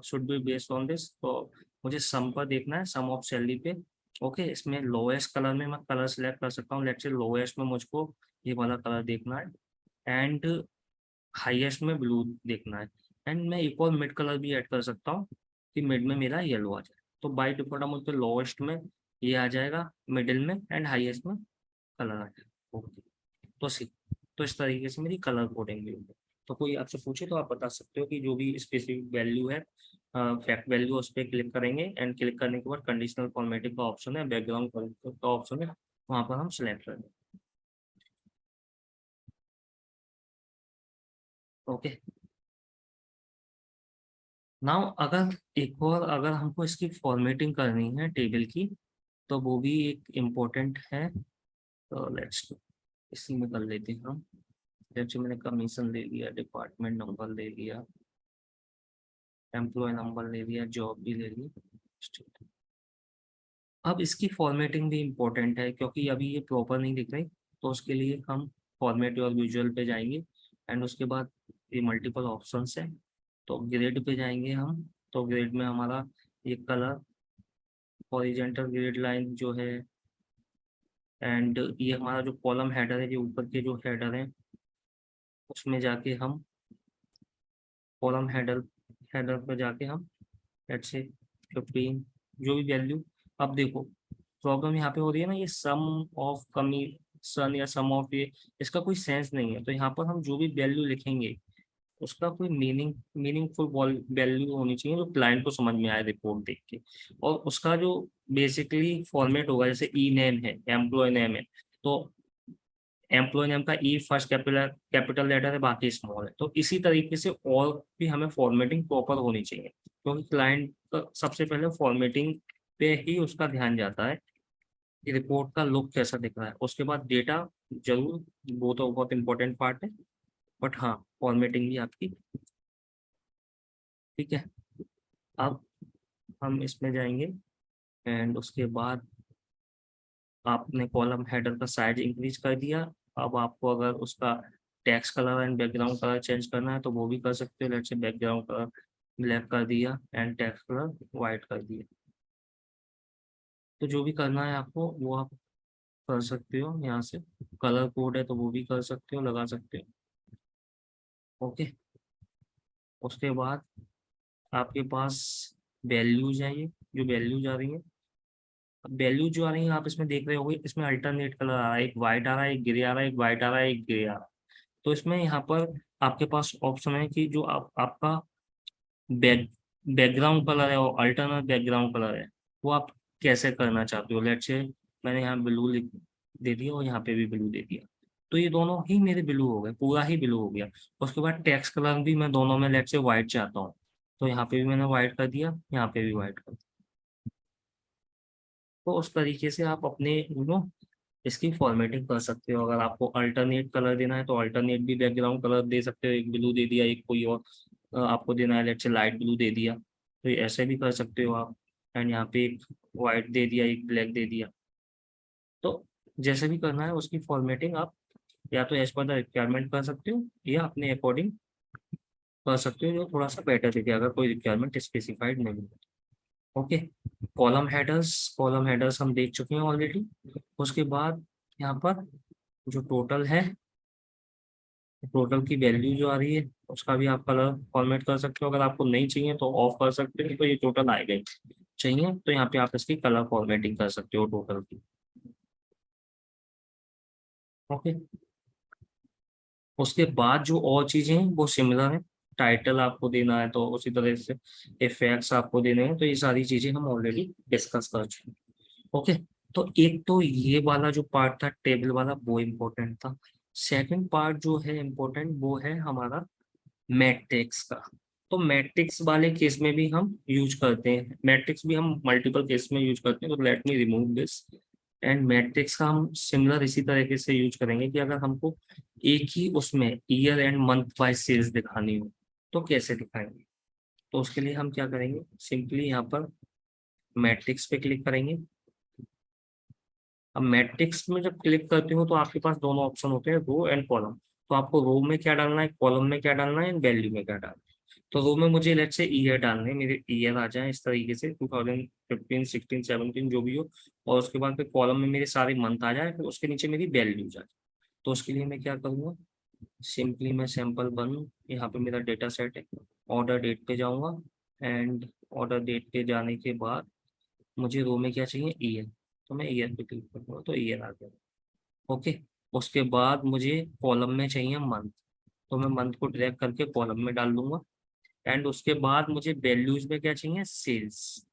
Speaker 1: should be based on this. तो मुझे सम पर देखना है, सम ऑफ सैलरी पे। ओके, इसमें लोएस्ट कलर में मैं कलर सिलेक्ट कर सकता हूँ, लेट्स से लोएस्ट में मुझको ये वाला कलर देखना है, एंड हाईएस्ट में ब्लू देखना है, एंड मैं एक और मिड कलर भी ऐड कर सकता हूँ कि मिड में मेरा येलो आ जाए। तो बाई डिफॉल्ट मुझे लोएस्ट में ये आ जाएगा, मिडिल में एंड हाईएस्ट में कलर आ जाएगा। ओके, तो तो इस तरीके से मेरी कलर कोडिंग भी होगी। तो कोई आपसे पूछे तो आप बता सकते हो कि जो भी स्पेसिफिक वैल्यू है, फैक्ट वैल्यू, उस पर क्लिक करेंगे, एंड क्लिक करने के बाद कंडीशनल फॉर्मेटिंग का ऑप्शन है, बैकग्राउंड का ऑप्शन है, वहाँ पर हम सिलेक्ट करेंगे। ओके, नाउ अगर एक और अगर हमको इसकी फॉर्मेटिंग करनी है टेबल की, तो वो भी एक इम्पोर्टेंट है। तो लेट्स इसी में कर लेते हैं हम। जैसे मैंने कमीशन ले लिया, डिपार्टमेंट नंबर ले लिया, एम्प्लॉय नंबर ले लिया, जॉब भी ले ली। अब इसकी फॉर्मेटिंग भी इम्पोर्टेंट है क्योंकि अभी ये प्रॉपर नहीं दिख रही। तो उसके लिए हम फॉर्मेट और विजुअल पे जाएंगे, एंड उसके बाद ये मल्टीपल ऑप्शंस है, तो ग्रेड पे जाएंगे हम। तो ग्रेड में हमारा ये कलर, हॉरिजेंटल ग्रेड लाइन जो है, एंड ये हमारा जो कॉलम हेडर है, ये ऊपर के जो हेडर है उसमें जाके हम कॉलम हेडर हेडर पर जाके हम लेट्स से 15 जो भी वैल्यू। अब देखो प्रॉब्लम यहाँ पे हो रही है ना, ये सम ऑफ कमीशन या सम ऑफ ये, इसका कोई सेंस नहीं है। तो यहाँ पर हम जो भी वैल्यू लिखेंगे उसका कोई मीनिंगफुल वैल्यू होनी चाहिए जो क्लाइंट को समझ में आए रिपोर्ट देख के। और उसका जो बेसिकली फॉर्मेट होगा, जैसे ई नेम है, एम्प्लॉय नेम है, तो एम्प्लॉय नेम का ई फर्स्ट कैपिटल कैपिटल लेटर है, बाकी स्मॉल है। तो इसी तरीके से और भी हमें फॉर्मेटिंग प्रॉपर होनी चाहिए, क्योंकि क्लाइंट का सबसे पहले फॉर्मेटिंग पे ही उसका ध्यान जाता है कि रिपोर्ट का लुक कैसा दिख रहा है। उसके बाद डेटा जरूर, वो तो बहुत इंपॉर्टेंट पार्ट है, बट हाँ फॉर्मेटिंग भी आपकी। ठीक है, अब हम इसमें जाएंगे, एंड उसके बाद आपने कॉलम हेडर का साइज इंक्रीज कर दिया। अब आपको अगर उसका text colour and background colour change करना है तो वो भी कर सकते हो, let's say background colour black कर दिया एंड टेक्स्ट कलर वाइट कर दिया। तो जो भी करना है आपको वो आप कर सकते हो यहाँ से। कलर कोड है तो वो भी कर सकते हो, लगा सकते हो। ओके, उसके बाद आपके पास वैल्यूज है, ये जो वैल्यूज आ रही है, वैल्यू जो आ रही है आप इसमें देख रहे होगे, इसमें अल्टरनेट कलर आ रहा है, एक वाइट आ रहा है, एक ग्रे आ रहा है, एक वाइट आ रहा है, एक ग्रे आ रहा है। तो इसमें यहाँ पर आपके पास ऑप्शन है कि जो आपका बैकग्राउंड कलर है और अल्टरनेट बैकग्राउंड कलर है, वो आप कैसे करना चाहते हो। लेट्स से मैंने यहाँ ब्लू लिख दे दिया और यहाँ पे भी ब्लू दे दिया, तो ये दोनों ही मेरे ब्लू हो गए, पूरा ही ब्लू हो गया। उसके बाद टेक्स्ट कलर भी मैं दोनों में लेट्स से व्हाइट चाहता हूँ, तो यहाँ पे भी मैंने वाइट कर दिया, यहाँ पे भी वाइट कर दिया। तो उस तरीके से आप अपने इसकी फॉर्मेटिंग कर सकते हो। अगर आपको अल्टरनेट कलर देना है तो अल्टरनेट भी बैकग्राउंड कलर दे सकते हो, एक ब्लू दे दिया, एक कोई और आपको देना है, लेट्स से लाइट ब्लू दे दिया, तो ये ऐसे भी कर सकते हो आप। एंड यहाँ पे एक वाइट दे दिया, एक ब्लैक दे दिया। तो जैसे भी करना है उसकी फॉर्मेटिंग आप या तो एज पर द रिक्वायरमेंट कर सकते हो या अपने अकॉर्डिंग कर सकते हो, जो थोड़ा सा बेटर दिखे अगर कोई रिक्वायरमेंट स्पेसिफाइड नहीं है। ओके। कॉलम हेडर्स हम देख चुके हैं ऑलरेडी। उसके बाद यहाँ पर जो टोटल है, टोटल की वैल्यू जो आ रही है उसका भी आप कलर फॉर्मेट कर सकते हो। अगर आपको नहीं चाहिए तो ऑफ कर सकते हो, तो ये टोटल आएगा ही। चाहिए तो यहाँ पे आप इसकी कलर फॉर्मेटिंग कर सकते हो टोटल की। ओके। उसके बाद जो और चीजें हैं वो सिमिलर है। टाइटल आपको देना है तो उसी तरह से इफेक्ट्स आपको देने हैं, तो ये सारी चीजें हम ऑलरेडी डिस्कस कर चुके हैं। ओके। तो एक तो ये वाला जो पार्ट था टेबल वाला वो इम्पोर्टेंट था। सेकंड पार्ट जो है इम्पोर्टेंट वो है हमारा मैट्रिक्स का। तो मैट्रिक्स वाले केस में भी हम यूज करते हैं, मैट्रिक्स भी हम मल्टीपल केस में यूज करते हैं। तो let me remove this. And matrix का हम सिमिलर इसी तरीके से यूज करेंगे कि अगर हमको एक ही उसमें year and month wise sales दिखानी हो तो कैसे दिखाएंगे। तो उसके लिए हम क्या करेंगे, सिंपली यहाँ पर मैट्रिक्स पे क्लिक करेंगे। अब मैट्रिक्स में जब क्लिक करते हो तो आपके पास दोनों ऑप्शन होते हैं, रो एंड कॉलम। तो आपको रो में क्या डालना है, कॉलम में क्या डालना है, वैल्यू में क्या डालना है। तो रो में मुझे लेट से ईयर डालने हैं, मेरे ईयर आ जाए इस तरीके से 2015 16 17 जो भी हो। और उसके बाद फिर कॉलम में मेरे सारे मंथ आ जाए, फिर उसके नीचे मेरी वैल्यू जाए। तो उसके लिए मैं क्या करूँगा, सिंपली मैं सैंपल वन, यहाँ पे मेरा डेटा सेट है, ऑर्डर डेट पे जाऊँगा। एंड ऑर्डर डेट पे जाने के बाद मुझे रो में क्या चाहिए, ईयर। तो मैं ईयर पे क्लिक करूँगा तो ईयर आ गया। ओके। उसके बाद मुझे कॉलम में चाहिए मंथ, तो मैं मंथ को ड्रैग करके कॉलम में डाल दूंगा। एंड उसके बाद मुझे वैल्यूज में क्या चाहिए, सेल्स।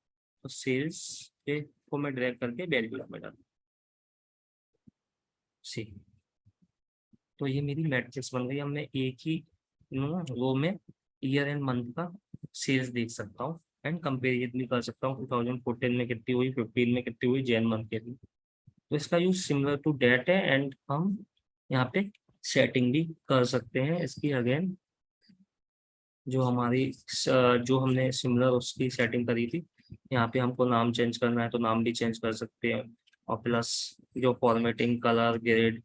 Speaker 1: तो सेल्स पे को मैं ड्रैग करके वैल्यूज में डाल सी। तो ये मेरी मैट्रिक्स बन गई। अब मैं एक ही रो में ईयर एंड मंथ का सेल्स देख सकता हूँ एंड कंपेरिजन भी कर सकता हूँ, 2014 में कितनी हुई, 15 में कितनी हुई, जैन मंथ के लिए। तो इसका यूज सिमिलर टू डेट है। एंड हम यहाँ पे सेटिंग भी कर सकते हैं इसकी अगेन, जो हमारी जो हमने सिमिलर उसकी सेटिंग करी थी। यहाँ पे हमको नाम चेंज करना है तो नाम भी चेंज कर सकते हैं। और प्लस जो फॉर्मेटिंग कलर ग्रेड,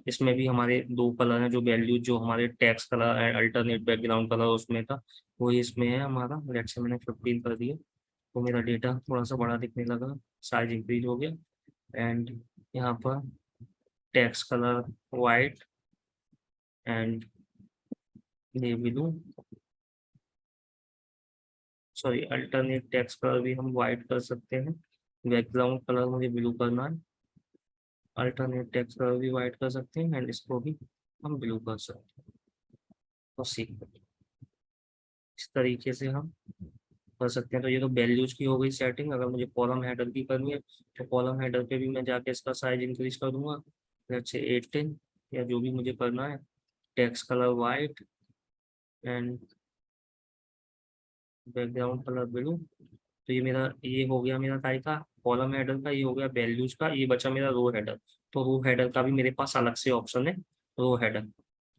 Speaker 1: इसमें भी हमारे दो कलर हैं, जो वैल्यू जो हमारे text colour and alternate background colour उसमें था वही इसमें है हमारा। लेट्स से मैंने 15 कर दिया तो मेरा डेटा थोड़ा सा बड़ा दिखने लगा, साइज इंक्रीज हो गया। एंड यहाँ पर text colour white and navy blue, sorry alternate text colour भी हम वाइट कर सकते हैं। बैकग्राउंड कलर मुझे ब्लू करना है, अल्टरनेट टेक्स्ट कलर भी वाइट कर सकते हैं एंड इसको भी हम ब्लू कर सकते हैं। तो सीख इस तरीके से हम कर सकते हैं। तो ये तो वैल्यूज की हो गई सेटिंग। अगर मुझे कॉलम हेडर की करनी है तो कॉलम हेडर पे भी मैं जाके इसका साइज इंक्रीज कर दूंगा, लेट्स से 18 या जो भी मुझे करना है। Text colour white and background colour blue. तो ये मेरा ये हो गया मेरा टाइप का कॉलम हेडर का, ये हो गया वैल्यूज का, ये बचा मेरा रो हेडर। तो रो हेडर का भी मेरे पास अलग से ऑप्शन है, रो हेडर।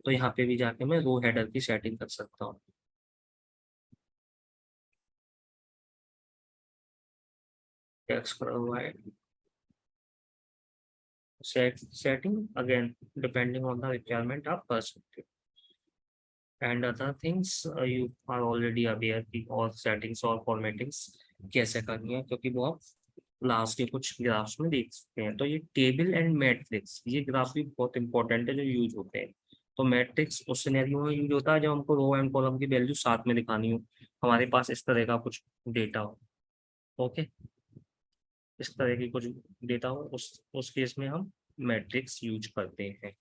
Speaker 1: तो यहाँ पे भी जाके मैं रो हेडर की सेटिंग कर सकता हूँ। Text colour white, setting again depending on the requirement आप कर सकते हो। And other things you are already aware की और सेटिंग्स और फॉर्मेटिंग्स कैसे करनी है, क्योंकि वो आप लास्ट के कुछ ग्राफ्स में देख सकते हैं। तो ये टेबल एंड मैट्रिक्स, ये ग्राफ भी बहुत इंपॉर्टेंट है जो यूज होते हैं। तो मैट्रिक्स उस सिनेरियो में यूज होता है जब हमको रो एंड कॉलम की वैल्यू साथ में दिखानी हो, हमारे पास इस तरह का कुछ डेटा हो। ओके। इस तरह की कुछ डेटा हो, उस केस में हम मैट्रिक्स यूज करते हैं।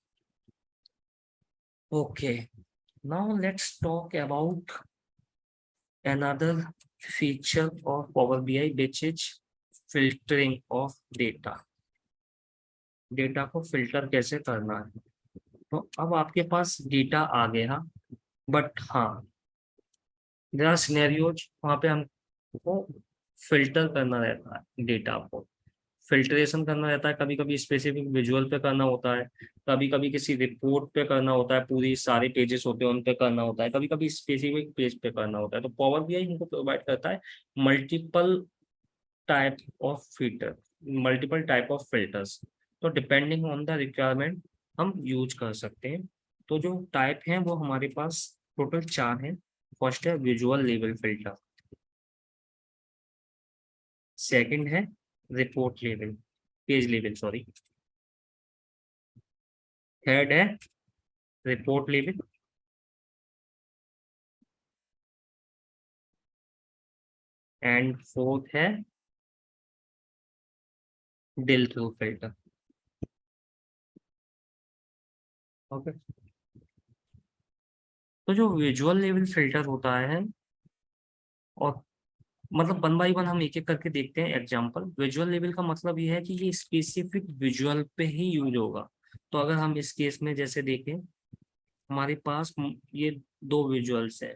Speaker 1: Okay. Now let's talk about another feature of Power BI, which is filtering of data। Data को फिल्टर कैसे करना है। तो अब आपके पास डेटा आ गया, बट हाँ देयर आर सिनेरियोज वहाँ पे हमको फिल्टर करना रहता है डेटा को, फिल्ट्रेशन करना रहता है, कभी कभी स्पेसिफिक विजुअल पे करना होता है, कभी कभी किसी रिपोर्ट पे करना होता है, पूरी सारे पेजेस होते हैं उन पे करना होता है, कभी कभी स्पेसिफिक पेज पे करना होता है। तो पावर बीआई हमको प्रोवाइड करता है multiple type of filter, multiple type of filters. तो डिपेंडिंग ऑन द रिक्वायरमेंट हम यूज कर सकते हैं। तो जो टाइप हैं वो हमारे पास टोटल 4 हैं। फर्स्ट है विजुअल लेवल फिल्टर, सेकंड है report level, page level sorry, third है रिपोर्ट लेवल, एंड फोर्थ है डिल थ्रू फिल्टर। ओके, तो जो विजुअल लेवल फिल्टर होता है, और मतलब वन बाई वन हम एक एक करके देखते हैं एग्जांपल। विजुअल लेवल का मतलब ये है कि ये स्पेसिफिक विजुअल पे ही यूज होगा। तो अगर हम इस केस में जैसे देखें, हमारे पास ये दो विजुअल्स है,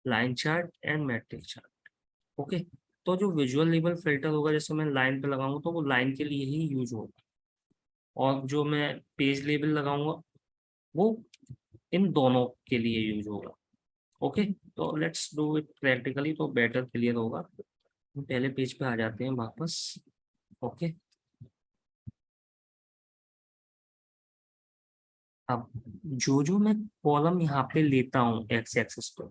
Speaker 1: line chart and matrix chart. Okay, तो जो विजुअल लेवल फिल्टर होगा, जैसे मैं लाइन पे लगाऊंगा तो वो लाइन के लिए ही यूज होगा, और जो मैं पेज लेवल लगाऊंगा वो इन दोनों के लिए यूज होगा। ओके, तो लेट्स डू इट प्रैक्टिकली तो बेटर क्लियर होगा। हम पहले पेज पे आ जाते हैं वापस। ओके, अब जो जो मैं कॉलम यहाँ पे लेता हूँ एक्स एक्सिस पे,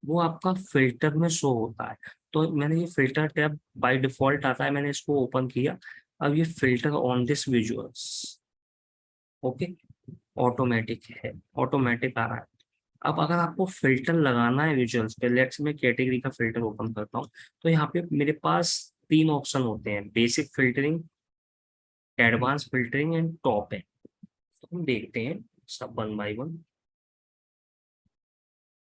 Speaker 1: वो आपका फिल्टर में शो होता है। तो मैंने ये फिल्टर टैब बाय डिफॉल्ट आता है, मैंने इसको ओपन किया। अब ये filter on this visuals, okay, automatic है, ऑटोमेटिक आ रहा है। अब अगर आपको फिल्टर लगाना है विजुअल्स पे, लेट्स मैं कैटेगरी का फिल्टर ओपन करता हूँ, तो यहाँ पे मेरे पास 3 ऑप्शन होते हैं, basic filtering, advance filtering and top है। तो हम देखते हैं सब वन बाई वन।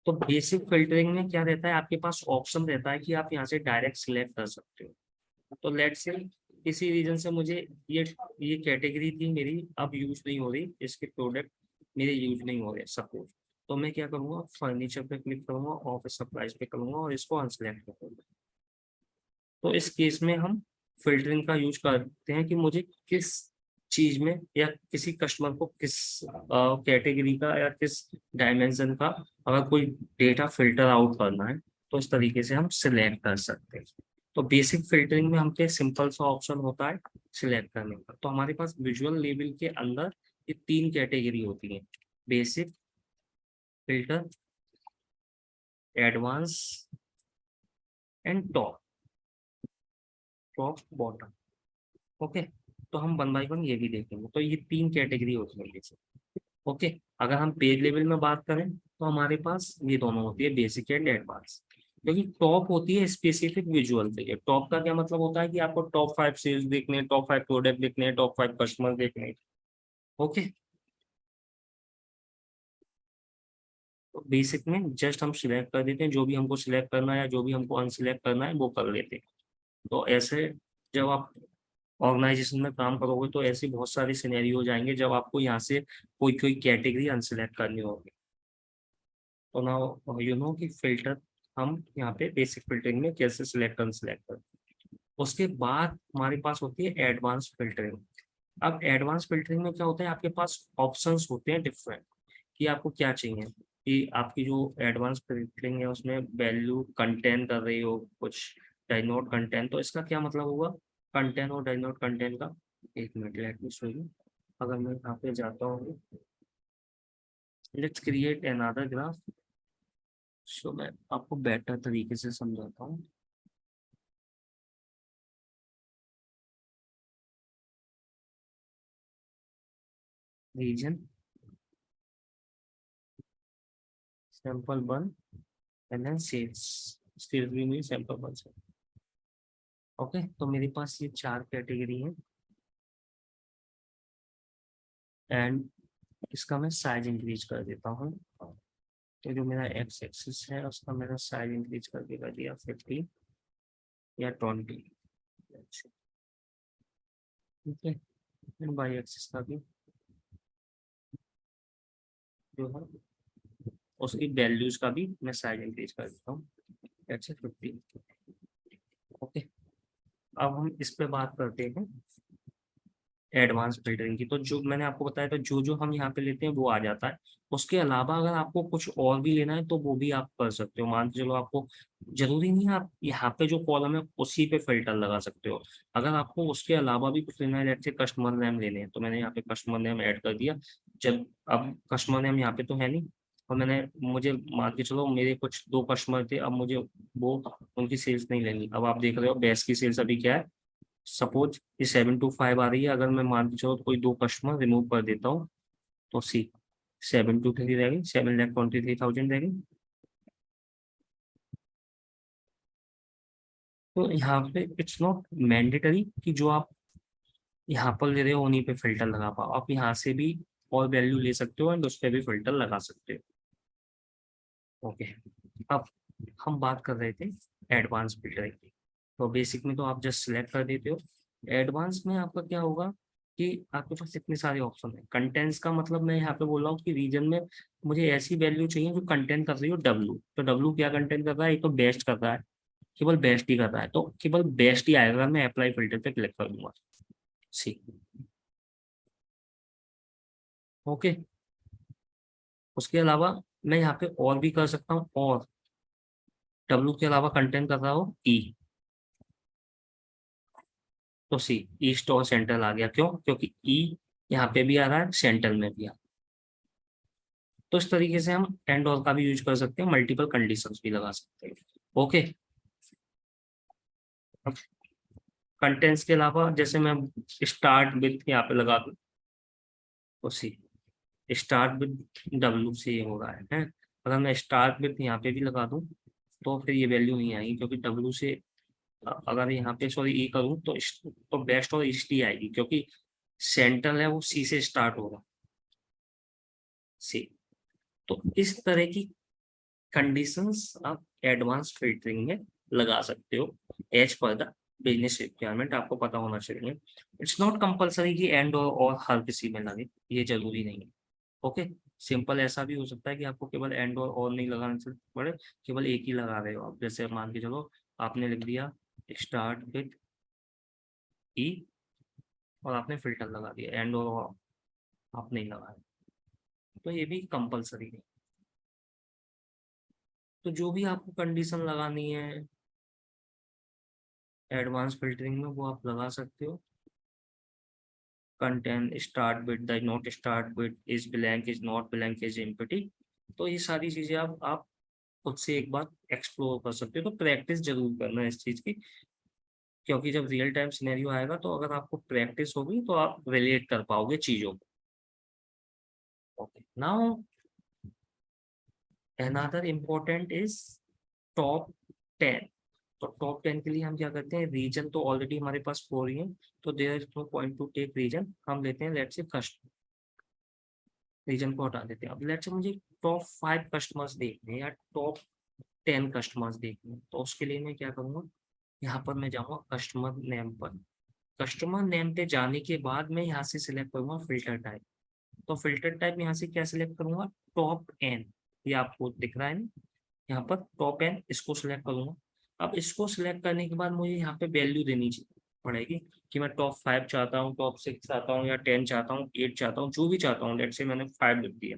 Speaker 1: तो बेसिक फिल्टरिंग में क्या रहता है, आपके पास ऑप्शन रहता है कि आप यहाँ से डायरेक्ट सिलेक्ट कर सकते हो। तो लेट्स से किसी रीजन से मुझे ये कैटेगरी थी मेरी, अब यूज नहीं हो रही, इसके प्रोडक्ट मेरे यूज नहीं हो रहे सपोज, तो मैं क्या करूँगा, फर्नीचर पे क्लिक करूंगा, ऑफिस सप्लाईज पे करूंगा और इसको अनसिलेक्ट कर दूंगा। तो इस केस में हम फिल्टरिंग का यूज करते हैं कि मुझे किस चीज में या किसी कस्टमर को किस कैटेगरी का या किस डायमेंशन का अगर कोई डेटा फिल्टर आउट करना है, तो इस तरीके से हम सिलेक्ट कर सकते हैं। तो बेसिक फिल्टरिंग में हम पे सिंपल सा ऑप्शन होता है सिलेक्ट करने का। तो हमारे पास विजुअल लेवल के अंदर ये 3 कैटेगरी होती हैं, basic filter, advance and top, top bottom. Okay, तो हम वन बाई वन ये भी देखेंगे। तो ये 3 कैटेगरी होती है जैसे। ओके, अगर हम पेज लेवल में बात करें तो हमारे पास ये दोनों होती है, बेसिक एंड एडवांस। क्योंकि टॉप होती है स्पेसिफिक विजुअल के लिए। टॉप का क्या मतलब होता है कि आपको टॉप 5 सेल्स देखने हैं, टॉप 5 प्रोडक्ट देखने हैं, टॉप 5 कस्टमर देखने हैं। ओके, तो बेसिक में जस्ट हम सिलेक्ट कर देते हैं, जो भी हमको सिलेक्ट करना है या जो भी हमको अनसिलेक्ट करना है वो कर लेते हैं। तो ऐसे जब आप ऑर्गेनाइजेशन में काम करोगे तो ऐसी बहुत सारी सिनेरियो हो जाएंगे जब आपको यहाँ से कोई कोई कैटेगरी अनसिलेक्ट करनी होगी। तो नाउ यू नो कि फिल्टर हम यहाँ पे बेसिक फिल्टरिंग में कैसे सिलेक्ट अनसिलेक्ट करते हैं। उसके बाद हमारे पास होती है एडवांस फिल्टरिंग। अब एडवांस फिल्टरिंग में क्या होता है, आपके पास ऑप्शंस होते हैं डिफरेंट, कि आपको क्या चाहिए, कि आपकी जो एडवांस फिल्टरिंग है उसमें वैल्यू कंटेन कर रही हो कुछ, डाई नॉट कंटेन। तो इसका क्या मतलब होगा कंटेन और डाई नॉट कंटेन का, एक minute let me show you. अगर मैं यहाँ पे जाता हूँ, let's create another graph, so मैं आपको बेटर तरीके से समझाता हूँ। Region sample one and then sales, sales भी मेरी सैंपल वन से। ओके, तो मेरे पास ये 4 कैटेगरी हैं, एंड इसका मैं साइज इंक्रीज कर देता हूँ। तो जो मेरा एक्स एक्सिस है उसका मेरा साइज इंक्रीज करके कर दिया 50 या 20। ठीक है, बाई एक्सिस का भी जो है उसकी वैल्यूज का भी मैं साइज इंक्रीज कर देता हूँ, लेट्स से 15। ओके, अब हम इस पे बात करते हैं एडवांस फिल्टरिंग की। तो जो मैंने आपको बताया था, जो जो हम यहाँ पे लेते हैं वो आ जाता है। उसके अलावा अगर आपको कुछ और भी लेना है तो वो भी आप कर सकते हो। मान के चलो आपको जरूरी नहीं है आप यहाँ पे जो कॉलम है उसी पे फिल्टर लगा सकते हो। अगर आपको उसके अलावा भी कुछ लेना है, जैसे कस्टमर नेम लेने हैं, तो मैंने यहाँ पे कस्टमर नेम ऐड कर दिया। जब अब कस्टमर नेम यहाँ पे तो है नहीं, और मैंने मुझे मान के चलो मेरे कुछ 2 कस्टमर थे, अब मुझे वो उनकी सेल्स नहीं लेनी। अब आप देख रहे हो बेस्ट की सेल्स अभी क्या है, सपोज ये 725 आ रही है। अगर मैं मान के चलो कोई 2 कस्टमर रिमूव कर देता हूँ तो सी 723 रहेगी, 7,23,000 रहेगी। तो यहाँ पे इट्स नॉट मैंडेटरी कि जो आप यहाँ पर ले रहे हो उन्हीं पे फिल्टर लगा पाओ, आप यहाँ से भी और वैल्यू ले सकते हो एंड उस पर भी फिल्टर लगा सकते हो। ओके, अब हम बात कर रहे थे एडवांस फिल्टरिंग की। तो बेसिक में तो आप जस्ट सिलेक्ट कर देते हो। एडवांस में आपका क्या होगा कि आपके पास इतने सारे ऑप्शन है। कंटेंट्स का मतलब मैं यहाँ पे बोल रहा हूँ कि रीजन में मुझे ऐसी वैल्यू चाहिए जो कंटेंट कर रही हो डब्लू। तो डब्लू क्या कंटेंट कर रहा है, एक तो बेस्ट कर रहा है, केवल बेस्ट ही कर रहा है, तो केवल बेस्ट ही आएगा। मैं अप्लाई फिल्टर पे क्लिक कर दूंगा। सी ओके, उसके अलावा मैं यहाँ पे और भी कर सकता हूँ, और डब्लू के अलावा कंटेंट कर रहा हो ई, तो सी ईस्ट और सेंट्रल आ गया। क्यों? क्योंकि ई यहाँ पे भी आ रहा है, सेंट्रल में भी आ रहा है। तो इस तरीके से हम एंड ऑल का भी यूज कर सकते हैं, मल्टीपल कंडीशंस भी लगा सकते हैं। ओके, कंटेंट्स के अलावा जैसे मैं स्टार्ट विद यहाँ पे लगा दूं तो सी स्टार्ट विद डब्ल्यू से ये हो रहा है। अगर मैं स्टार्ट विद यहाँ पे भी लगा दूं तो फिर ये वैल्यू नहीं आएगी, क्योंकि डब्ल्यू से अगर यहाँ पे सॉरी ई करूँ तो बेस्ट और ईस्ट ही आएगी, क्योंकि सेंट्रल है वो सी से स्टार्ट होगा। सी, तो इस तरह की कंडीशंस आप एडवांस फिल्टरिंग में लगा सकते हो as per the business requirement. आपको पता होना चाहिए। इट्स नॉट कंपलसरी कि एंड और हर किसी में लगे, ये जरूरी नहीं है। ओके, सिंपल ऐसा भी हो सकता है कि आपको केवल एंड और नहीं लगाना से पड़े, केवल एक ही लगा रहे हो आप। जैसे मान के चलो आपने लिख दिया स्टार्ट विद ई और आपने फिल्टर लगा दिया, एंड और आप नहीं लगाया, तो ये भी कंपलसरी है। तो जो भी आपको कंडीशन लगानी है एडवांस फिल्टरिंग में वो आप लगा सकते हो। Content start with the not start with is blank is not blank is empty. तो ये सारी चीजें आप खुद से एक बार एक्सप्लोर कर सकते हो। तो प्रैक्टिस जरूर करना है इस चीज की, क्योंकि जब रियल टाइम सिनेरियो आएगा तो अगर आपको प्रैक्टिस होगी तो आप रिलेट कर पाओगे चीजों को। Okay, now another important is top 10। तो टॉप 10 के लिए हम क्या करते हैं, रीजन तो ऑलरेडी हमारे पास 4 ही है, तो there is no point to take region. हम लेते हैं लेट्स से कस्टमर, रीजन को हटा देते हैं। अब लेट्स से मुझे टॉप 5 कस्टमर्स देखने हैं या टॉप 10 कस्टमर्स देखने हैं, तो उसके लिए मैं क्या करूँगा, यहाँ पर मैं जाऊँगा कस्टमर नेम पर। कस्टमर नेम पे जाने के बाद मैं यहाँ से सिलेक्ट करूँगा फिल्टर टाइप। तो फिल्टर टाइप यहाँ से क्या सिलेक्ट करूँगा, टॉप एन। ये आपको दिख रहा है ना, यहाँ पर टॉप एन, इसको सिलेक्ट करूँगा। अब इसको सिलेक्ट करने के बाद मुझे यहाँ पे वैल्यू देनी पड़ेगी कि मैं टॉप 5 चाहता हूँ, टॉप 6 चाहता हूँ, या 10 चाहता हूँ, 8 चाहता हूँ, जो भी चाहता हूँ। लेट्स से मैंने 5 लिख दिया।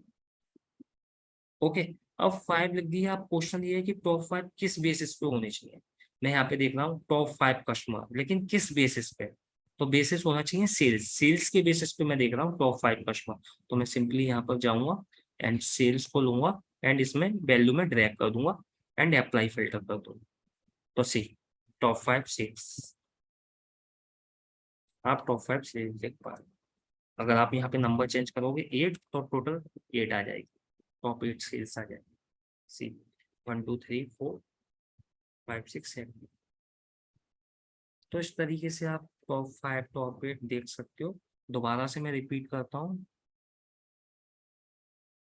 Speaker 1: ओके, अब 5 लिख दिया। अब क्वेश्चन ये है कि टॉप 5 किस बेसिस पे होने चाहिए। मैं यहाँ पे देख रहा हूँ टॉप 5 कस्टमर, लेकिन किस बेसिस पे, तो बेसिस होना चाहिए सेल्स। सेल्स के बेसिस पे मैं देख रहा हूँ टॉप 5 कस्टमर। तो मैं सिंपली यहाँ पर जाऊंगा एंड सेल्स को लूंगा एंड इसमें वैल्यू में ड्रैग कर दूंगा एंड अप्लाई फिल्टर कर दूंगा। तो सी टॉप 5 सेल्स, आप टॉप 5 सेल्स देख पा रहे हो। अगर आप यहाँ पे नंबर चेंज करोगे 8 तो टोटल 8 आ जाएगी, टॉप 8 सेल्स आ जाएगी। सी 1 2 3 4 5 6 7। तो इस तरीके से आप टॉप 5 टॉप 8 देख सकते हो। दोबारा से मैं रिपीट करता हूँ।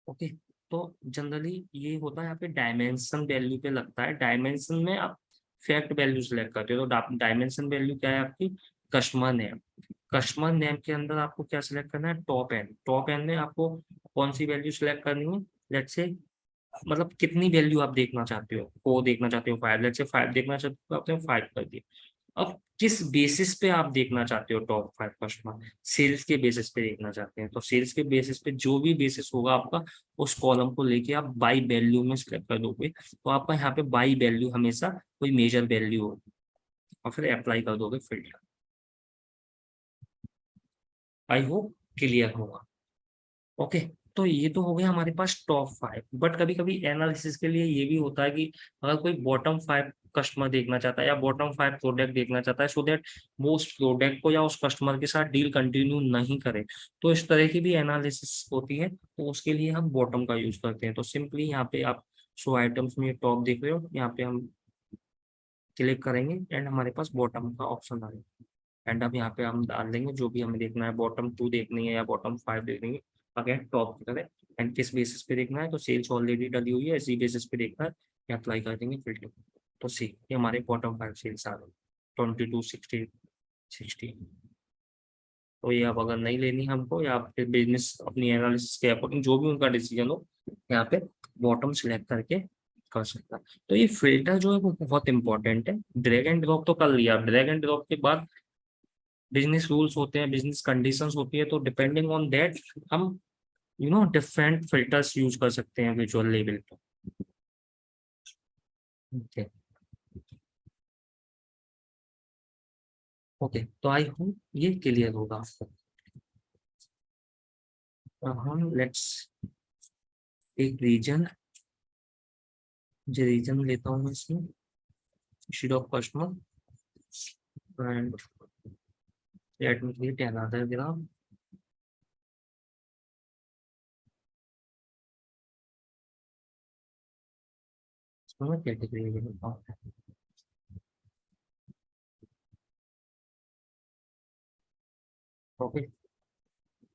Speaker 1: ओके, तो जनरली ये होता है यहाँ पे डायमेंशन वैल्यू पे लगता है। डायमेंशन में आप फैक्ट वैल्यू सेलेक्ट करते हो, तो डायमेंशन वैल्यू क्या है आपकी, कस्टमर नेम। कस्टमर नेम के अंदर आपको क्या सिलेक्ट करना है, टॉप एन। टॉप एन में आपको कौन सी वैल्यू सिलेक्ट करनी है, लेट्स से मतलब कितनी वैल्यू आप देखना चाहते हो, 4 देखना चाहते हो, 5, लेट्स से 5 देखना चाहते हो, आपने 5 कर दिया। अब किस बेसिस पे आप देखना चाहते हो टॉप 5 कस्टमर? सेल्स के बेसिस पे देखना चाहते हैं तो सेल्स के बेसिस पे जो भी बेसिस होगा आपका, उस कॉलम को लेके आप बाई वैल्यू में सिलेक्ट कर दोगे, तो आपका यहाँ पे बाई वैल्यू हमेशा कोई मेजर वैल्यू होगी, और फिर अप्लाई कर दोगे फिल्टर। आई होप क्लियर होगा। ओके। तो ये तो हो गया हमारे पास टॉप 5, बट कभी कभी एनालिसिस के लिए ये भी होता है कि अगर कोई बॉटम 5 कस्टमर देखना चाहता है या बॉटम 5 प्रोडक्ट देखना चाहता है, सो दैट वो उस प्रोडक्ट को या उस कस्टमर के साथ डील कंटिन्यू नहीं करे, तो इस तरह की भी एनालिसिस होती है, तो उसके लिए हम बॉटम का यूज करते हैं। तो सिंपली यहाँ पे आप शो आइटम्स में टॉप देख रहे हो, यहाँ पे हम क्लिक करेंगे एंड हमारे पास बॉटम का ऑप्शन आ गया। एंड अब यहाँ पे हम डाल देंगे जो भी हमें देखना है, बॉटम 2 देखनी है या बॉटम 5 देखनी है, अगेन टॉप की तरह। एंड किस बेसिस पे देखना है, तो सेल्स ऑलरेडी डली हुई है, इसी बेसिस पे देखना है, या अप्लाई कर देंगे फिल्टर। तो सी ये हमारे बॉटम 5 सेल्स आ गए, 22, 60, 60। तो ये अब अगर नहीं लेनी हमको, या फिर बिजनेस अपनी एनालिसिस के अकॉर्डिंग जो भी उनका डिसीजन हो, यहाँ पे बॉटम सिलेक्ट करके कर सकता है। तो ये फिल्टर जो है वो बहुत इंपॉर्टेंट है। ड्रैग एंड ड्रॉप तो कर लिया, ड्रैग एंड ड्रॉप के बाद बिजनेस रूल्स होते हैं, बिजनेस कंडीशंस होती है, तो डिपेंडिंग ऑन दैट हम डिफरेंट फिल्टर्स यूज कर सकते हैं विजुअल लेवल पे। ओके। ओके, तो आई होप ये क्लियर होगा आपको। अब हम लेट्स एक रीजन, जो रीजन लेता हूँ मैं इसमें, sheet of customer, and let me create another graph. इसमें मैं कैटेगरी लेता हूँ। ओके।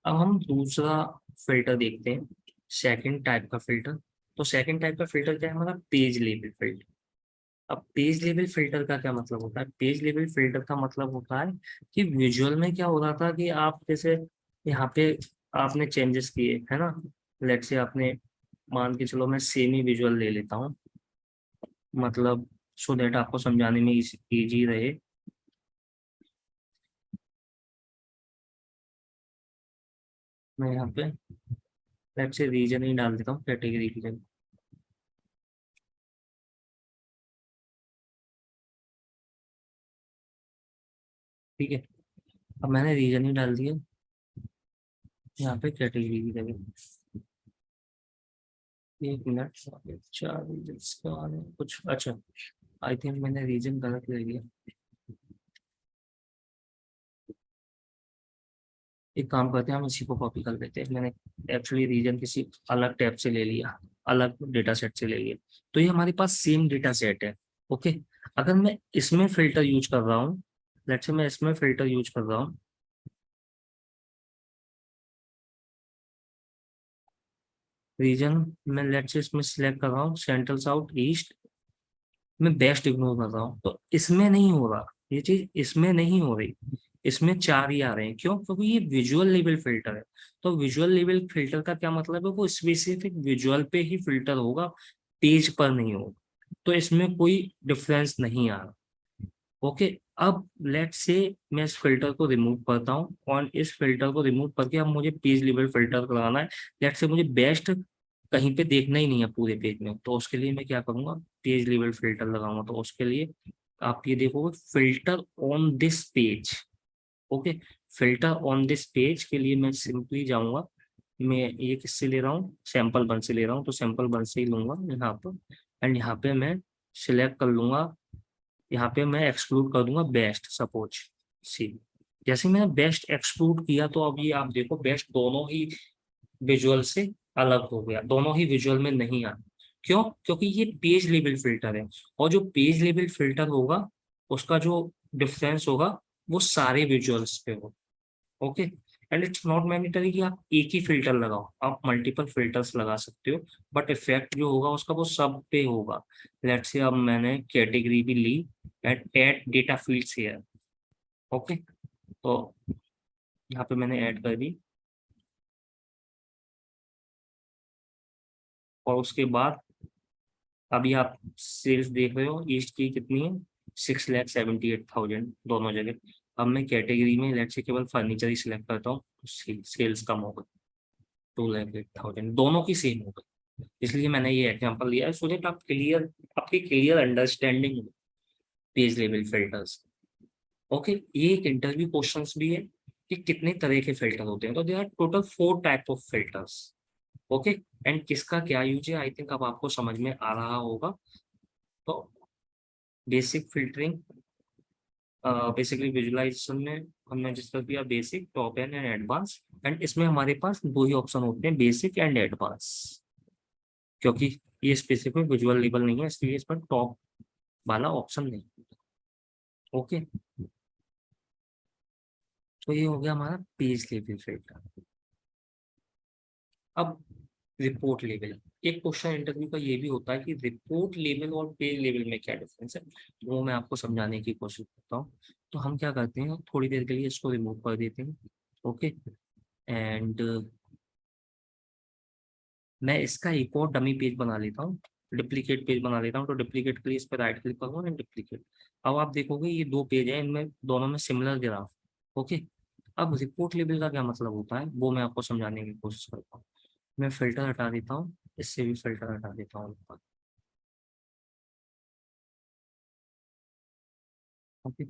Speaker 1: अब हम दूसरा फिल्टर देखते हैं, सेकंड टाइप का फिल्टर। तो सेकंड टाइप का फिल्टर क्या है हमारा? Page level filter. अब पेज लेवल फिल्टर का क्या मतलब होता है? पेज लेवल फिल्टर का मतलब होता है कि विजुअल में क्या हो रहा था कि आप जैसे यहाँ पे आपने चेंजेस किए है ना, लेट से आपने, मान के चलो मैं सेमी विजुअल ले लेता हूँ, मतलब सो दैट आपको समझाने में इजी रहे। मैं यहाँ पे लेट से रीजन ही डाल देता हूँ, कैटेगरी रीजन। ठीक है, अब मैंने रीजन ही डाल दिया यहाँ पे कैटेगरी की जगह। एक मिनट, 4 रीजन्स का कुछ, अच्छा आई थिंक मैंने रीजन गलत ले लिया। एक काम करते हैं, हम इसी को कॉपी कर लेते हैं। मैंने एक्चुअली रीजन किसी अलग टैब से ले लिया, अलग डेटा सेट से ले लिया। तो ये हमारे पास सेम डेटा सेट है। ओके। अगर मैं इसमें फिल्टर यूज कर रहा हूँ, लेट्स से मैं इसमें फिल्टर यूज कर रहा हूँ, रीजन मैं लेट्स से इसमें सिलेक्ट कर रहा हूँ सेंट्रल साउथ ईस्ट, मैं बेस्ट इग्नोर कर रहा हूँ, तो इसमें नहीं हो रहा, ये चीज इसमें नहीं हो रही। इसमें 4 ही आ रहे हैं, क्यों? क्योंकि ये विजुअल लेवल फिल्टर है। तो विजुअल लेवल फिल्टर का क्या मतलब है? वो स्पेसिफिक विजुअल पे ही फिल्टर होगा, पेज पर नहीं होगा। तो इसमें कोई डिफरेंस नहीं आ रहा। ओके। अब लेट्स से मैं इस फिल्टर को रिमूव करता हूँ, और इस फिल्टर को रिमूव करके अब मुझे पेज लेवल फिल्टर लगाना है। लेट्स से मुझे बेस्ट कहीं पे देखना ही नहीं है पूरे पेज में, तो उसके लिए मैं क्या करूंगा? पेज लेवल फिल्टर लगाऊंगा। तो उसके लिए आप ये देखोगे, filter on this page. Okay. Filter on this page के लिए मैं सिंपली जाऊंगा, मैं ये किससे ले रहा हूँ? सैंपल वन से ले रहा हूँ, तो सैंपल वन से ही लूंगा यहाँ पर। एंड यहाँ पे मैं सिलेक्ट कर लूंगा, यहाँ पे मैं एक्सक्लूड कर दूंगा बेस्ट, सपोज सी। जैसे मैंने बेस्ट एक्सक्लूड किया, तो अब ये आप देखो, बेस्ट दोनों ही विजुअल से अलग हो गया, दोनों ही विजुअल में नहीं आ। क्यों? क्योंकि ये पेज लेवल फिल्टर है, और जो पेज लेवल फिल्टर होगा उसका जो डिफरेंस होगा वो सारे विजुअल्स पे हो। Okay. And it's not mandatory कि आप एक ही फिल्टर लगाओ, आप मल्टीपल फिल्टर्स लगा सकते हो, बट इफेक्ट जो होगा उसका वो सब पे होगा। लेट्स से अब मैंने कैटेगरी भी ली, and add data fields here. Okay. तो यहाँ पे मैंने ऐड कर दी, और उसके बाद अभी आप सेल्स देख रहे हो, ईस्ट की कितनी है, 6,78,000 दोनों जगह। अब मैं कैटेगरी में लेट्स से केवल फर्नीचर ही सिलेक्ट करता हूँ, सेल्स कम हो गई, 2,08,000, दोनों की सेम हो गई। इसलिए मैंने ये एग्जांपल लिया है, सो दैट आप क्लियर, आपकी clear understanding page level filters. Okay, ये एक इंटरव्यू क्वेश्चंस भी है कि कितने तरह के फिल्टर होते हैं, तो they are total 4 type of filters. Okay, and किसका क्या यूज है, आई थिंक अब आपको समझ में आ रहा होगा। तो बेसिक फिल्टरिंग, बेसिकली विजुअलाइजेशन में हमने डिस्कस किया basic, top and advance. And इसमें हमारे पास दो ही ऑप्शन होते हैं, बेसिक एंड एडवांस, क्योंकि ये स्पेसिफिक विजुअल लेबल नहीं है, इसलिए इस पर टॉप वाला ऑप्शन नहीं। ओके, तो ये हो गया हमारा पेज लेवल फिल्टर। अब रिपोर्ट लेवल, एक क्वेश्चन इंटरव्यू का ये भी होता है कि रिपोर्ट लेवल और पेज लेवल में क्या डिफरेंस है, वो मैं आपको समझाने की कोशिश करता हूँ। तो हम क्या करते हैं, थोड़ी देर के लिए इसको रिमूव कर देते हैं। ओके, एंड मैं इसका एक और डमी पेज बना लेता हूँ, डुप्लीकेट पेज बना लेता हूँ। तो डुप्लीकेट के लिए इस पर राइट क्लिक करूँगा एंड डुप्लीकेट। अब आप देखोगे ये दो पेज है, इनमें दोनों में सिमिलर ग्राफ। ओके, अब रिपोर्ट लेवल का क्या मतलब होता है वो मैं आपको समझाने की कोशिश करता हूँ। मैं फिल्टर हटा देता हूँ, इससे भी फिल्टर हटा देता हूँ। ओके,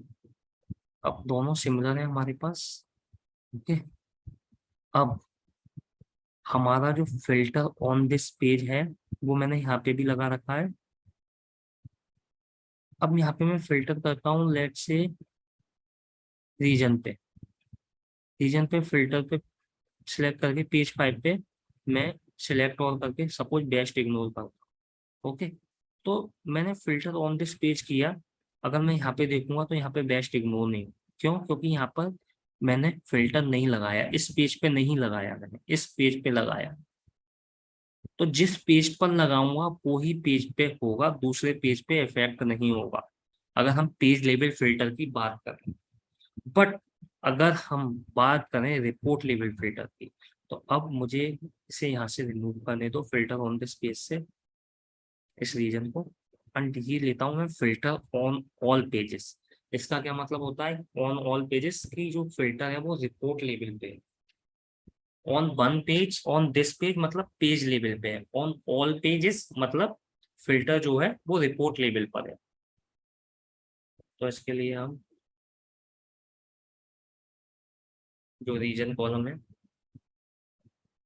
Speaker 1: अब दोनों सिमिलर है हमारे पास। ओके, अब हमारा जो फिल्टर ऑन दिस पेज है वो मैंने यहाँ पे भी लगा रखा है। अब यहाँ पे मैं फिल्टर करता हूँ लेट से रीजन पे, रीजन पे फिल्टर पे सिलेक्ट करके पेज 5 पे मैं सिलेक्ट ऑल करके सपोज बेस्ट इग्नोर करता हूँ। ओके, तो मैंने फिल्टर ऑन दिस पेज किया, अगर मैं यहाँ पे देखूंगा तो यहाँ पे बेस्ट इग्नोर नहीं, क्यों, क्योंकि यहाँ पर मैंने फिल्टर नहीं लगाया, इस पेज पे नहीं लगाया, मैंने इस पेज पे लगाया। तो जिस पेज पर लगाऊंगा वो ही पेज पे होगा, दूसरे पेज पे इफेक्ट नहीं होगा, अगर हम पेज लेवल फिल्टर की बात करें। बट अगर हम बात करें रिपोर्ट लेवल फिल्टर की, तो अब मुझे इसे यहाँ से रिमूव करने दो, फिल्टर ऑन दिस पेज से इस रीजन को। एंड ये लेता हूँ मैं फिल्टर ऑन ऑल पेजेस। इसका क्या मतलब होता है, ऑन ऑल पेजेस की जो फिल्टर है वो रिपोर्ट लेवल पे है। On one page, on this page मतलब पेज लेवल पे है, ऑन ऑल पेजेस मतलब फिल्टर जो है वो रिपोर्ट लेवल पर है। तो इसके लिए हम जो रीजन कॉलम है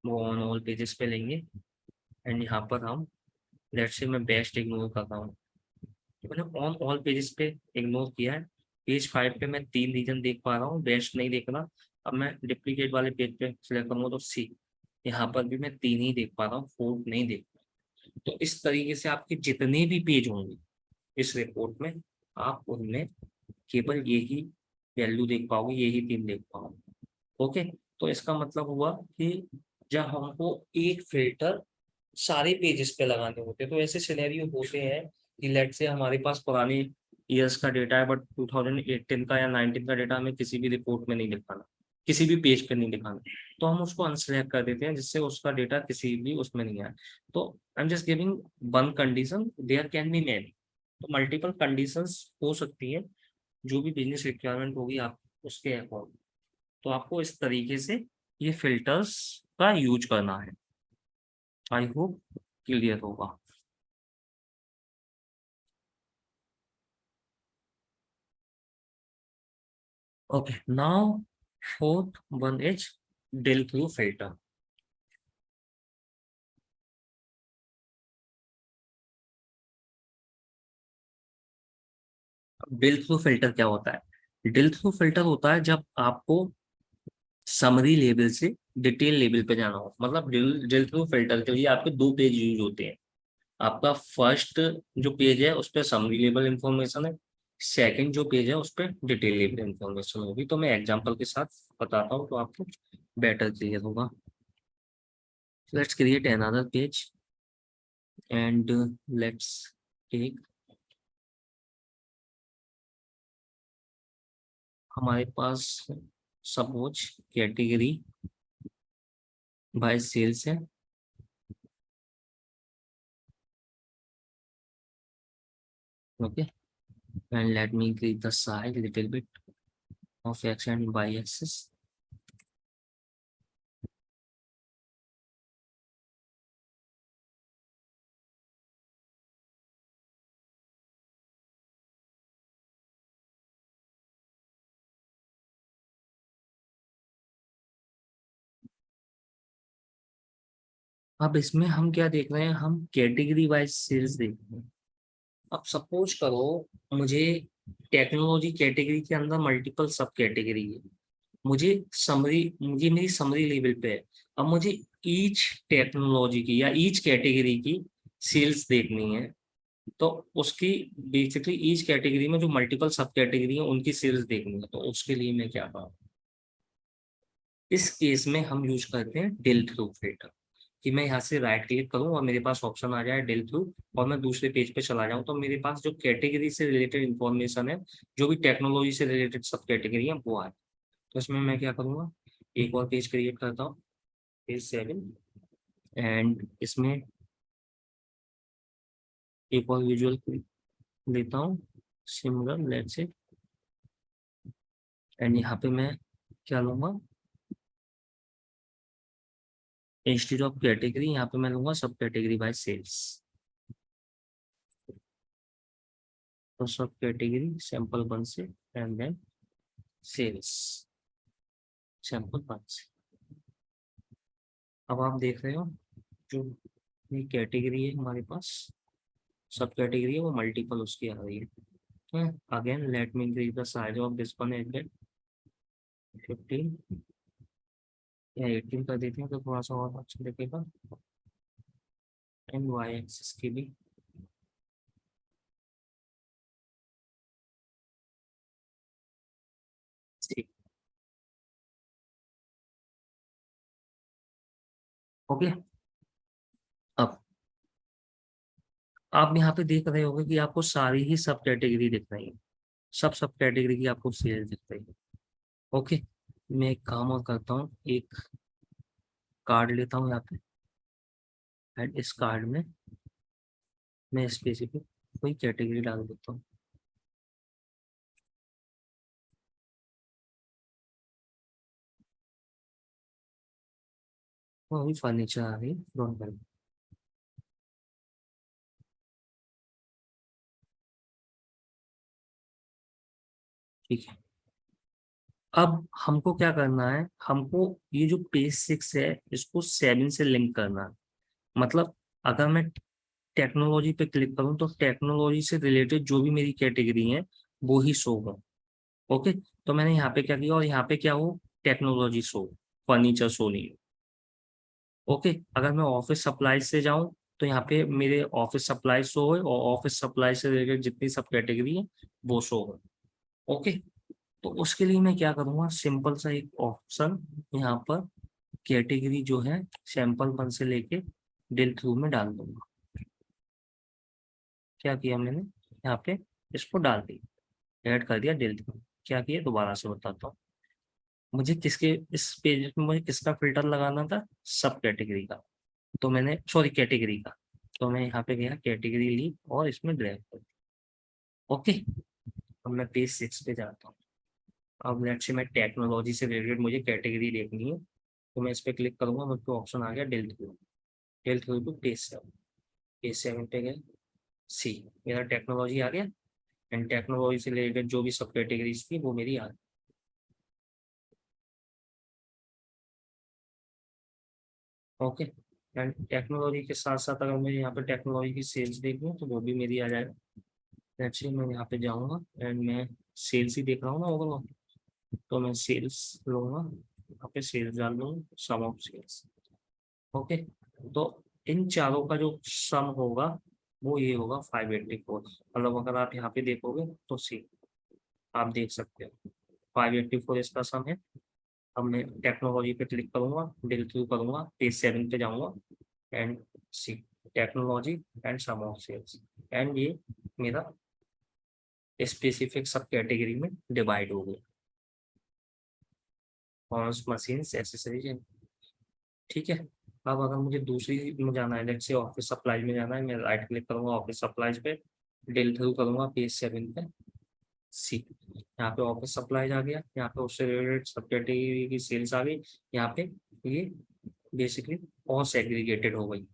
Speaker 1: वो ऑन ऑल पेजेस पे लेंगे। एंड यहाँ पर हम लेट्स से मैं बेस्ट इग्नोर करता हूँ, तो मैंने ऑन ऑल पेजेस पे इग्नोर किया है। पेज 5 पे मैं 3 रीजन देख पा रहा हूँ, बेस्ट नहीं देख रहा। अब मैं डिप्लीकेट वाले पेज पे सिलेक्ट करूंगा तो सी, यहाँ पर भी मैं 3 ही देख पा रहा हूँ, 4 नहीं देख। तो इस तरीके से आपके जितने भी पेज होंगे इस रिपोर्ट में, आप उनमें केवल यही वैल्यू देख पाओगे, यही 3 देख पाओगे। ओके, तो इसका मतलब हुआ कि जब हमको एक फिल्टर सारे पेजेस पे लगाने होते हैं, तो ऐसे सिनेरियो होते हैं कि लेट से हमारे पास पुराने ईयर्स का डेटा है, बट 2018 का या 19 का डेटा हमें किसी भी रिपोर्ट में नहीं दिखाना, किसी भी पेज पे नहीं दिखाना। तो हम उसको अनसेलेक्ट कर देते हैं जिससे उसका डेटा किसी भी उसमें नहीं आए। तो I am just giving one condition, there can be many, तो मल्टीपल कंडीशंस हो सकती है, जो भी बिजनेस रिक्वायरमेंट होगी आप उसके अकॉर्डिंग। तो आपको इस तरीके से ये फिल्टर्स का यूज करना है। आई होप क्लियर होगा। Okay, now fourth one is drill through filter. Drill through filter क्या होता है, डिल थ्रू फिल्टर होता है जब आपको समरी लेवल से डिटेल लेवल पे जाना हो। मतलब डिल डिल थ्रू फिल्टर के लिए आपके दो पेज यूज होते हैं। आपका फर्स्ट जो पेज है उस पर समरी लेवल इंफॉर्मेशन है, सेकंड जो पेज है उस पर डिटेल लेवल इंफॉर्मेशन होगी। तो मैं एग्जांपल के साथ बताता हूँ तो आपको बेटर क्लियर होगा। Let's create another page and let's take हमारे पास सपोज कैटेगरी बाय सेल्स है। Okay, and let me increase the size a little bit of x and y axis. अब इसमें हम क्या देख रहे हैं, हम कैटेगरी वाइज सेल्स देख रहे हैं। अब सपोज करो मुझे टेक्नोलॉजी कैटेगरी के अंदर मल्टीपल सब कैटेगरी है, मुझे मेरी समरी लेवल पे है। अब मुझे ईच टेक्नोलॉजी की या ईच कैटेगरी की सेल्स देखनी है। तो उसकी बेसिकली ईच कैटेगरी में जो मल्टीपल सब कैटेगरी है उनकी सेल्स देखनी है। तो उसके लिए मैं क्या करूँ, इस केस में हम यूज करते हैं डेल थ्रू फिल्टर। कि मैं यहाँ से राइट क्लिक करूँ और मेरे पास ऑप्शन आ जाए डेल थ्रू, और मैं दूसरे पेज पे चला जाऊँ, तो मेरे पास जो कैटेगरी से रिलेटेड इंफॉर्मेशन है, जो भी टेक्नोलॉजी से रिलेटेड सब कैटेगरी है वो आए। तो इसमें मैं क्या करूँगा, एक और पेज क्रिएट करता हूँ, पेज 7, एंड इसमें एक और विजुअल लेता हूँ सिमिलर लेट्स से, एंड यहाँ पे मैं क्या लूंगा, इंस्टीट्यूट ऑफ कैटेगरी यहाँ पे मैं लूंगा सब कैटेगरी बाय सेल्स। तो सब कैटेगरी सैंपल 1 से एंड देन सेल्स सैंपल 1 से। अब आप देख रहे हो जो ये कैटेगरी है हमारे पास, सब कैटेगरी है वो मल्टीपल उसकी आ रही है। Again let me increase the size of this one at 15 या 18 कर देते हैं तो थोड़ा सा और अच्छा दिखेगा। एंड वाई एक्सिस की भी ठीक। ओके, अब आप यहाँ पे देख रहे होंगे कि आपको सारी ही सब कैटेगरी दिख रही है, सब कैटेगरी की आपको सेल दिख रही है। ओके, मैं एक काम और करता हूँ, एक कार्ड लेता हूँ यहाँ पे, एंड इस कार्ड में मैं स्पेसिफिक कोई कैटेगरी डाल देता हूँ। वो अभी फर्नीचर आ रही है, डोंट वरी। ठीक है, अब हमको क्या करना है, हमको ये जो पेज 6 है इसको 7 से लिंक करना है। मतलब अगर मैं टेक्नोलॉजी पे क्लिक करूँ तो टेक्नोलॉजी से रिलेटेड जो भी मेरी कैटेगरी है वो ही शो हो। ओके, तो मैंने यहाँ पे क्या किया और यहाँ पे क्या हो, टेक्नोलॉजी शो, फर्नीचर शो नहीं। ओके, अगर मैं ऑफिस सप्लाई से जाऊं तो यहाँ पे मेरे ऑफिस सप्लाई शो हो, और ऑफिस सप्लाई से रिलेटेड जितनी सब कैटेगरी है वो शो हो। ओके, तो उसके लिए मैं क्या करूँगा, सिंपल सा एक ऑप्शन यहाँ पर कैटेगरी जो है सैंपल 1 से लेके डेल थ्रू में डाल दूंगा। क्या किया मैंने, यहाँ पे इसको डाल दिया, ऐड कर दिया डेल थ्रू। क्या किया दोबारा से बताता हूँ, मुझे किसके इस पेज में मुझे किसका फिल्टर लगाना था, सब कैटेगरी का। तो मैंने सॉरी कैटेगरी का, तो मैं यहाँ पे गया कैटेगरी ली और इसमें ड्रैग कर दिया। ओके, अब मैं पेज 6 पे जाता हूँ। अब लेट्स से मैं टेक्नोलॉजी से रिलेटेड मुझे कैटेगरी देखनी है, तो मैं इस पर क्लिक करूंगा, मुझको ऑप्शन आ गया drill through. Drill through to page 7, page 7 पे गए, सी मेरा टेक्नोलॉजी आ गया, एंड टेक्नोलॉजी से रिलेटेड जो भी सब कैटेगरीज थी वो मेरी आ गई। ओके, एंड टेक्नोलॉजी के साथ साथ अगर मुझे यहाँ पे टेक्नोलॉजी की सेल्स देखनी है तो वो भी मेरी आ जाएगा। लेट्स से मैं यहाँ पे जाऊँगा एंड मैं सेल्स ही देख रहा हूँ ना ओवरऑल, तो मैं सेल्स लूंगा, यहाँ पे सेल्स डाल दूंगा, सम ऑफ सेल्स। ओके, तो इन चारों का जो सम होगा वो ये होगा 584। मतलब अगर आप यहाँ पे देखोगे तो सी आप देख सकते हो 584 इसका सम है। अब मैं टेक्नोलॉजी पे क्लिक करूंगा, डिल थ्रू करूंगा, पेज 7 पे जाऊंगा, and see technology and sum of sales, and ये मेरा स्पेसिफिक सब कैटेगरी में डिवाइड हो गया, कॉमर्स मशीन्स एक्सेसरीज। ठीक है, अब अगर मुझे दूसरी में जाना है, लेट्स से ऑफिस सप्लाईज में जाना है, मैं राइट क्लिक करूंगा ऑफिस सप्लाईज पे, डिल थ्रू करूंगा पेज 7 पे। सी, यहाँ पे ऑफिस सप्लाईज आ गया, यहाँ पे उससे रिलेटेड सब कैटेगरी की सेल्स आ गई, यहाँ पे ये बेसिकली और सेग्रीगेटेड हो गई।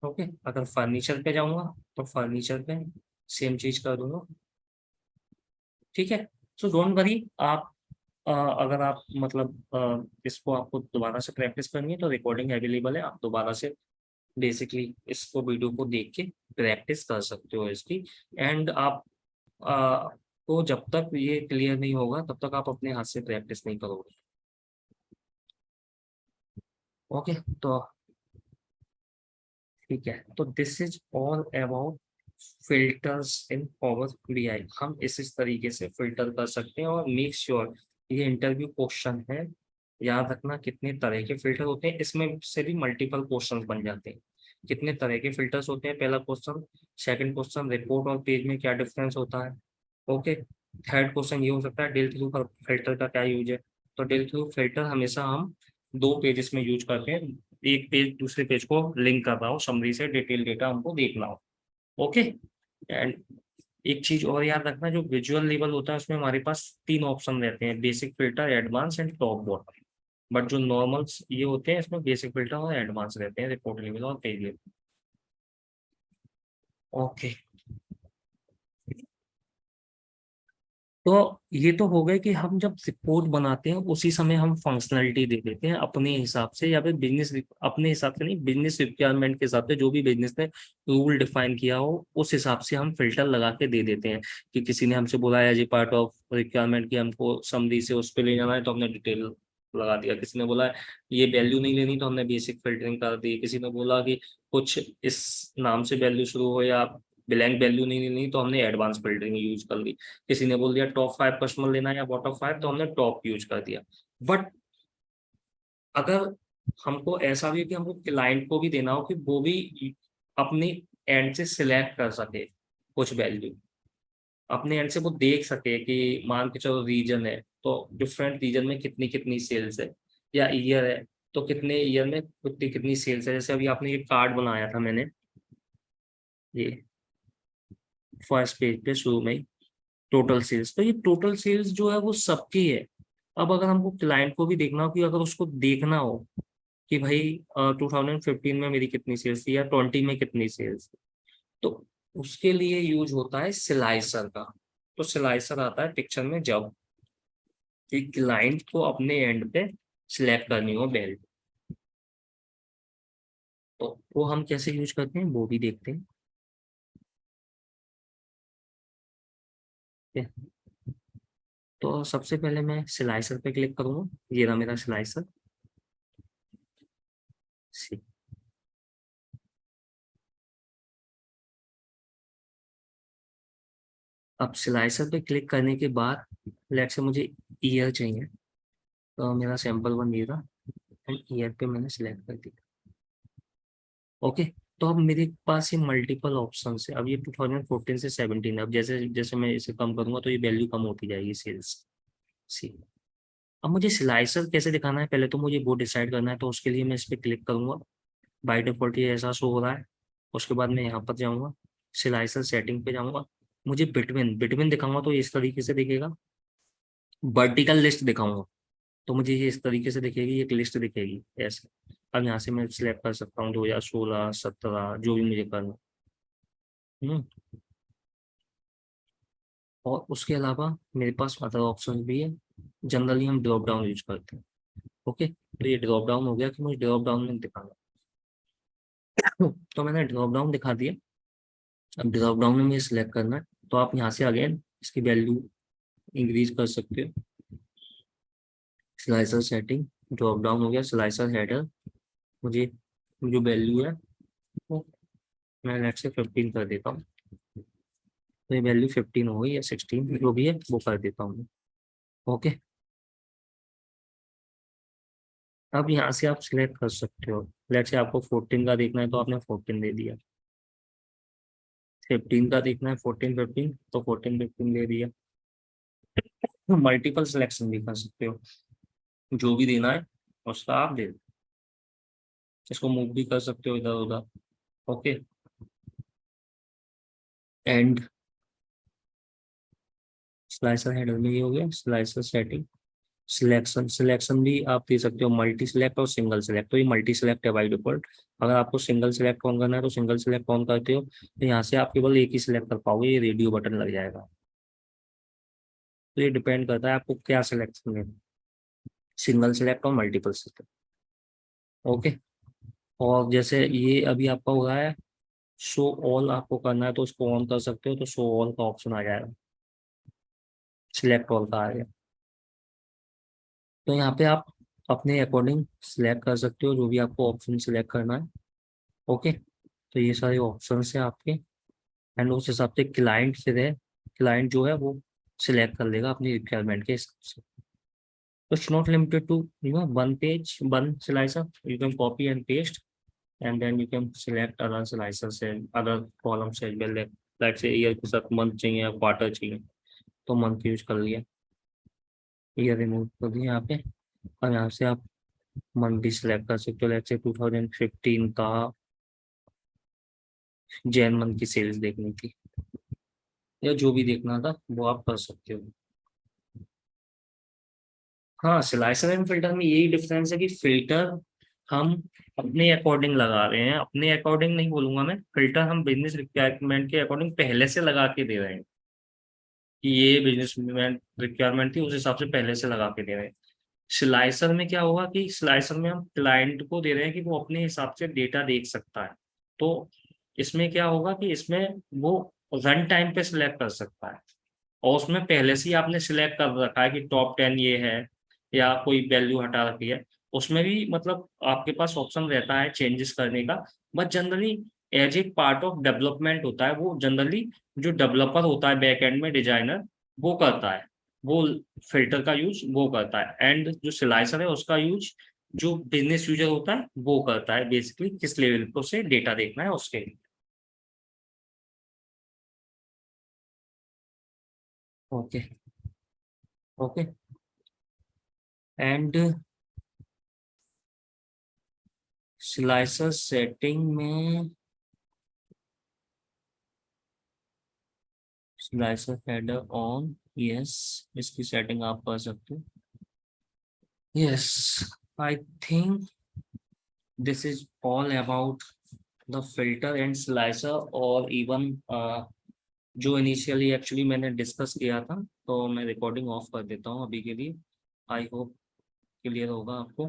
Speaker 1: ओके, अगर फर्नीचर पे जाऊंगा तो फर्नीचर पे सेम चीज कर दूंगा। ठीक है, सो डोंट वरी आप, अगर आप मतलब इसको आपको दोबारा से प्रैक्टिस करनी है तो रिकॉर्डिंग अवेलेबल है, आप दोबारा से बेसिकली इसको वीडियो को देख के प्रैक्टिस कर सकते हो इसकी। एंड आप को जब तक ये क्लियर नहीं होगा तब तक आप अपने हाथ से प्रैक्टिस नहीं करोगे। ओके, तो ठीक है, तो this is all about filters in power BI. हम इस तरीके से फिल्टर कर सकते हैं, और मेक श्योर ये इंटरव्यू क्वेश्चन है, याद रखना कितने तरह के फिल्टर होते हैं, इसमें से भी मल्टीपल क्वेश्चंस बन जाते हैं। कितने तरह के फिल्टर्स होते हैं, पहला क्वेश्चन। सेकंड क्वेश्चन, रिपोर्ट और पेज में क्या डिफरेंस होता है। ओके, थर्ड क्वेश्चन ये हो सकता है डेल थ्रू फिल्टर का क्या यूज है। तो डेल थ्रू फिल्टर हमेशा हम दो पेजेस में यूज करते हैं, एक पेज दूसरे पेज को लिंक कर रहा हो, समरी से डिटेल डेटा हमको देखना हो। ओके, एंड एक चीज और याद रखना, जो विजुअल लेवल होता है उसमें हमारे पास तीन ऑप्शन रहते हैं, basic filter, advance and top bottom. But जो नॉर्मल ये होते हैं इसमें बेसिक फिल्टर और एडवांस रहते हैं, रिपोर्ट लेवल और पेज लेवल। ओके, तो ये तो हो गए कि हम जब रिपोर्ट बनाते हैं उसी समय हम फंक्शनलिटी दे देते हैं अपने हिसाब से, या फिर बिजनेस अपने हिसाब से नहीं, बिजनेस रिक्वायरमेंट के हिसाब से, जो भी बिजनेस ने रूल डिफाइन किया हो उस हिसाब से हम फिल्टर लगा के दे देते हैं। कि किसी ने हमसे बोला है as a part of requirement कि हमको समरी से उस पर ले जाना है तो हमने डिटेल लगा दिया। किसी ने बोला है ये वैल्यू नहीं लेनी तो हमने बेसिक फिल्टरिंग कर दी। किसी ने बोला कि कुछ इस नाम से वैल्यू शुरू हो या ब्लैंक वैल्यू नहीं लेनी तो हमने एडवांस फिल्टरिंग यूज कर ली। किसी ने बोल दिया टॉप 5 कस्टमर लेना है या बॉटम 5 तो हमने टॉप यूज कर दिया। बट अगर हमको ऐसा भी है कि हमको क्लाइंट को भी देना हो कि वो भी अपनी एंड से सिलेक्ट कर सके कुछ वैल्यू, अपने एंड से वो देख सके कि मान के चलो रीजन है तो डिफरेंट रीजन में कितनी कितनी सेल्स है, या ईयर है तो कितने ईयर में कितनी कितनी सेल्स है। जैसे अभी आपने ये कार्ड बनाया था मैंने, ये फर्स्ट पेज पे शुरू में टोटल सेल्स, तो ये टोटल सेल्स जो है वो सबकी है। अब अगर हमको क्लाइंट को भी देखना हो, कि अगर उसको देखना हो कि भाई 2015 में मेरी कितनी सेल्स थी या 20 में कितनी सेल्स थी, तो उसके लिए यूज होता है सिलाइसर का। तो सिलाइसर आता है पिक्चर में जब कि क्लाइंट को अपने एंड पे सिलेक्ट करनी हो वैल्यू, तो वो हम कैसे यूज करते हैं वो भी देखते हैं। ठीक है? तो सबसे पहले मैं सिलाइसर पे क्लिक करूंगा, ये रहा मेरा सिलाइसर। अब स्लाइसर पे क्लिक करने के बाद लेट से मुझे ईयर चाहिए, तो मेरा सैंपल वन ये था, एंड ईयर पे मैंने सिलेक्ट कर दिया। ओके, तो अब मेरे पास ये मल्टीपल ऑप्शन है। अब ये 2014 से 17 है। अब जैसे जैसे मैं इसे कम करूंगा तो ये वैल्यू कम होती जाएगी सेल्स। सी, अब मुझे स्लाइसर कैसे दिखाना है पहले तो मुझे वो डिसाइड करना है, तो उसके लिए मैं इस पर क्लिक करूंगा। बाई डिफॉल्ट ये ऐसा शो हो रहा है। उसके बाद मैं यहाँ पर जाऊँगा, स्लाइसर सेटिंग पे जाऊँगा, मुझे बिटवीन बिटवीन दिखाऊंगा तो ये इस तरीके से दिखेगा। वर्टिकल लिस्ट दिखाऊंगा तो मुझे ये इस तरीके से दिखेगी, एक लिस्ट दिखेगी ऐसे। अब यहाँ से मैं सिलेक्ट कर सकता हूँ 2016, 17, जो भी मुझे करना। हम्म, और उसके अलावा मेरे पास अदर ऑप्शन भी है। जनरली हम ड्रॉप डाउन यूज करते हैं। ओके, तो ये ड्रॉप डाउन हो गया कि मुझे ड्रॉप डाउन में दिखाना। तो मैंने ड्रॉप डाउन दिखा दिया। अब ड्रॉप डाउन में मुझे सिलेक्ट करना है, तो आप यहाँ से अगेन इसकी वैल्यू इंक्रीज कर सकते हो। स्लाइसर सेटिंग, ड्रॉप डाउन हो गया, स्लाइसर हेडर, मुझे जो वैल्यू है वो मैं लेट से 15 कर देता हूँ। तो ये वैल्यू 15 हो गई या 16 जो भी है वो कर देता हूँ मैं। ओके, अब यहाँ से आप सिलेक्ट कर सकते हो। लेट से आपको 14 का देखना है तो आपने 14 दे दिया। 15 का देखना है 14 15 तो 14 15 दे दिया। मल्टीपल सिलेक्शन भी कर सकते हो। जो भी देना है उसका आप दे दो। इसको मूव भी कर सकते हो इधर उधर। ओके। एंड स्लाइसर हैंडल में ये हो गया स्लाइसर सेटिंग। सिलेक्शन, सिलेक्शन भी आप दे सकते हो मल्टी सिलेक्ट और सिंगल सिलेक्ट। तो ये मल्टी सिलेक्ट है बाई डिफॉल्ट। अगर आपको सिंगल सिलेक्ट ऑन करना है तो सिंगल सिलेक्ट ऑन करते हो, तो यहाँ से आप केवल एक ही सिलेक्ट कर पाओगे, ये रेडियो बटन लग जाएगा। तो ये डिपेंड करता है आपको क्या सिलेक्शन है, सिंगल सिलेक्ट और मल्टीपल सिलेक्ट। ओके। और जैसे ये अभी आपका हो रहा है शो ऑल, आपको करना है तो इसको ऑन कर सकते हो, तो शो ऑल का ऑप्शन आ जाएगा, सिलेक्ट ऑल का आ गया। तो यहाँ पे आप अपने अकॉर्डिंग सिलेक्ट कर सकते हो जो भी आपको ऑप्शन सिलेक्ट करना है। ओके। तो ये सारे ऑप्शन है आपके। एंड उस हिसाब से क्लाइंट फिर है, क्लाइंट जो है वो सिलेक्ट कर लेगा अपनी रिक्वायरमेंट के हिसाब से। तो it's not limited to one page one slicer, you can copy and paste and then you can select other slices and other columns as well, like let's say year के साथ month चाहिए या quarter चाहिए तो month use कर लिया, year remove कर दिया यहाँ पे। और यहाँ से आप मंथ भी सिलेक्ट कर सकते हो, लेट्स से 2015 का जैन मंथ की सेल्स देखनी थी या जो भी देखना था वो आप कर सकते हो। हाँ, स्लाइसर एंड फिल्टर में यही डिफरेंस है कि फिल्टर हम अपने अकॉर्डिंग लगा रहे हैं, अपने अकॉर्डिंग नहीं बोलूंगा मैं, फिल्टर हम बिजनेस रिक्वायरमेंट के अकॉर्डिंग पहले से लगा के दे रहे हैं कि ये बिजनेस रिक्वायरमेंट थी उस हिसाब से पहले से लगा के दे रहे हैं। स्लाइसर में क्या होगा कि स्लाइसर में हम क्लाइंट को दे रहे हैं कि वो अपने हिसाब से डेटा देख सकता है। तो इसमें क्या होगा कि इसमें वो रन टाइम पे सिलेक्ट कर सकता है, और उसमें पहले से ही आपने सिलेक्ट कर रखा है कि टॉप 10 ये है या कोई वैल्यू हटा रखी है, उसमें भी मतलब आपके पास ऑप्शन रहता है चेंजेस करने का। But generally as a part of development होता है वो, जनरली जो डेवलपर होता है बैक एंड में डिजाइनर वो करता है, वो फिल्टर का यूज वो करता है। एंड जो सिलाइसर है उसका यूज जो बिजनेस यूजर होता है वो करता है, बेसिकली किस लेवल पे उसे डेटा देखना है उसके लिए। Okay. Okay. And slicer setting में स्लाइसर हेडर ऑन, यस, इसकी सेटिंग आप कर सकते हो। Yes, I think this is all about the filter and slicer. और इवन जो इनिशियली एक्चुअली मैंने डिस्कस किया था, तो मैं रिकॉर्डिंग ऑफ कर देता हूँ अभी के लिए। आई होप क्लियर होगा आपको।